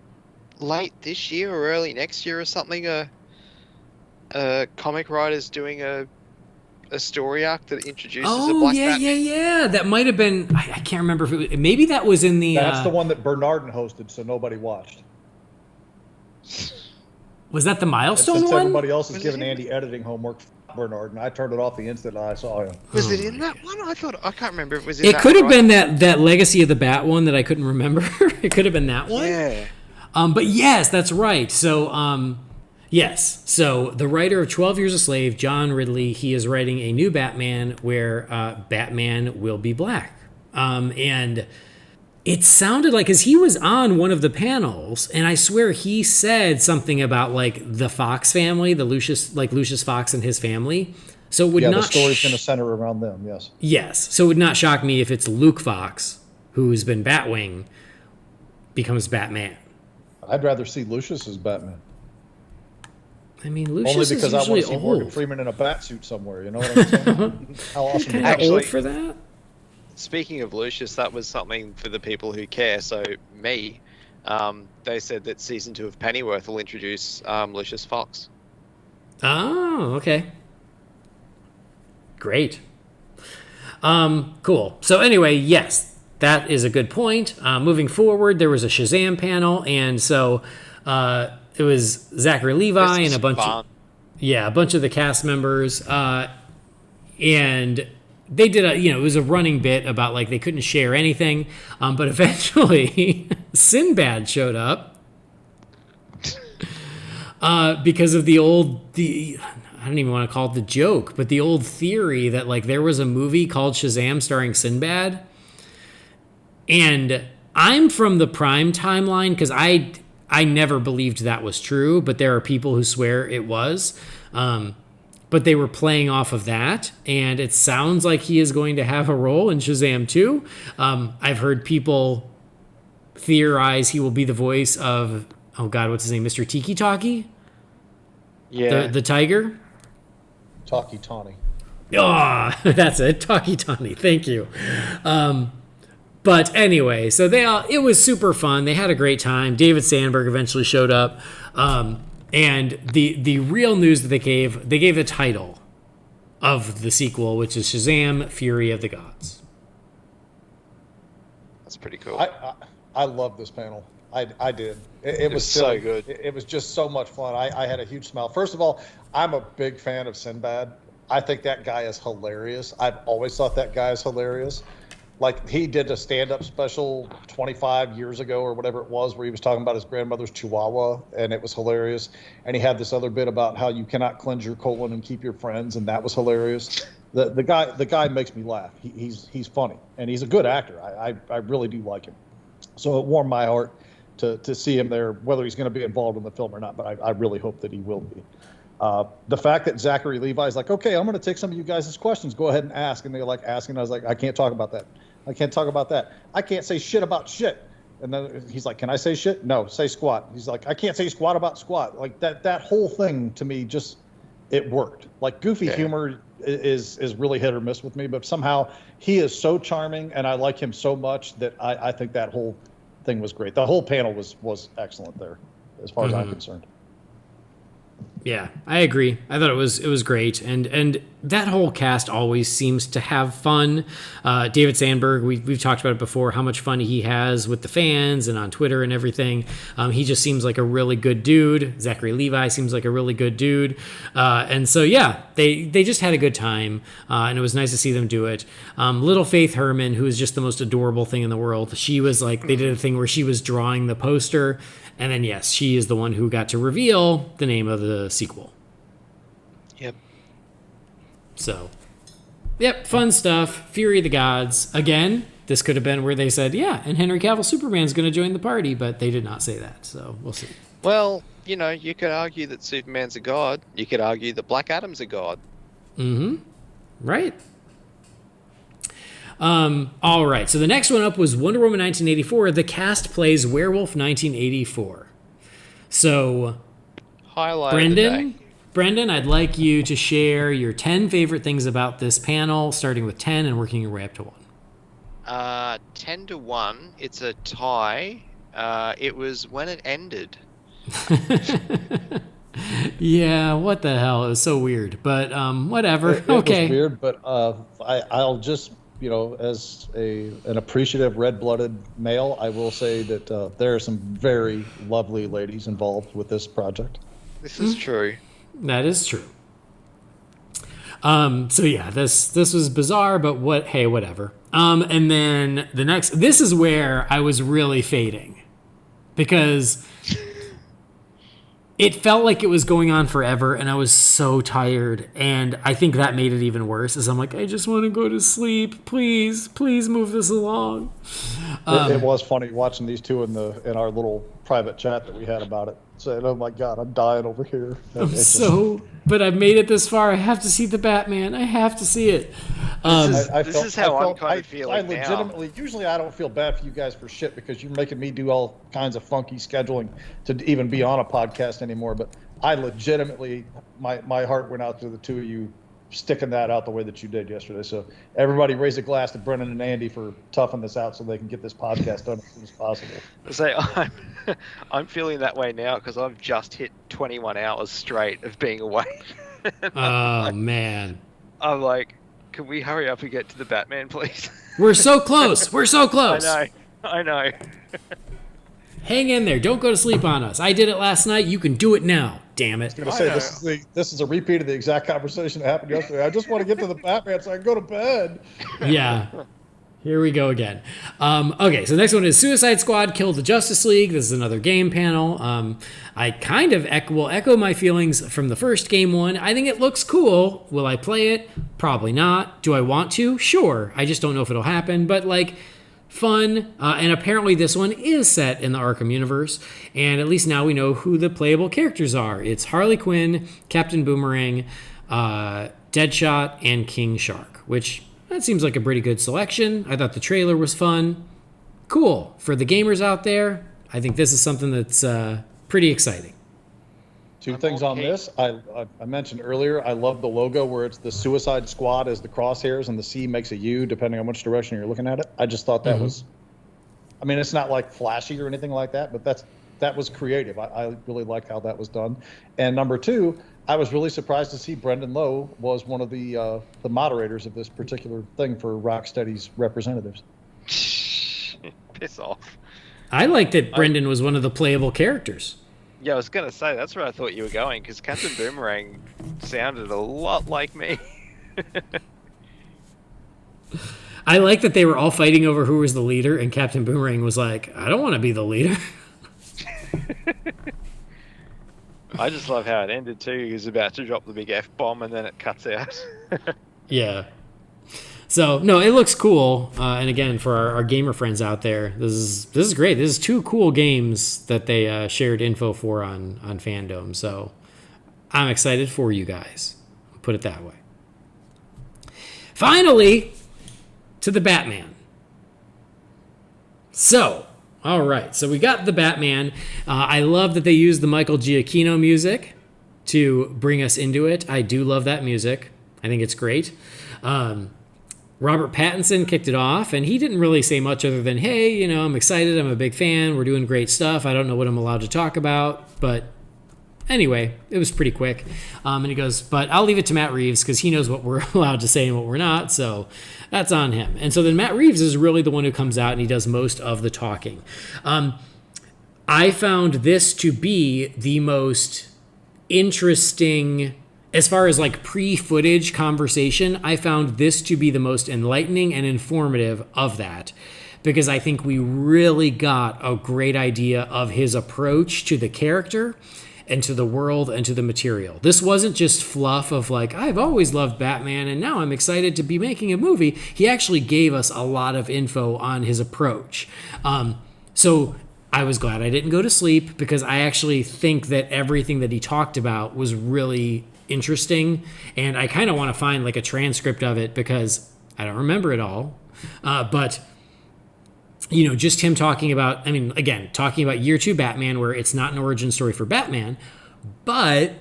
late this year or early next year or something, a comic writer's doing a story arc that introduces a black Batman? Yeah. That might have been. I can't remember if it was, maybe that was in the. That's the one that Bernardin hosted, so nobody watched. Was that the Milestone Since one? everybody else is giving Andy editing homework, Bernardin, I turned it off the instant I saw him. Was it in that one? I can't remember if it was in It that could have one. been that Legacy of the Bat one that I couldn't remember. It could have been that one. Yeah. But yes, that's right. So, yes. So the writer of 12 Years a Slave, John Ridley, he is writing a new Batman where Batman will be black. And it sounded like, because he was on one of the panels, and I swear he said something about like the Fox family, Lucius Fox and his family. So it would not. The story's going to center around them. Yes. Yes. So it would not shock me if it's Luke Fox, who's been Batwing, becomes Batman. I'd rather see Lucius as Batman. I mean, Lucius only because is I want usually to see old. Morgan Freeman in a bat suit somewhere. You know what I'm saying? How awesome! Kind is of that? old for that. Speaking of Lucius, that was something for the people who care. So me, they said that season 2 of Pennyworth will introduce Lucius Fox. Oh, okay. Great. Cool. So anyway, yes, that is a good point. Moving forward, there was a Shazam panel, and so it was Zachary Levi and a bunch of the cast members, and they did it was a running bit about like they couldn't share anything, but eventually Sinbad showed up because of the I don't even want to call it the joke, but the old theory that like there was a movie called Shazam starring Sinbad. And I'm from the Prime timeline because I never believed that was true, but there are people who swear it was. But they were playing off of that, and it sounds like he is going to have a role in Shazam 2. I've heard people theorize he will be the voice of, oh God, what's his name? Mr. Tiki Talkie? Yeah. The tiger? Talkie Tawny. Oh, that's it. Talkie Tawny. Thank you. But anyway, so it was super fun. They had a great time. David Sandberg eventually showed up. And the real news that they gave the title of the sequel, which is Shazam! Fury of the Gods. That's pretty cool. I love this panel. I did. It was so good. It was just so much fun. I had a huge smile. First of all, I'm a big fan of Sinbad. I think that guy is hilarious. I've always thought that guy is hilarious. Like, he did a stand-up special 25 years ago or whatever it was where he was talking about his grandmother's chihuahua, and it was hilarious. And he had this other bit about how you cannot cleanse your colon and keep your friends, and that was hilarious. The guy makes me laugh. He's funny, and he's a good actor. I really do like him. So it warmed my heart to see him there, whether he's going to be involved in the film or not, but I really hope that he will be. The fact that Zachary Levi is like, okay, I'm going to take some of you guys' questions. Go ahead and ask. And they're like asking. I was like, I can't talk about that. I can't talk about that. I can't say shit about shit. And then he's like, can I say shit? No, say squat. He's like, I can't say squat about squat. Like that whole thing to me just, it worked. Like goofy humor is really hit or miss with me, but somehow he is so charming and I like him so much that I think that whole thing was great. The whole panel was excellent there as far as I'm concerned. Yeah, I agree. I thought it was great, and that whole cast always seems to have fun. David Sandberg, we've talked about it before, how much fun he has with the fans and on Twitter and everything. He just seems like a really good dude. Zachary Levi seems like a really good dude, and so yeah, they just had a good time, and it was nice to see them do it. Little Faith Herman, who is just the most adorable thing in the world, she was like, they did a thing where she was drawing the poster. And then, yes, she is the one who got to reveal the name of the sequel. Yep. So, yep, fun stuff. Fury of the Gods. Again, this could have been where they said, yeah, and Henry Cavill Superman's going to join the party, but they did not say that. So, we'll see. Well, you know, you could argue that Superman's a god. You could argue that Black Adam's a god. Mm-hmm. Right. All right, so the next one up was Wonder Woman 1984. The cast plays Werewolf 1984. So, Highlight Brendan, I'd like you to share your 10 favorite things about this panel, starting with 10 and working your way up to 1. 10 to 1. It's a tie. It was when it ended. Yeah, what the hell? It was so weird, but whatever. It okay. was weird, but I'll just, you know, as an appreciative red-blooded male, I will say that there are some very lovely ladies involved with this project. This is true. That is true. So yeah, this was bizarre, but whatever. And then the next, this is where I was really fading, because it felt like it was going on forever, and I was so tired, and I think that made it even worse, as I'm like, I just want to go to sleep. Please move this along. It was funny watching these two in our little private chat that we had about it, saying, "Oh my God, I'm dying over here." But I've made it this far. I have to see the Batman. I have to see it. This is how I'm kind of feeling I legitimately, now. Usually I don't feel bad for you guys for shit, because you're making me do all kinds of funky scheduling to even be on a podcast anymore. But I legitimately, my heart went out to the two of you sticking that out the way that you did yesterday. So everybody raise a glass to Brennan and Andy for toughing this out so they can get this podcast done as soon as possible. So I'm feeling that way now, because I've just hit 21 hours straight of being awake. Man. I'm like, can we hurry up and get to the Batman, please? We're so close. We're so close. I know. Hang in there. Don't go to sleep on us. I did it last night. You can do it now. Damn it. I was going to say, this is a repeat of the exact conversation that happened yesterday. I just want to get to the Batman so I can go to bed. Yeah. Here we go again. Okay, so the next one is Suicide Squad killed the Justice League. This is another game panel. I kind of will echo my feelings from the first game one. I think it looks cool. Will I play it? Probably not. Do I want to? Sure. I just don't know if it'll happen. But, like, fun. And apparently this one is set in the Arkham universe. And at least now we know who the playable characters are. It's Harley Quinn, Captain Boomerang, Deadshot, and King Shark, which... that seems like a pretty good selection. I thought the trailer was fun. Cool. For the gamers out there, I think this is something that's pretty exciting. Two things on this. I mentioned earlier, I love the logo where it's the Suicide Squad as the crosshairs and the C makes a U depending on which direction you're looking at it. I just thought that was, I mean, it's not like flashy or anything like that, but that was creative. I really like how that was done. And number two, I was really surprised to see Brendan Lowe was one of the moderators of this particular thing for Rocksteady's representatives. Piss off. I like that Brendan was one of the playable characters. Yeah, I was going to say, that's where I thought you were going, because Captain Boomerang sounded a lot like me. I like that they were all fighting over who was the leader, and Captain Boomerang was like, I don't want to be the leader. I just love how it ended too. He was about to drop the big F-bomb and then it cuts out. Yeah. So, no, it looks cool. And again, for our gamer friends out there, this is great. This is two cool games that they shared info for on FanDome. So I'm excited for you guys. Put it that way. Finally, to the Batman. So... all right, so we got the Batman. I love that they used the Michael Giacchino music to bring us into it. I do love that music. I think it's great. Robert Pattinson kicked it off, and he didn't really say much other than, hey, you know, I'm excited. I'm a big fan. We're doing great stuff. I don't know what I'm allowed to talk about, but anyway, it was pretty quick. And he goes, but I'll leave it to Matt Reeves because he knows what we're allowed to say and what we're not. So that's on him. And so then Matt Reeves is really the one who comes out and he does most of the talking. I found this to be the most interesting, as far as like pre-footage conversation, I found this to be the most enlightening and informative of that, because I think we really got a great idea of his approach to the character and to the world and to the material. This wasn't just fluff of like, I've always loved Batman and now I'm excited to be making a movie. He actually gave us a lot of info on his approach. So I was glad I didn't go to sleep, because I actually think that everything that he talked about was really interesting. And I kind of want to find like a transcript of it because I don't remember it all. But you know, just him talking about, I mean, again, talking about year 2 Batman, where it's not an origin story for Batman, but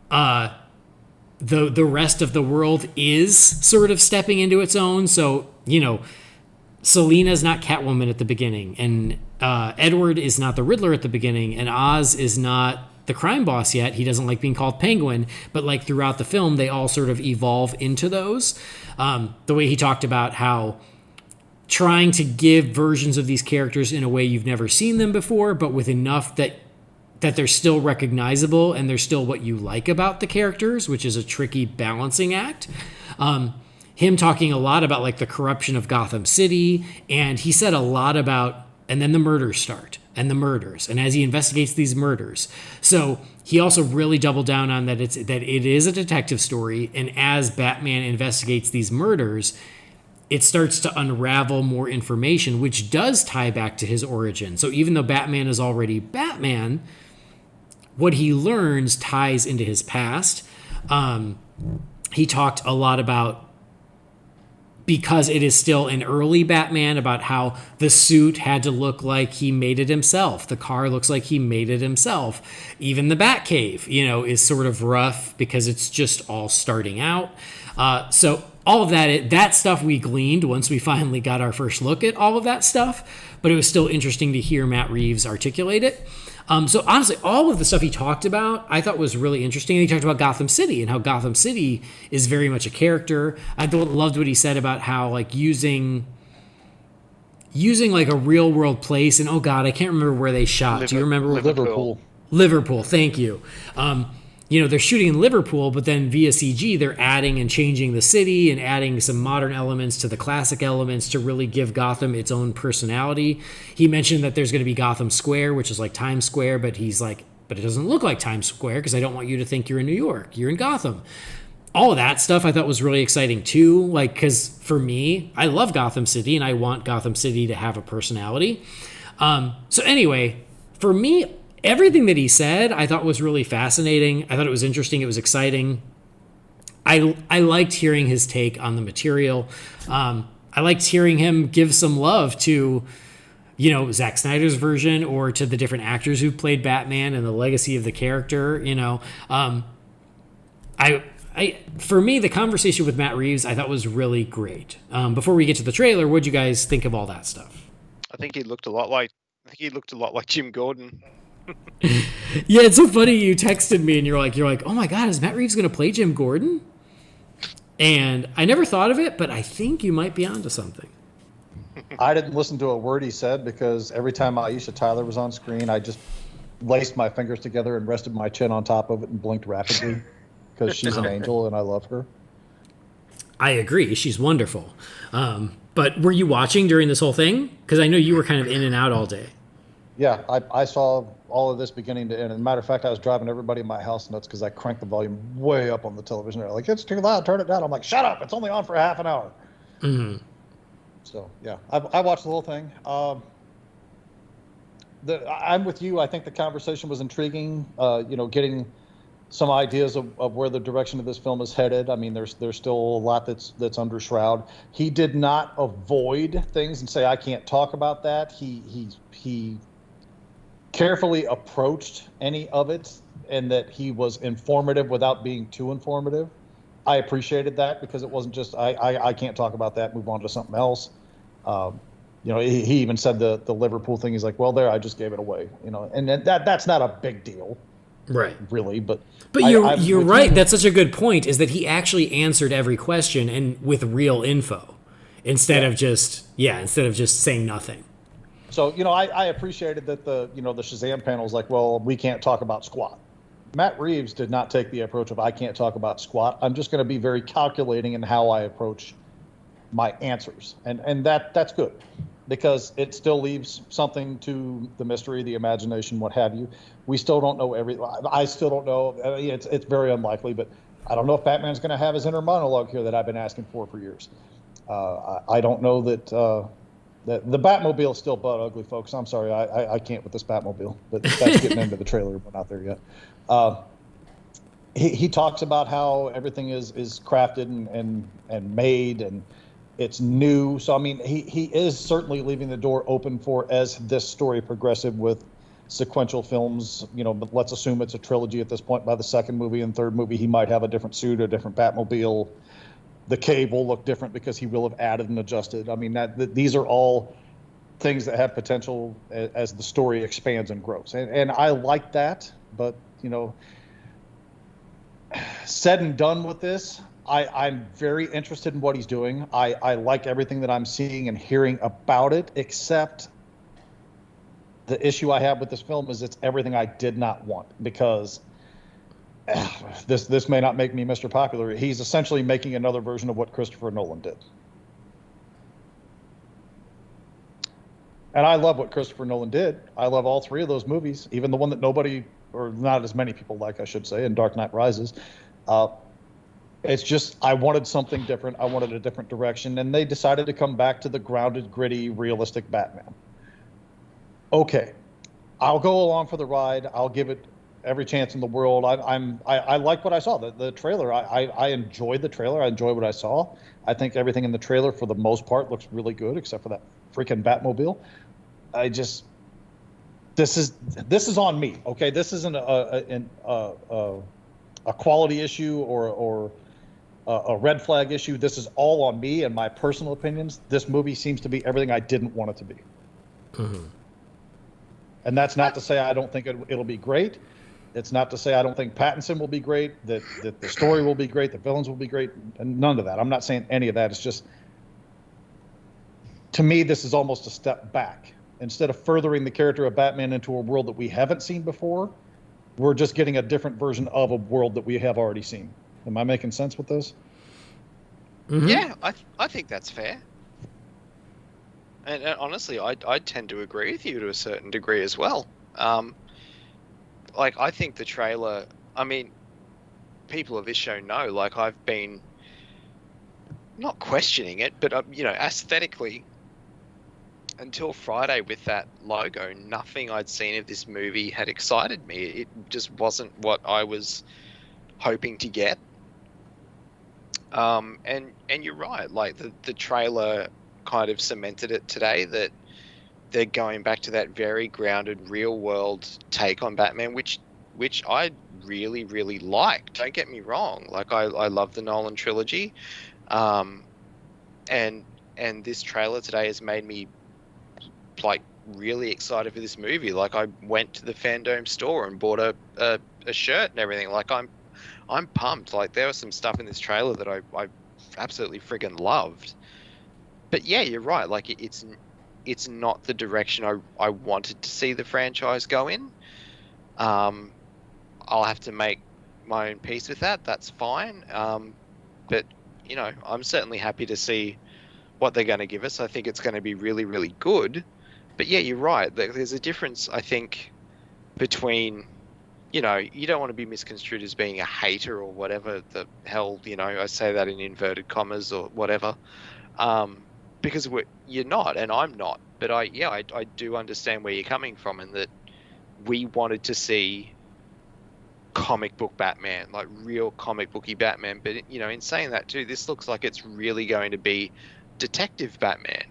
the rest of the world is sort of stepping into its own. So, you know, Selina's not Catwoman at the beginning, and Edward is not the Riddler at the beginning, and Oz is not the crime boss yet. He doesn't like being called Penguin, but like throughout the film, they all sort of evolve into those. The way he talked about how trying to give versions of these characters in a way you've never seen them before, but with enough that they're still recognizable and they're still what you like about the characters, which is a tricky balancing act. Him talking a lot about like the corruption of Gotham City, and he said a lot about, and then the murders start, and the murders, and as he investigates these murders. So he also really doubled down on that it is a detective story, and as Batman investigates these murders, it starts to unravel more information, which does tie back to his origin. So even though Batman is already Batman, what he learns ties into his past. He talked a lot about, because it is still an early Batman, about how the suit had to look like he made it himself. The car looks like he made it himself. Even the Batcave, you know, is sort of rough because it's just all starting out. So all of that stuff we gleaned once we finally got our first look at all of that stuff, but it was still interesting to hear Matt Reeves articulate it. So honestly, all of the stuff he talked about, I thought was really interesting. He talked about Gotham City and how Gotham City is very much a character. I loved what he said about how like using like a real world place, and oh god, I can't remember where they shot. Do you remember? Liverpool. Thank you. You know, they're shooting in Liverpool, but then via CG, they're adding and changing the city and adding some modern elements to the classic elements to really give Gotham its own personality. He mentioned that there's going to be Gotham Square, which is like Times Square, but he's like, but it doesn't look like Times Square because I don't want you to think you're in New York. You're in Gotham. All of that stuff I thought was really exciting too. Like, because for me, I love Gotham City and I want Gotham City to have a personality. So anyway, for me, everything that he said, I thought was really fascinating. I thought it was interesting. It was exciting. I liked hearing his take on the material. I liked hearing him give some love to, you know, Zack Snyder's version or to the different actors who played Batman and the legacy of the character. You know, for me, the conversation with Matt Reeves, I thought was really great. Before we get to the trailer, what'd you guys think of all that stuff? I think he looked a lot like Jim Gordon. Yeah, it's so funny. You texted me and you're like, oh my god, is Matt Reeves going to play Jim Gordon? And I never thought of it, but I think you might be onto something. I didn't listen to a word he said because every time Aisha Tyler was on screen, I just laced my fingers together and rested my chin on top of it and blinked rapidly because she's an angel and I love her. I agree. She's wonderful. But were you watching during this whole thing? Because I know you were kind of in and out all day. Yeah, I saw all of this beginning to end. As a matter of fact, I was driving everybody in my house nuts because I cranked the volume way up on the television. They're like, it's too loud, turn it down. I'm like, shut up, it's only on for half an hour. Mm-hmm. So, yeah, I watched the whole thing. I'm with you. I think the conversation was intriguing, getting some ideas of where the direction of this film is headed. I mean, there's still a lot that's under shroud. He did not avoid things and say, I can't talk about that. He carefully approached any of it and that he was informative without being too informative. I appreciated that because it wasn't just, I can't talk about that, move on to something else. He even said the Liverpool thing. He's like, well, there, I just gave it away, and that's not a big deal. Right. really. But you're right. That's such a good point. Is that he actually answered every question and with real info, instead of just saying nothing. So I appreciated that the Shazam panel's like, well, we can't talk about squat. Matt Reeves did not take the approach of I can't talk about squat. I'm just going to be very calculating in how I approach my answers, and that's good, because it still leaves something to the mystery, the imagination, what have you. We still don't know I still don't know. I mean, it's very unlikely, but I don't know if Batman's going to have his inner monologue here that I've been asking for years. I don't know that the Batmobile is still butt ugly, folks. I'm sorry, I can't with this Batmobile, but that's getting into the trailer. We're not there yet. He talks about how everything is crafted and made, and it's new. So I mean, he is certainly leaving the door open for, as this story progressive with sequential films, but let's assume it's a trilogy at this point. By the second movie and third movie, he might have a different suit, a different Batmobile. The Cave will look different because he will have added and adjusted. I mean, these are all things that have potential as the story expands and grows. And I like that, but said and done with this, I'm very interested in what he's doing. I like everything that I'm seeing and hearing about it, except the issue I have with this film is it's everything I did not want, because this may not make me Mr. Popular. He's essentially making another version of what Christopher Nolan did. And I love what Christopher Nolan did. I love all three of those movies, even the one that nobody, or not as many people like, I should say, in Dark Knight Rises. It's just, I wanted something different. I wanted a different direction. And they decided to come back to the grounded, gritty, realistic Batman. Okay, I'll go along for the ride. I'll give it every chance in the world. I like what I saw. The trailer, I enjoyed the trailer. I enjoyed what I saw. I think everything in the trailer, for the most part, looks really good, except for that freaking Batmobile. This is on me. Okay, this isn't a quality issue or a red flag issue. This is all on me and my personal opinions. This movie seems to be everything I didn't want it to be. Mm-hmm. And that's not to say I don't think it'll be great. It's not to say I don't think Pattinson will be great, that the story will be great, the villains will be great, and none of that. I'm not saying any of that. It's just, to me, this is almost a step back. Instead of furthering the character of Batman into a world that we haven't seen before, we're just getting a different version of a world that we have already seen. Am I making sense with this? Mm-hmm. Yeah, I think that's fair. And honestly, I tend to agree with you to a certain degree as well. I think the trailer, I mean, people of this show know, I've been not questioning it, but, aesthetically, until Friday with that logo, nothing I'd seen of this movie had excited me. It just wasn't what I was hoping to get. And you're right, the trailer kind of cemented it today that they're going back to that very grounded, real world take on Batman, which I really, really liked. Don't get me wrong. I love the Nolan trilogy. And this trailer today has made me really excited for this movie. I went to the FanDome store and bought a shirt and everything. I'm pumped. There was some stuff in this trailer that I absolutely friggin' loved. But yeah, you're right. It's not the direction I wanted to see the franchise go in. I'll have to make my own peace with that. That's fine. But I'm certainly happy to see what they're going to give us. I think it's going to be really, really good. But yeah, you're right. There's a difference, I think, between, you don't want to be misconstrued as being a hater or whatever the hell, I say that in inverted commas or whatever. Because you're not, and I'm not. But I do understand where you're coming from, and that we wanted to see comic book Batman, real comic booky Batman. But in saying that too, this looks like it's really going to be detective Batman,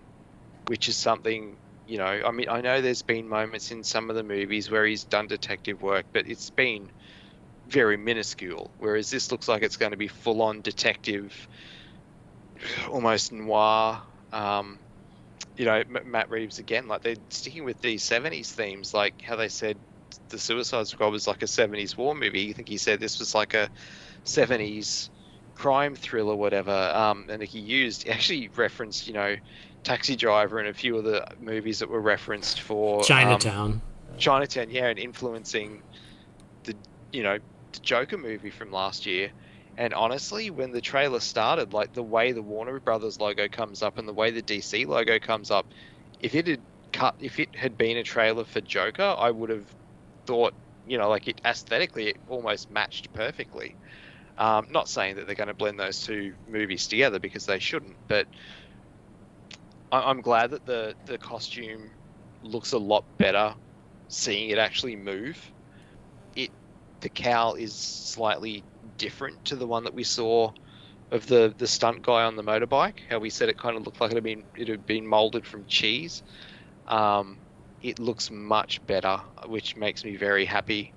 which is something, I mean, I know there's been moments in some of the movies where he's done detective work, but it's been very minuscule. Whereas this looks like it's going to be full on detective, almost noir. Matt Reeves again, they're sticking with these 70s themes, how they said the Suicide Squad was like a 70s war movie. I think he said this was like a 70s crime thriller, whatever. And he actually referenced, Taxi Driver and a few of the movies that were referenced for Chinatown. Chinatown, yeah, and influencing the Joker movie from last year. And honestly, when the trailer started, like the way the Warner Brothers logo comes up and the way the DC logo comes up, if it had been a trailer for Joker, I would have thought, like it aesthetically, it almost matched perfectly. Not saying that they're going to blend those two movies together because they shouldn't, but I'm glad that the costume looks a lot better seeing it actually move. The cowl is slightly different to the one that we saw of the stunt guy on the motorbike. How we said it kind of looked like it had been molded from cheese. It looks much better, which makes me very happy.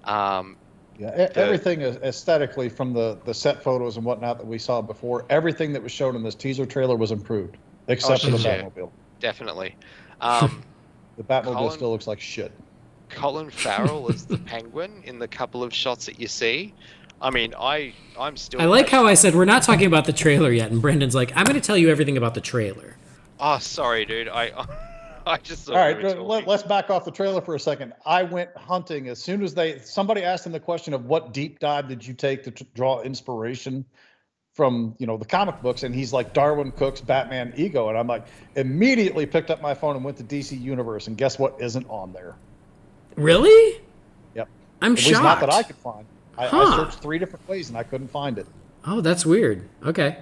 Everything aesthetically from the set photos and whatnot that we saw before, everything that was shown in this teaser trailer was improved, except for the Batmobile. Definitely. The Batmobile still looks like shit. Colin Farrell as the Penguin in the couple of shots that you see. I mean, I'm still... I like how I said we're not talking about the trailer yet, and Brendan's like, I'm going to tell you everything about the trailer. Oh, sorry, dude. I just... All right, let's back off the trailer for a second. I went hunting as soon as somebody asked him the question of what deep dive did you take to draw inspiration from, the comic books, and he's like Darwin Cook's Batman Ego, and I'm like, immediately picked up my phone and went to DC Universe, and guess what isn't on there? Really? Yep. I'm At least shocked. not that I could find. I searched 3 different ways and I couldn't find it. Oh, that's weird. Okay.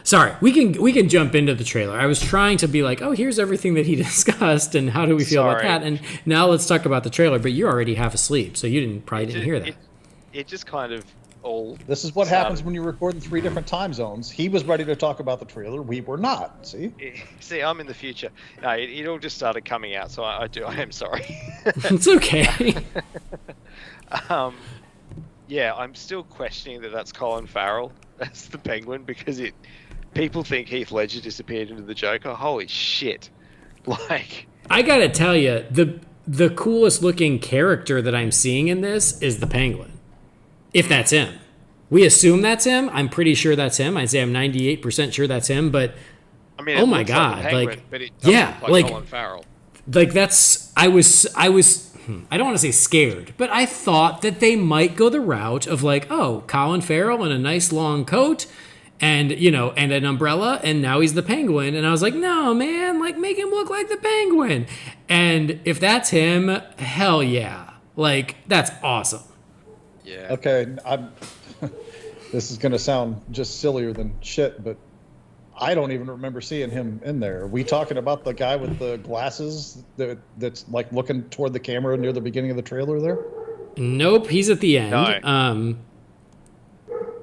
Sorry, we can jump into the trailer. I was trying to be like, oh, here's everything that he discussed and how do we feel about that, and now let's talk about the trailer. But you're already half asleep, so you probably didn't hear that. It just kind of all. This is what happens when you record in 3 different time zones. He was ready to talk about the trailer. We were not. See, I'm in the future. No, it all just started coming out, so I am sorry. It's okay. Yeah, I'm still questioning that that's Colin Farrell as the Penguin because people think Heath Ledger disappeared into the Joker. Holy shit! Like, I gotta tell you, the coolest looking character that I'm seeing in this is the Penguin. If that's him, we assume that's him. I'm pretty sure that's him. I'd say I'm 98% sure that's him. But I mean, oh my god, Penguin, but it doesn't look like Colin Farrell. Like that's I was. I don't want to say scared, but I thought that they might go the route of like, oh, Colin Farrell in a nice long coat and, and an umbrella, and now he's the Penguin. And I was like, no, man, like make him look like the Penguin. And if that's him, hell yeah. Like, that's awesome. Yeah. Okay, this is going to sound just sillier than shit, but I don't even remember seeing him in there. Are we talking about the guy with the glasses that's like looking toward the camera near the beginning of the trailer there? Nope, he's at the end. No.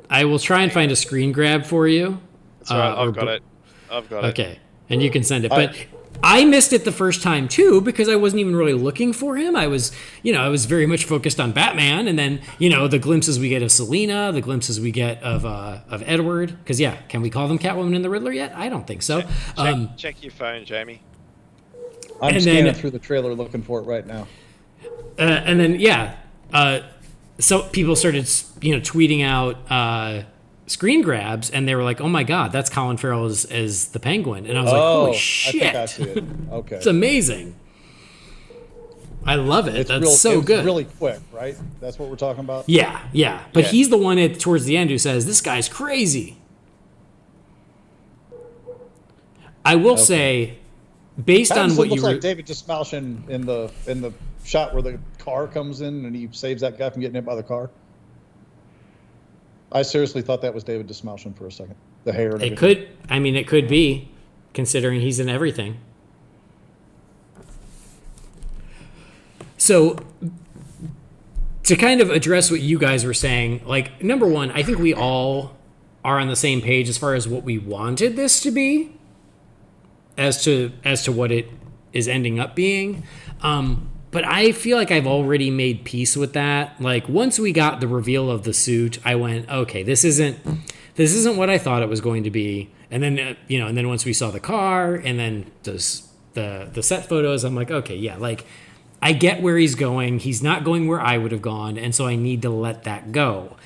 I will try and find a screen grab for you. That's right, I've got it. Okay, and you can send it. But I missed it the first time too because I wasn't even really looking for him. I was very much focused on Batman, and then the glimpses we get of Selina, the glimpses we get of Edward. Because can we call them Catwoman and the Riddler yet? I don't think so. Check your phone, Jamie. I'm scanning through the trailer looking for it right now. And then so people started tweeting out screen grabs, and they were like, oh my god, that's Colin Farrell as the Penguin. And I was like, holy shit. I think I see it. Okay. It's amazing. I love it. That's it's good. Really quick, right? That's what we're talking about? Yeah. But he's the one towards the end who says, this guy's crazy. I will say, based on what you were... like David Dismalshin in the shot where the car comes in and he saves that guy from getting hit by the car. I seriously thought that was David Dismalshin for a second. The hair and everything. It could be, considering he's in everything. So, to kind of address what you guys were saying, like, number one, I think we all are on the same page as far as what we wanted this to be, as to what it is ending up being. But I feel like I've already made peace with that. Like, once we got the reveal of the suit, I went, okay, this isn't what I thought it was going to be. And then, and then once we saw the car and then the set photos, I'm like, okay, yeah, like, I get where he's going. He's not going where I would have gone, and so I need to let that go.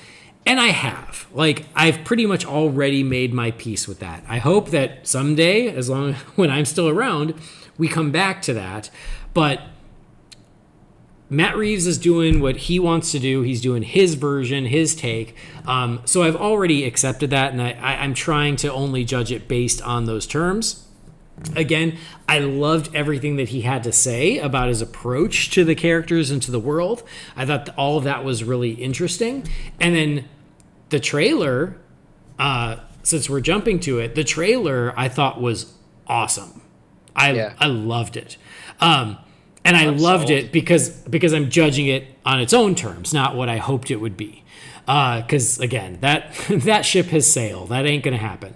And I have. Like, I've pretty much already made my peace with that. I hope that someday, as long as when I'm still around, we come back to that. But Matt Reeves is doing what he wants to do. He's doing his version, his take. So I've already accepted that, and I'm trying to only judge it based on those terms. Again, I loved everything that he had to say about his approach to the characters and to the world. I thought all of that was really interesting. And then the trailer, since we're jumping to it, the trailer I thought was awesome. I loved it. And I loved it because I'm judging it on its own terms, not what I hoped it would be. Because, again, that ship has sailed. That ain't going to happen.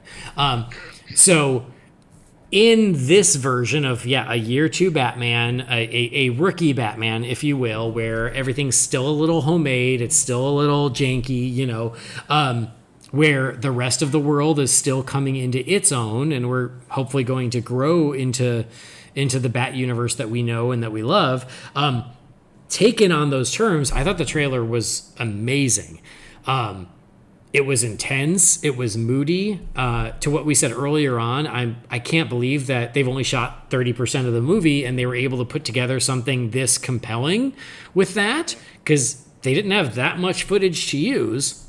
So in this version of, a year two Batman, a rookie Batman, if you will, where everything's still a little homemade, it's still a little janky, where the rest of the world is still coming into its own, and we're hopefully going to grow into the Bat universe that we know and that we love. Taken on those terms, I thought the trailer was amazing. It was intense. It was moody. To what we said earlier on, I can't believe that they've only shot 30% of the movie and they were able to put together something this compelling with that, because they didn't have that much footage to use.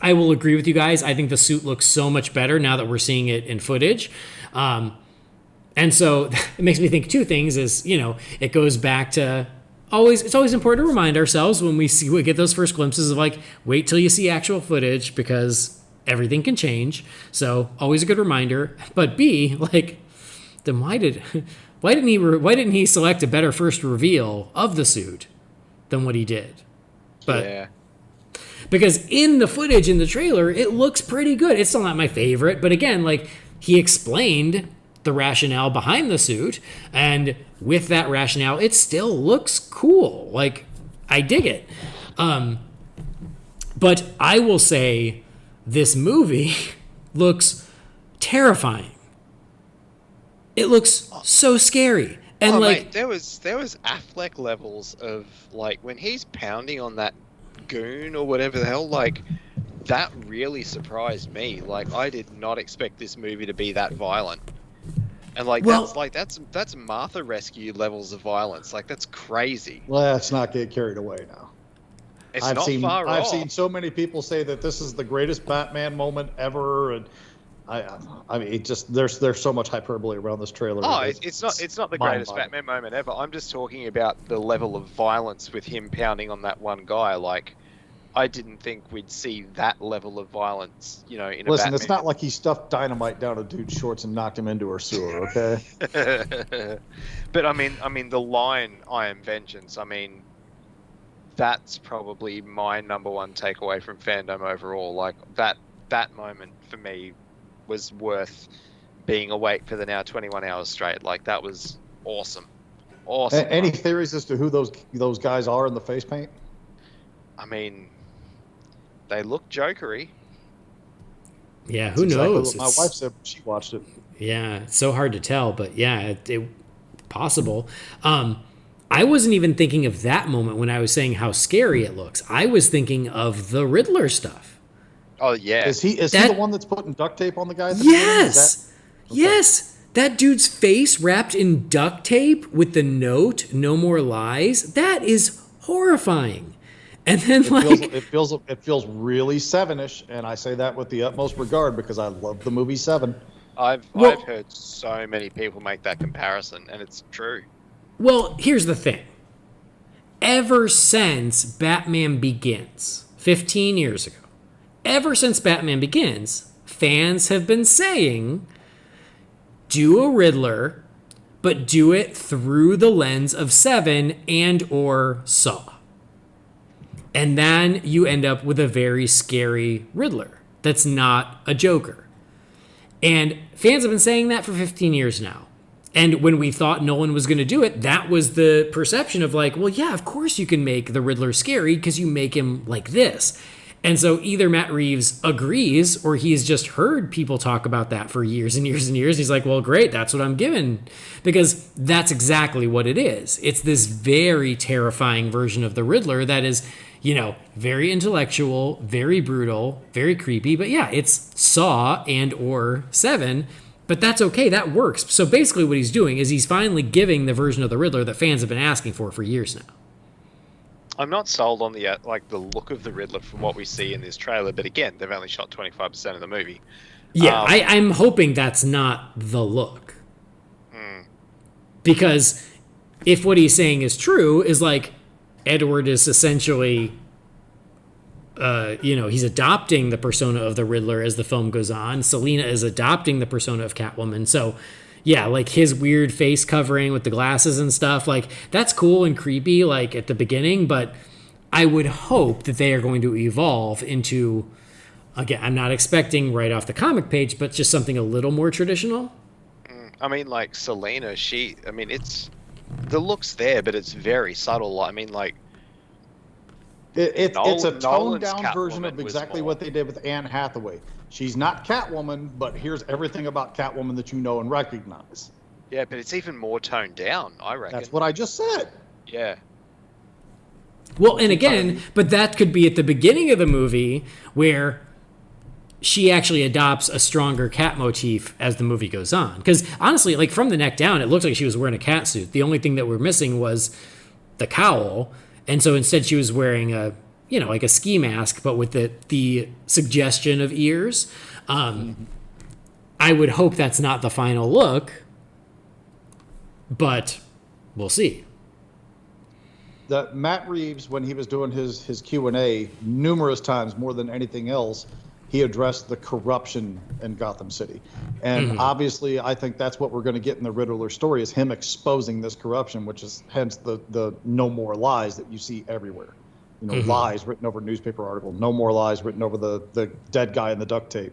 I will agree with you guys. I think the suit looks so much better now that we're seeing it in footage. And so it makes me think two things is, it goes back to it's always important to remind ourselves when we get those first glimpses of like, wait till you see actual footage because everything can change. So always a good reminder. But B, then why didn't he select a better first reveal of the suit than what he did? But because in the footage in the trailer, it looks pretty good. It's still not my favorite, but again, he explained the rationale behind the suit, and with that rationale, it still looks cool. I dig it. But I will say this movie looks terrifying. It looks so scary. And mate, there was Affleck levels of when he's pounding on that goon or whatever the hell, that really surprised me. I did not expect this movie to be that violent. And that's Martha Rescue levels of violence. That's crazy. Let's not get carried away now. I've seen so many people say that this is the greatest Batman moment ever, and I mean, there's so much hyperbole around this trailer. Oh, it's not the greatest Batman moment ever. I'm just talking about the level of violence with him pounding on that one guy. I didn't think we'd see that level of violence, in a Batman. It's not like he stuffed dynamite down a dude's shorts and knocked him into her sewer, okay? But I mean, the line "I am vengeance." I mean, that's probably my number one takeaway from FanDome overall. That moment for me was worth being awake for the now 21 hours straight. That was awesome. Awesome. Any theories as to who those guys are in the face paint? I mean, they look jokery. Yeah, who knows? Exactly what my wife said when she watched it. Yeah, it's so hard to tell, but yeah, it possible. I wasn't even thinking of that moment when I was saying how scary it looks. I was thinking of the Riddler stuff. Oh yeah, is he the one that's putting duct tape on the guy? Yes, yes. That dude's face wrapped in duct tape with the note "No more lies." That is horrifying. And then it feels really Seven-ish, and I say that with the utmost regard because I love the movie Seven. I've heard so many people make that comparison, and it's true. Well, here's the thing. Ever since Batman Begins, 15 years ago, fans have been saying, do a Riddler, but do it through the lens of Seven and or Saw. And then you end up with a very scary Riddler that's not a Joker. And fans have been saying that for 15 years now. And when we thought Nolan was going to do it, that was the perception of well, yeah, of course you can make the Riddler scary because you make him like this. And so either Matt Reeves agrees or he's just heard people talk about that for years and years and years. He's like, well, great, that's what I'm given. Because that's exactly what it is. It's this very terrifying version of the Riddler that is, you know, very intellectual, very brutal, very creepy. But yeah, it's Saw and or Seven. But that's okay, that works. So basically what he's doing is he's finally giving the version of the Riddler that fans have been asking for years now. I'm not sold on the look of the Riddler from what we see in this trailer, but again, they've only shot 25% of the movie. Yeah, I'm hoping that's not the look. Because if what he's saying is true, is like Edward is essentially, he's adopting the persona of the Riddler as the film goes on. Selina is adopting the persona of Catwoman. So yeah, like his weird face covering with the glasses and stuff, like that's cool and creepy, like at the beginning, but I would hope that they are going to evolve into, again, I'm not expecting right off the comic page, but just something a little more traditional. I mean, like Selina, it's the look's there, but it's very subtle. I mean, like it's a toned Nolan's down version Catwoman of exactly was what they did with Anne Hathaway. She's not Catwoman, but here's everything about Catwoman that you know and recognize. Yeah, but it's even more toned down, I reckon. That's what I just said. Yeah. Well, and again, but that could be at the beginning of the movie where she actually adopts a stronger cat motif as the movie goes on. Because honestly, like from the neck down, it looked like she was wearing a cat suit. The only thing that we're missing was the cowl. And so instead she was wearing a, like a ski mask, but with the suggestion of ears. I would hope that's not the final look, but we'll see. That Matt Reeves, when he was doing his Q&A, numerous times more than anything else, he addressed the corruption in Gotham City. And obviously, I think that's what we're going to get in the Riddler story, is him exposing this corruption, which is hence the no more lies that you see everywhere. Lies written over a newspaper article, no more lies written over the dead guy in the duct tape.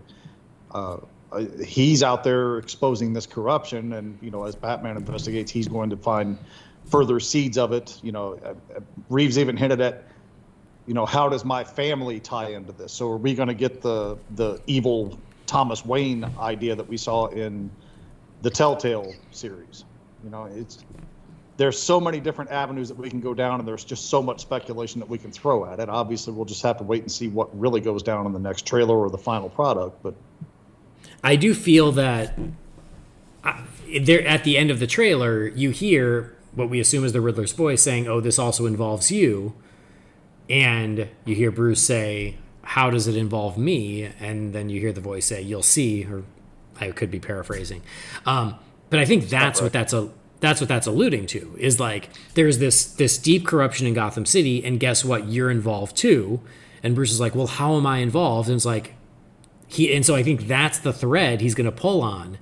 He's out there exposing this corruption, and, as Batman investigates, he's going to find further seeds of it. Reeves even hinted at, how does my family tie into this? So are we going to get the evil Thomas Wayne idea that we saw in the Telltale series? There's so many different avenues that we can go down, and there's just so much speculation that we can throw at it. Obviously, we'll just have to wait and see what really goes down in the next trailer or the final product. But I do feel that there at the end of the trailer, you hear what we assume is the Riddler's voice saying, "Oh, this also involves you." And you hear Bruce say, "How does it involve me?" And then you hear the voice say, "You'll see," or I could be paraphrasing. But I think that's what that's alluding to, is like there's this deep corruption in Gotham City, and guess what? You're involved too. And Bruce is like, "Well, how am I involved?" And it's like so I think that's the thread he's going to pull on,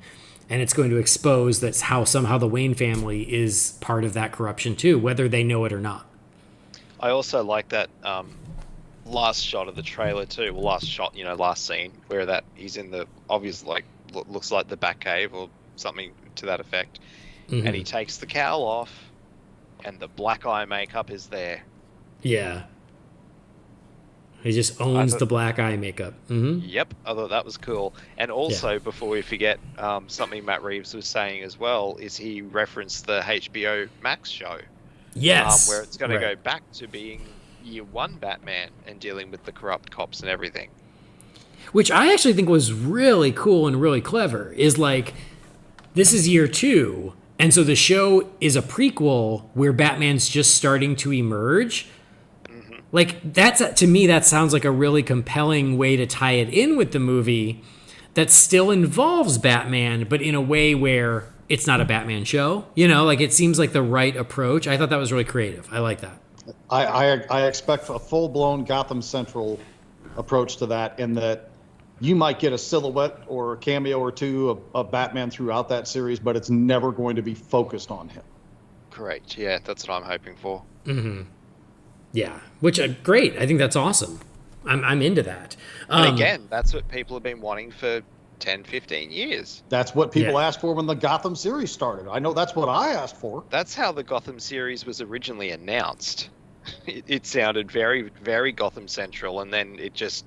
and it's going to expose that how somehow the Wayne family is part of that corruption too, whether they know it or not. I also like that last shot of the trailer too. Well, last scene where that he's in the obvious, like, looks like the Batcave or something to that effect, and he takes the cowl off, and the black eye makeup is there. Yeah, he just owns the black eye makeup. Yep, I thought that was cool. And also, before we forget, something Matt Reeves was saying as well is he referenced the HBO Max show. Yes. Where it's going to go back to being year one Batman and dealing with the corrupt cops and everything. Which I actually think was really cool and really clever, is like, this is year two, and so the show is a prequel where Batman's just starting to emerge. Like, to me, that sounds like a really compelling way to tie it in with the movie that still involves Batman, but in a way where it's not a Batman show. Like, it seems like the right approach. I thought that was really creative. I like that. I expect a full-blown Gotham Central approach to that, in that you might get a silhouette or a cameo or two of Batman throughout that series, but it's never going to be focused on him. Correct. Yeah, that's what I'm hoping for. Yeah, which great. I think that's awesome. I'm into that. And again, that's what people have been wanting for 10, 15 years. That's what people asked for when the Gotham series started. I know that's what I asked for. That's how the Gotham series was originally announced. it sounded very, very Gotham Central, and then it just,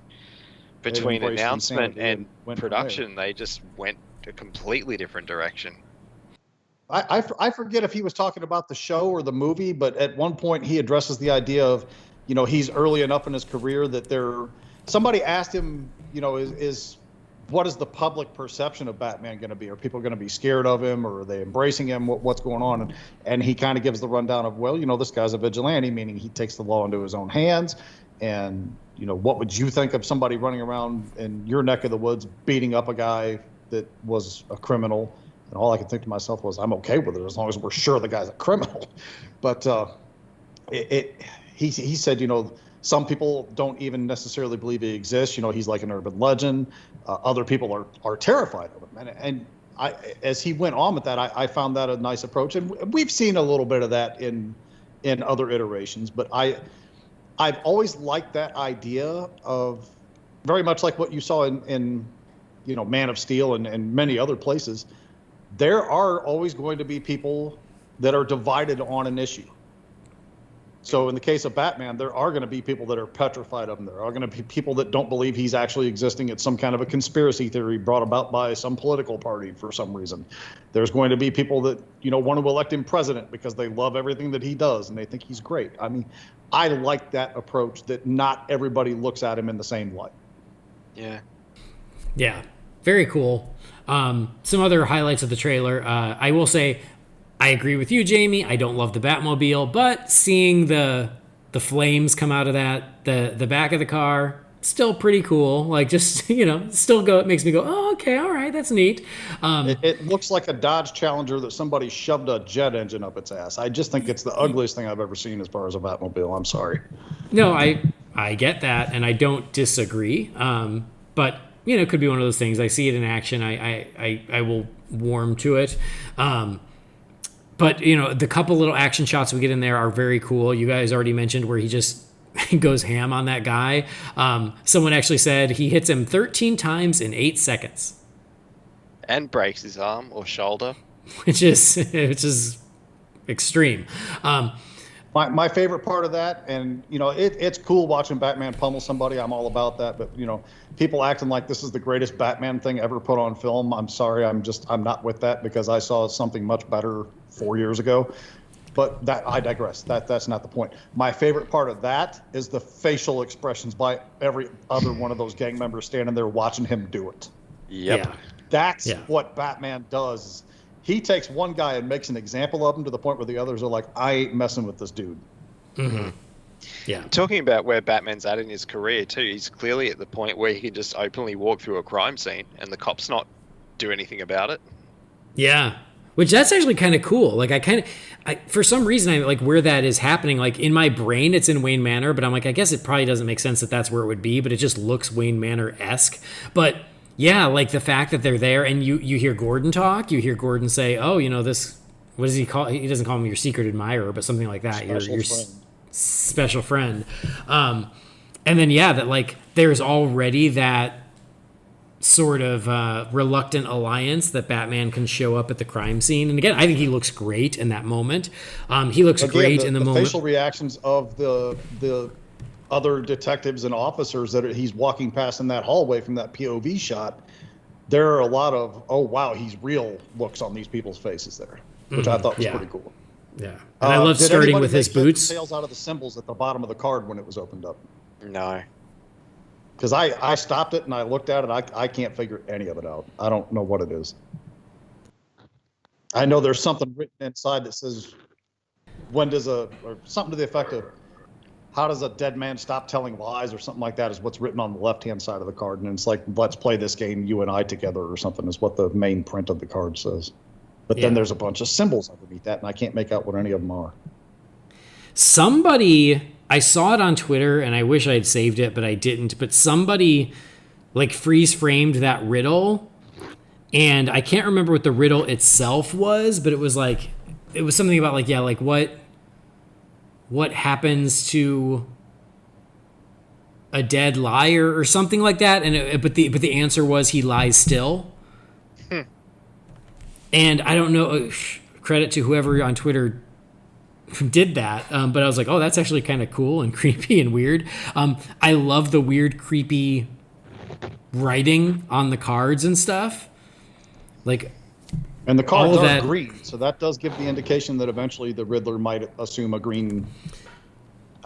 between embraced announcement insanity and and went from production, they just went a completely different direction. I forget if he was talking about the show or the movie, but at one point he addresses the idea of, he's early enough in his career that somebody asked him, what is the public perception of Batman going to be? Are people going to be scared of him, or are they embracing him? What's going on? And he kind of gives the rundown of, well, this guy's a vigilante, meaning he takes the law into his own hands. And, what would you think of somebody running around in your neck of the woods beating up a guy that was a criminal? And all I could think to myself was, I'm okay with it as long as we're sure the guy's a criminal. But he said, some people don't even necessarily believe he exists. He's like an urban legend. Other people are terrified of him. And as he went on with that, I found that a nice approach. And we've seen a little bit of that in other iterations. But I've always liked that idea of, very much like what you saw in Man of Steel and many other places. There are always going to be people that are divided on an issue. So in the case of Batman, there are going to be people that are petrified of him. There are going to be people that don't believe he's actually existing. It's some kind of a conspiracy theory brought about by some political party for some reason. There's going to be people that, want to elect him president because they love everything that he does and they think he's great. I mean, I like that approach, that not everybody looks at him in the same light. Yeah. Yeah. Very cool. Some other highlights of the trailer. I will say, I agree with you, Jamie. I don't love the Batmobile, but seeing the flames come out of that, the back of the car, still pretty cool. Like, just, it makes me go, oh, okay, all right, that's neat. It looks like a Dodge Challenger that somebody shoved a jet engine up its ass. I just think it's the ugliest thing I've ever seen as far as a Batmobile. I'm sorry. No, I get that, and I don't disagree. But it could be one of those things. I see it in action. I will warm to it. But, the couple little action shots we get in there are very cool. You guys already mentioned where he just goes ham on that guy. Someone actually said he hits him 13 times in 8 seconds. And breaks his arm or shoulder. Which is extreme. My favorite part of that, and it's cool watching Batman pummel somebody. I'm all about that. But people acting like this is the greatest Batman thing ever put on film. I'm sorry, I'm not with that, because I saw something much better 4 years ago. But I digress. That's not the point. My favorite part of that is the facial expressions by every other one of those gang members standing there watching him do it. Yep. Yeah. That's what Batman does. He takes one guy and makes an example of him to the point where the others are like, I ain't messing with this dude. Mm-hmm. Yeah. Talking about where Batman's at in his career too, he's clearly at the point where he can just openly walk through a crime scene and the cops not do anything about it. Yeah. Which that's actually kind of cool. Like for some reason, I like where that is happening. Like in my brain, it's in Wayne Manor, but I'm like, I guess it probably doesn't make sense that that's where it would be, but it just looks Wayne Manor-esque. But yeah, like the fact that they're there and you hear Gordon talk, you hear Gordon say, oh, this, what does he call, he doesn't call him your secret admirer, but something like that. Your special friend. And then, that like, there's already that sort of reluctant alliance that Batman can show up at the crime scene. And again, I think he looks great in that moment. He looks great in the moment. The facial reactions of the other detectives and officers that he's walking past in that hallway from that POV shot, there are a lot of, oh, wow, he's real looks on these people's faces there, which I thought was pretty cool. Yeah. And I love starting with his boots. Did anybody make out of the symbols at the bottom of the card when it was opened up? No. Because I stopped it and I looked at it. I can't figure any of it out. I don't know what it is. I know there's something written inside that says, or something to the effect of, how does a dead man stop telling lies, or something like that is what's written on the left-hand side of the card. And it's like, let's play this game, you and I together, or something is what the main print of the card says. But then there's a bunch of symbols underneath that, and I can't make out what any of them are. I saw it on Twitter, and I wish I had saved it, but I didn't. But somebody like freeze framed that riddle, and I can't remember what the riddle itself was, but it was something about like what happens to a dead liar or something like that, and but the answer was he lies still. And I don't know. Credit to whoever on Twitter did that, but I was like, oh, that's actually kind of cool and creepy and weird. I love the weird, creepy writing on the cards and stuff. Like, And the cards all are that green, so that does give the indication that eventually the Riddler might assume a green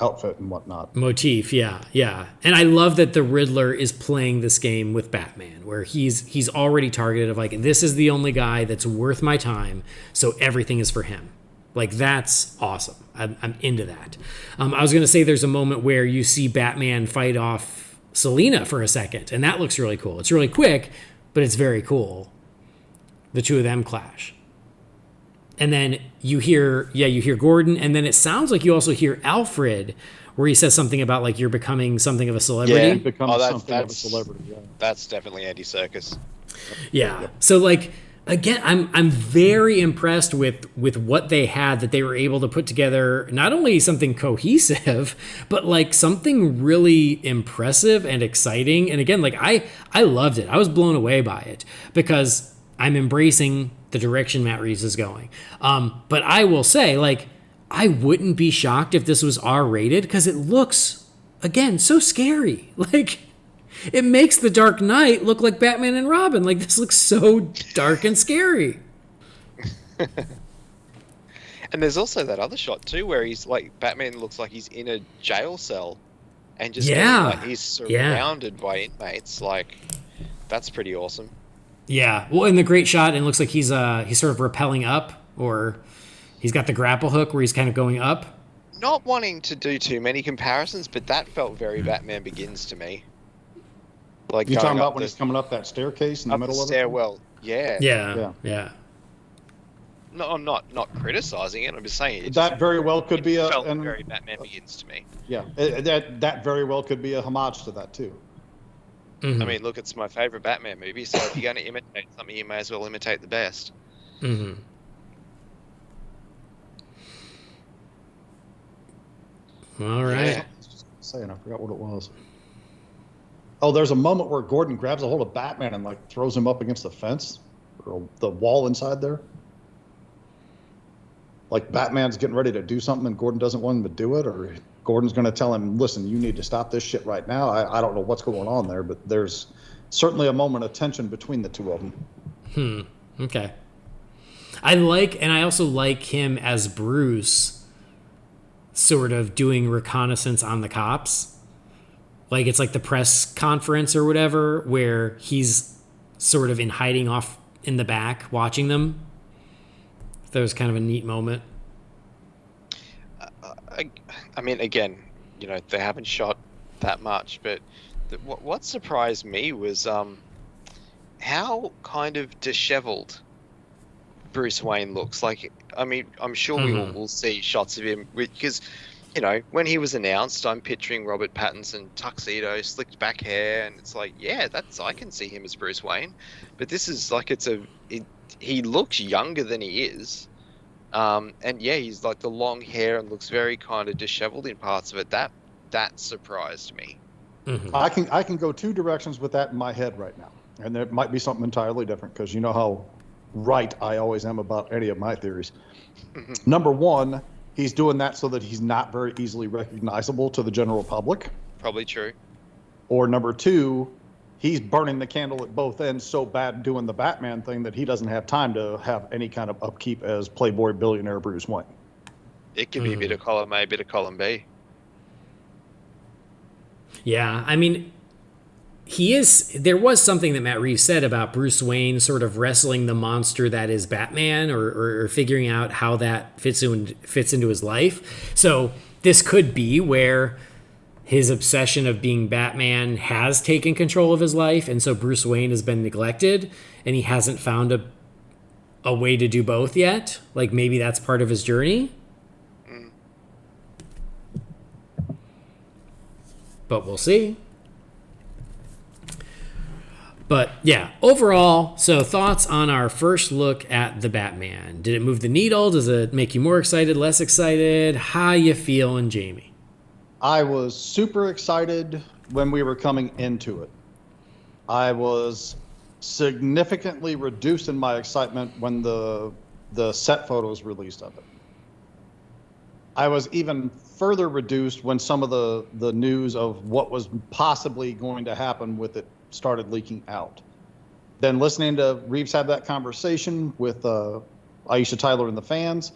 outfit and whatnot. motif, yeah. And I love that the Riddler is playing this game with Batman, where he's already targeted of like, this is the only guy that's worth my time, so everything is for him. Like, that's awesome. I'm into that. I was going to say there's a moment where you see Batman fight off Selina for a second, and that looks really cool. It's really quick, but it's very cool. The two of them clash. And then you hear Gordon, and then it sounds like you also hear Alfred, where he says something about like you're becoming something of a celebrity. Yeah. He becomes something of a that's celebrity. Yeah. That's definitely Andy Serkis. Yeah. So like again, I'm very impressed with what they had, that they were able to put together not only something cohesive, but like something really impressive and exciting. And again, like I loved it. I was blown away by it because I'm embracing the direction Matt Reeves is going. But I will say, like, I wouldn't be shocked if this was R-rated because it looks, again, so scary. Like, it makes The Dark Knight look like Batman and Robin. Like, this looks so dark and scary. And there's also that other shot too, where he's like, Batman looks like he's in a jail cell, and just like he's surrounded by inmates. Like, that's pretty awesome. Yeah. Well, in the great shot, it looks like he's sort of rappelling up, or he's got the grapple hook where he's kind of going up. Not wanting to do too many comparisons, but that felt very Batman Begins to me. Like, You talking about when he's coming up that staircase in the middle of it? Stairwell. Yeah. Yeah. No, I'm not criticizing it. I'm just saying it That very well could be felt very Batman Begins to me. Yeah, that very well could be a homage to that too. Mm-hmm. I mean, look, it's my favorite Batman movie, so if you're going to imitate something, you may as well imitate the best. Mm-hmm. All right. Yeah. I was just saying, I forgot what it was. Oh, there's a moment where Gordon grabs a hold of Batman and like throws him up against the fence or the wall inside there. Like Batman's getting ready to do something and Gordon doesn't want him to do it, or Gordon's going to tell him, listen, you need to stop this shit right now. I don't know what's going on there, but there's certainly a moment of tension between the two of them. Okay. I also like him as Bruce sort of doing reconnaissance on the cops. Like, it's like the press conference or whatever, where he's sort of in hiding off in the back watching them. That was kind of a neat moment. I mean, again, you know, they haven't shot that much, but what surprised me was how kind of disheveled Bruce Wayne looks. Like, I mean, I'm sure we'll see shots of him because, you know, when he was announced, I'm picturing Robert Pattinson tuxedo, slicked back hair, and it's like, yeah, I can see him as Bruce Wayne. But this is like he looks younger than he is. And yeah, he's like the long hair and looks very kind of disheveled in parts of it. That surprised me. Mm-hmm. I can go two directions with that in my head right now, and there might be something entirely different because you know how right I always am about any of my theories. Number one, he's doing that so that he's not very easily recognizable to the general public. Probably true. Or number two, he's burning the candle at both ends so bad doing the Batman thing that he doesn't have time to have any kind of upkeep as Playboy billionaire Bruce Wayne. It could be a bit of column A, a bit of column B. Yeah, I mean, there was something that Matt Reeves said about Bruce Wayne sort of wrestling the monster that is Batman, or figuring out how that fits into his life. So this could be where his obsession of being Batman has taken control of his life, and so Bruce Wayne has been neglected, and he hasn't found a way to do both yet. Like, maybe that's part of his journey. But we'll see. But yeah, overall, so thoughts on our first look at the Batman. Did it move the needle? Does it make you more excited, less excited? How you feeling, Jamie? I was super excited when we were coming into it. I was significantly reduced in my excitement when the set photos released of it. I was even further reduced when some of the news of what was possibly going to happen with it started leaking out. Then listening to Reeves have that conversation with Aisha Tyler and the fans,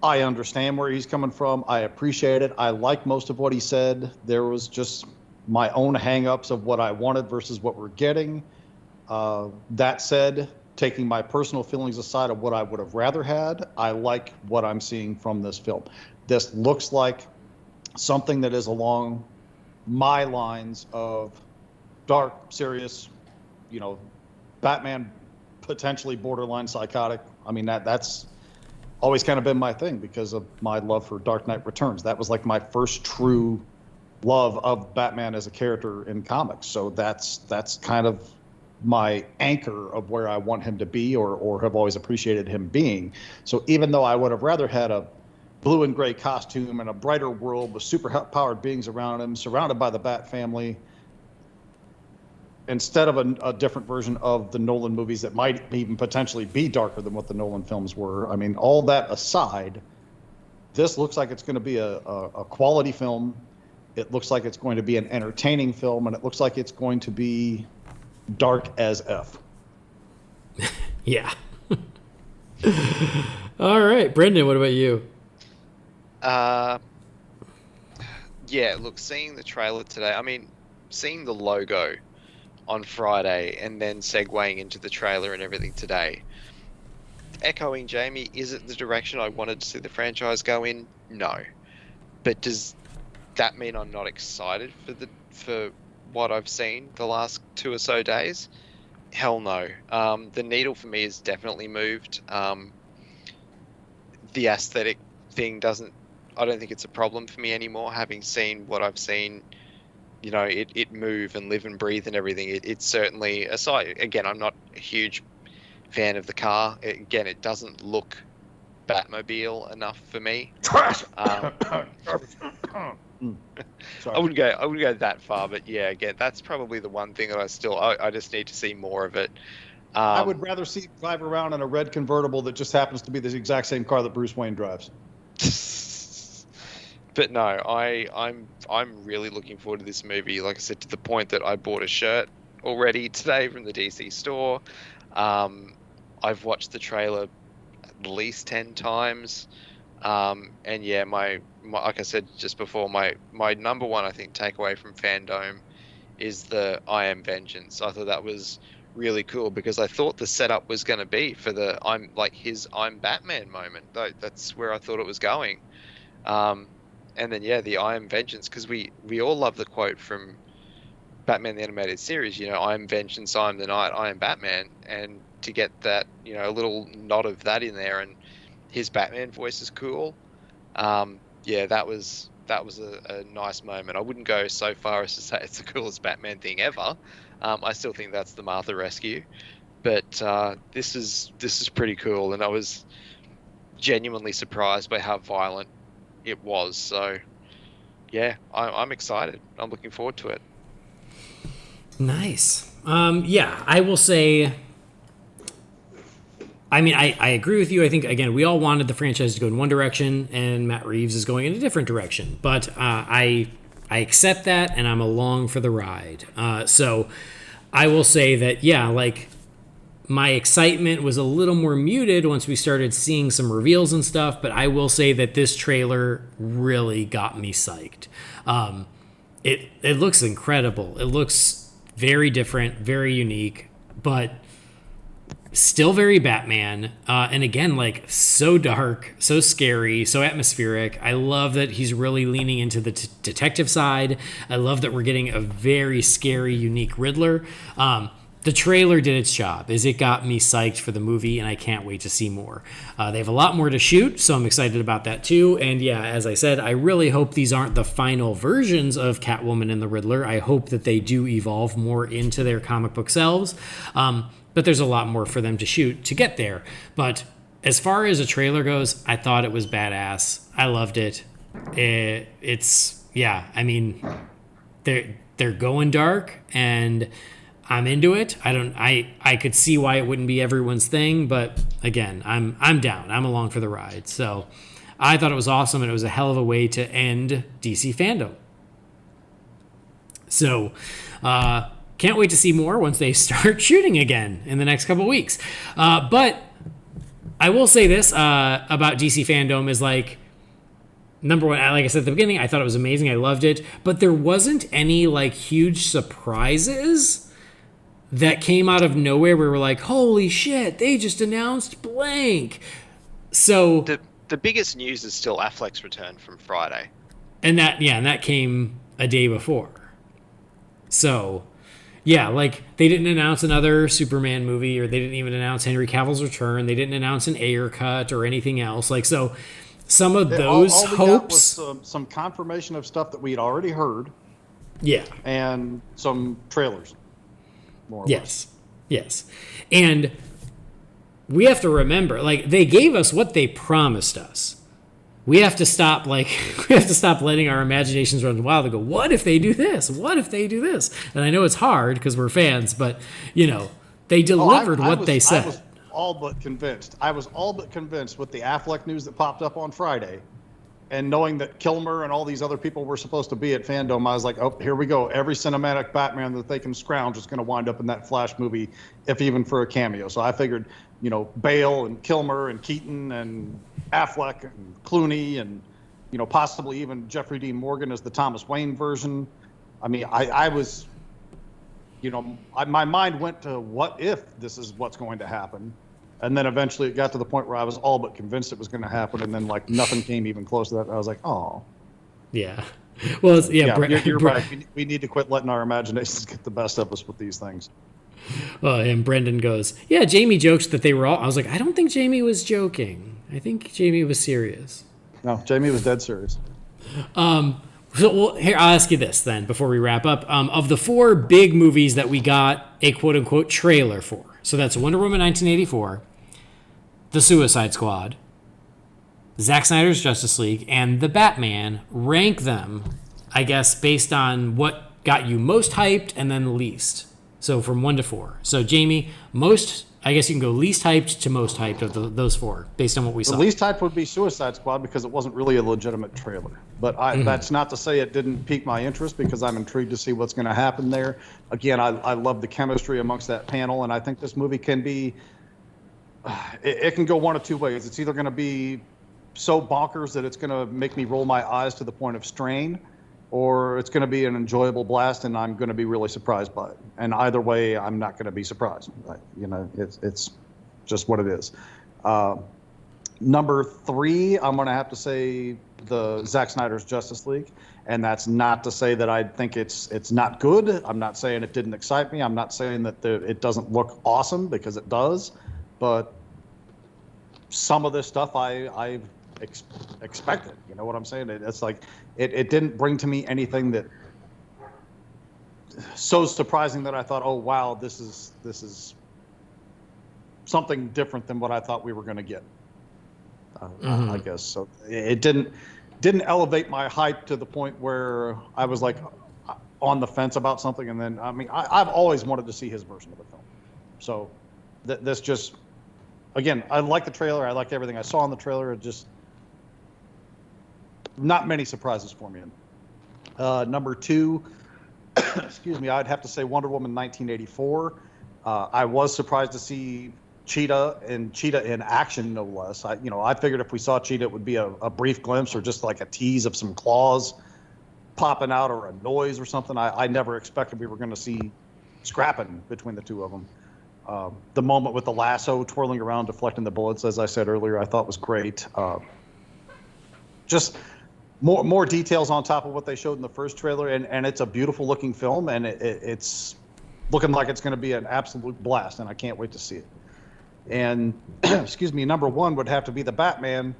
I understand where he's coming from. I appreciate it. I like most of what he said. There was just my own hang-ups of what I wanted versus what we're getting. That said, taking my personal feelings aside of what I would have rather had, I like what I'm seeing from this film. This looks like something that is along my lines of dark, serious, Batman potentially borderline psychotic. I mean, that's always kind of been my thing because of my love for Dark Knight Returns. That was like my first true love of Batman as a character in comics. So that's kind of my anchor of where I want him to be or have always appreciated him being. So even though I would have rather had a blue and gray costume and a brighter world with super powered beings around him, surrounded by the Bat family, instead of a different version of the Nolan movies that might even potentially be darker than what the Nolan films were. I mean, all that aside, this looks like it's going to be a quality film. It looks like it's going to be an entertaining film, and it looks like it's going to be dark as F. Yeah. All right, Brendan, what about you? Yeah, look, seeing the trailer today, I mean, seeing the logo on Friday and then segueing into the trailer and everything today, echoing Jamie, is it the direction I wanted to see the franchise go in? No. But does that mean I'm not excited for what I've seen the last 2 or so days? Hell no. The needle for me is definitely moved. The aesthetic thing I don't think it's a problem for me anymore, having seen what I've seen, it move and live and breathe and everything. It's certainly, aside, again, I'm not a huge fan of the car. Again, it doesn't look Batmobile enough for me. Trash! I wouldn't go that far, but yeah, again, that's probably the one thing that I just need to see more of it. I would rather see him drive around in a red convertible that just happens to be the exact same car that Bruce Wayne drives. But no, I'm really looking forward to this movie. Like I said, to the point that I bought a shirt already today from the DC store. I've watched the trailer at least 10 times. And yeah, my like I said just before, my number one, I think, takeaway from FanDome is the I Am Vengeance. I thought that was really cool because I thought the setup was going to be for I'm Batman moment. That's where I thought it was going. And then, yeah, the I Am Vengeance, because we all love the quote from Batman the Animated Series, I am vengeance, I am the night, I am Batman. And to get that, a little nod of that in there, and his Batman voice is cool. Yeah, that was a nice moment. I wouldn't go so far as to say it's the coolest Batman thing ever. I still think that's the Martha rescue. But this is pretty cool, and I was genuinely surprised by how violent it was. So yeah, I'm excited. I'm looking forward to it. Nice. Yeah, I will say, I mean, I agree with you. I think, again, we all wanted the franchise to go in one direction, and Matt Reeves is going in a different direction. But I accept that, and I'm along for the ride. So I will say that, yeah, like, my excitement was a little more muted once we started seeing some reveals and stuff, but I will say that this trailer really got me psyched. It looks incredible. It looks very different, very unique, but still very Batman. And again, like, so dark, so scary, so atmospheric. I love that he's really leaning into the detective side. I love that we're getting a very scary, unique Riddler. The trailer did its job, as it got me psyched for the movie, and I can't wait to see more. They have a lot more to shoot, so I'm excited about that too. And yeah, as I said, I really hope these aren't the final versions of Catwoman and the Riddler. I hope that they do evolve more into their comic book selves. But there's a lot more for them to shoot to get there. But as far as a trailer goes, I thought it was badass. I loved it. Yeah, I mean, they're going dark, and I'm into it. I could see why it wouldn't be everyone's thing, but again, I'm down. I'm along for the ride. So I thought it was awesome, and it was a hell of a way to end DC FanDome. So, can't wait to see more once they start shooting again in the next couple weeks. But I will say this about DC FanDome is like, number one, like I said at the beginning, I thought it was amazing. I loved it. But there wasn't any like huge surprises that came out of nowhere where we're like, holy shit, they just announced blank. So the biggest news is still Affleck's return from Friday. And that came a day before. So, yeah, like they didn't announce another Superman movie, or they didn't even announce Henry Cavill's return. They didn't announce an Ayer cut or anything else. Like, so some of those all we hopes. got was some confirmation of stuff that we'd already heard. Yeah. And some trailers. More or less. Yes. And we have to remember, like, they gave us what they promised us. We have to stop letting our imaginations run wild and go, what if they do this? What if they do this? And I know it's hard because we're fans, but, they delivered what they said. I was all but convinced. I was all but convinced with the Affleck news that popped up on Friday, and knowing that Kilmer and all these other people were supposed to be at FanDome, I was like, oh, here we go. Every cinematic Batman that they can scrounge is going to wind up in that Flash movie, if even for a cameo. So I figured, Bale and Kilmer and Keaton and Affleck and Clooney and, possibly even Jeffrey Dean Morgan as the Thomas Wayne version. I mean, I was, my mind went to what if this is what's going to happen. And then eventually it got to the point where I was all but convinced it was going to happen. And then like nothing came even close to that. And I was like, oh. Yeah. Well, you're right. We need to quit letting our imaginations get the best of us with these things. And Brendan goes, yeah, Jamie jokes that they were all. I was like, I don't think Jamie was joking. I think Jamie was serious. No, Jamie was dead serious. Here, I'll ask you this then before we wrap up. Of the 4 big movies that we got a quote unquote trailer for, so that's Wonder Woman 1984, The Suicide Squad, Zack Snyder's Justice League, and The Batman, rank them, I guess, based on what got you most hyped and then least. So from 1 to 4. So Jamie, I guess you can go least hyped to most hyped of those 4, based on what we saw. The least hyped would be Suicide Squad because it wasn't really a legitimate trailer. But that's not to say it didn't pique my interest, because I'm intrigued to see what's going to happen there. Again, I love the chemistry amongst that panel, and I think this movie can be, it can go one of two ways. It's either going to be so bonkers that it's going to make me roll my eyes to the point of strain, or it's going to be an enjoyable blast and I'm going to be really surprised by it. And either way, I'm not going to be surprised. It's just what it is. Number 3, I'm going to have to say the Zack Snyder's Justice League. And that's not to say that I think it's not good. I'm not saying it didn't excite me. I'm not saying that it doesn't look awesome, because it does. But some of this stuff I expected. You know what I'm saying? It's like it didn't bring to me anything that so surprising that I thought, oh wow, this is something different than what I thought we were going to get. I guess so. It didn't elevate my hype to the point where I was like on the fence about something. And then I've always wanted to see his version of the film. So this just, again, I like the trailer. I like everything I saw in the trailer. It just, not many surprises for me. Number 2, excuse me, I'd have to say Wonder Woman 1984. I was surprised to see Cheetah in action, no less. I figured if we saw Cheetah, it would be a brief glimpse or just like a tease of some claws popping out or a noise or something. I never expected we were going to see scrapping between the two of them. The moment with the lasso twirling around, deflecting the bullets, as I said earlier, I thought was great. Just more details on top of what they showed in the first trailer, and it's a beautiful looking film, and it's looking like it's going to be an absolute blast, and I can't wait to see it. And excuse me, number 1 would have to be the Batman,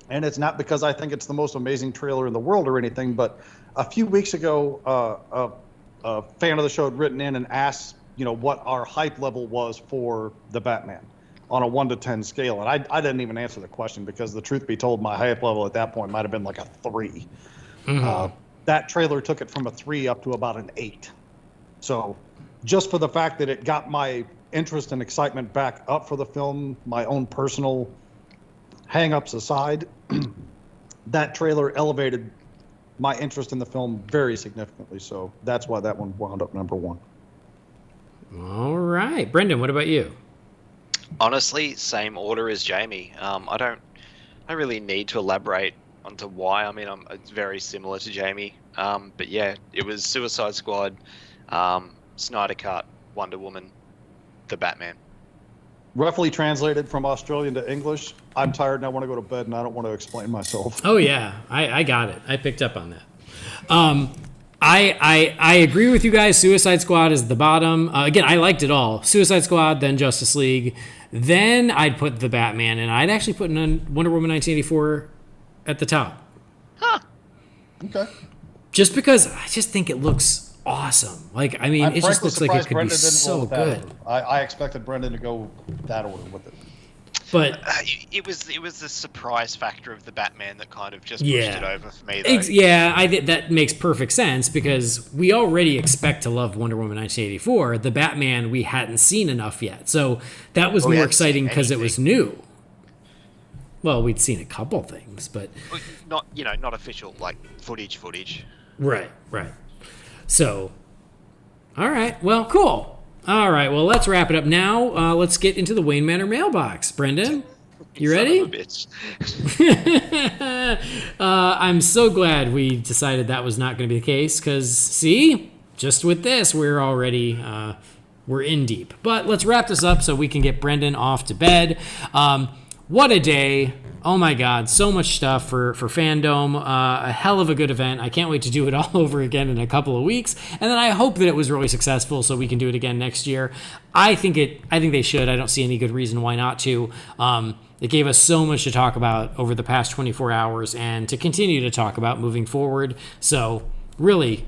and it's not because I think it's the most amazing trailer in the world or anything, but a few weeks ago, a fan of the show had written in and asked, what our hype level was for the Batman on a 1 to 10 scale. And I didn't even answer the question, because the truth be told, my hype level at that point might have been like a 3. That trailer took it from a 3 up to about an 8. So just for the fact that it got my interest and excitement back up for the film, my own personal hang-ups aside, that trailer elevated my interest in the film very significantly. So that's why that one wound up number one. All right. Brendan, what about you? Honestly, same order as Jamie. I don't really need to elaborate onto why. I mean, it's very similar to Jamie. But yeah, it was Suicide Squad, Snyder Cut, Wonder Woman, The Batman. Roughly translated from Australian to English, I'm tired and I want to go to bed and I don't want to explain myself. Oh yeah, I got it. I picked up on that. I agree with you guys. Suicide Squad is the bottom. Again, I liked it all. Suicide Squad, then Justice League, then I'd put the Batman, and I'd actually put Wonder Woman 1984 at the top. Huh. Okay. Just because I just think it looks awesome. Like, I mean, I'm it just looks like it could Brendan be didn't so roll with that good. order. I expected Brendan to go that order with it. But it was the surprise factor of the Batman that kind of just pushed it over for me. Though. That makes perfect sense because we already expect to love Wonder Woman 1984. The Batman we hadn't seen enough yet, so that was more exciting because it was new. Well, we'd seen a couple things, but not official like footage. Right. So, all right, well, cool. All right, well, let's wrap it up now. Let's get into the Wayne Manor mailbox. Brendan, you ready? Son of a bitch. I'm so glad we decided that was not going to be the case because, see, just with this, we're already we're in deep. But let's wrap this up so we can get Brendan off to bed. What a day. Oh my God, so much stuff for FanDome. A hell of a good event. I can't wait to do it all over again in a couple of weeks. And then I hope that it was really successful so we can do it again next year. I think they should. I don't see any good reason why not to. It gave us so much to talk about over the past 24 hours and to continue to talk about moving forward. So really,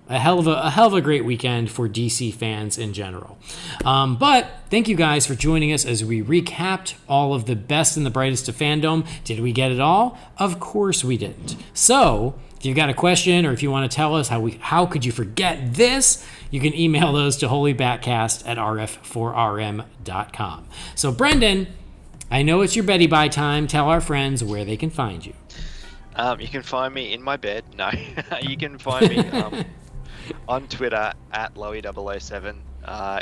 a hell of a great weekend for DC fans in general. But thank you guys for joining us as we recapped all of the best and the brightest of FanDome. Did we get it all? Of course we didn't. So if you've got a question or if you want to tell us how could you forget this, you can email those to holybatcast@rf4rm.com. So Brendan, I know it's your Betty Bye time. Tell our friends where they can find you. You can find me in my bed. No, you can find me on Twitter at Loey007.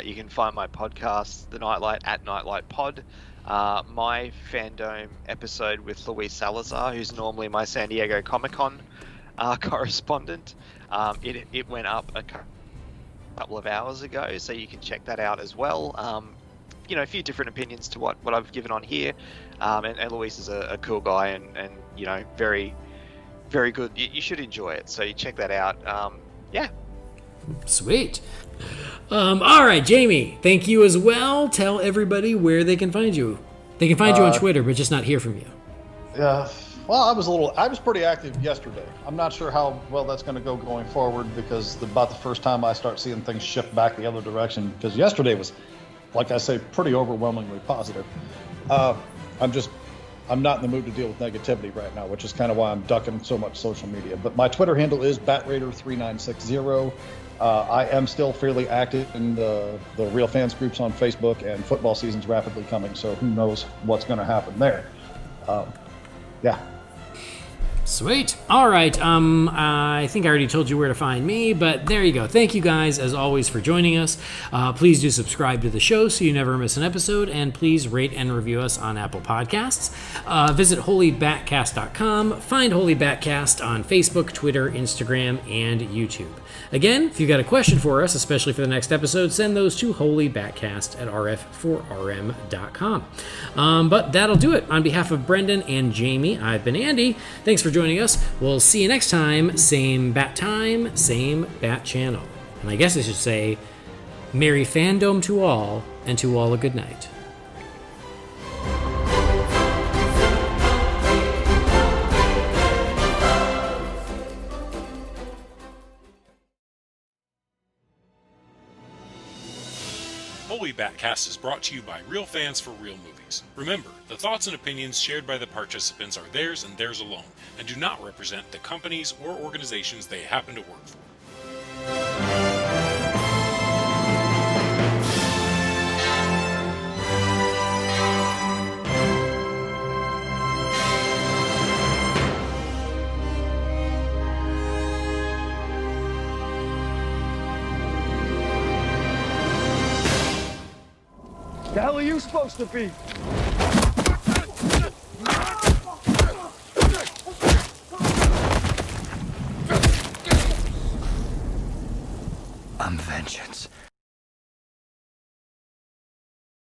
You can find my podcast, The Nightlight, at NightlightPod. My FanDome episode with Luis Salazar, who's normally my San Diego Comic-Con correspondent. It went up a couple of hours ago, so you can check that out as well. A few different opinions to what I've given on here. And Luis is a cool guy and very, very good. You should enjoy it, so you check that out. Yeah. Sweet. All right, Jamie, thank you as well. Tell everybody where they can find you. They can find you on Twitter, but just not hear from you. Yeah. Well, I was pretty active yesterday. I'm not sure how well that's going to go going forward because about the first time I start seeing things shift back the other direction. Because yesterday was, like I say, pretty overwhelmingly positive. I'm not in the mood to deal with negativity right now, which is kind of why I'm ducking so much social media. But my Twitter handle is BatRaider3960. I am still fairly active in the Real Fans groups on Facebook, and football season's rapidly coming, so who knows what's going to happen there. Yeah. Sweet. All right. I think I already told you where to find me, but there you go. Thank you guys, as always, for joining us. Please do subscribe to the show so you never miss an episode, and please rate and review us on Apple Podcasts. Visit holybatcast.com. Find Holy BatCast on Facebook, Twitter, Instagram, and YouTube. Again, if you've got a question for us, especially for the next episode, send those to holybatcast@rf4rm.com. But that'll do it. On behalf of Brendan and Jamie, I've been Andy. Thanks for joining us. We'll see you next time. Same bat time, same bat channel. And I guess I should say, Merry FanDome to all, and to all a good night. Holy BatCast is brought to you by Real Fans for Real Movies. Remember, the thoughts and opinions shared by the participants are theirs and theirs alone, and do not represent the companies or organizations they happen to work for. The hell are you supposed to be? I'm vengeance.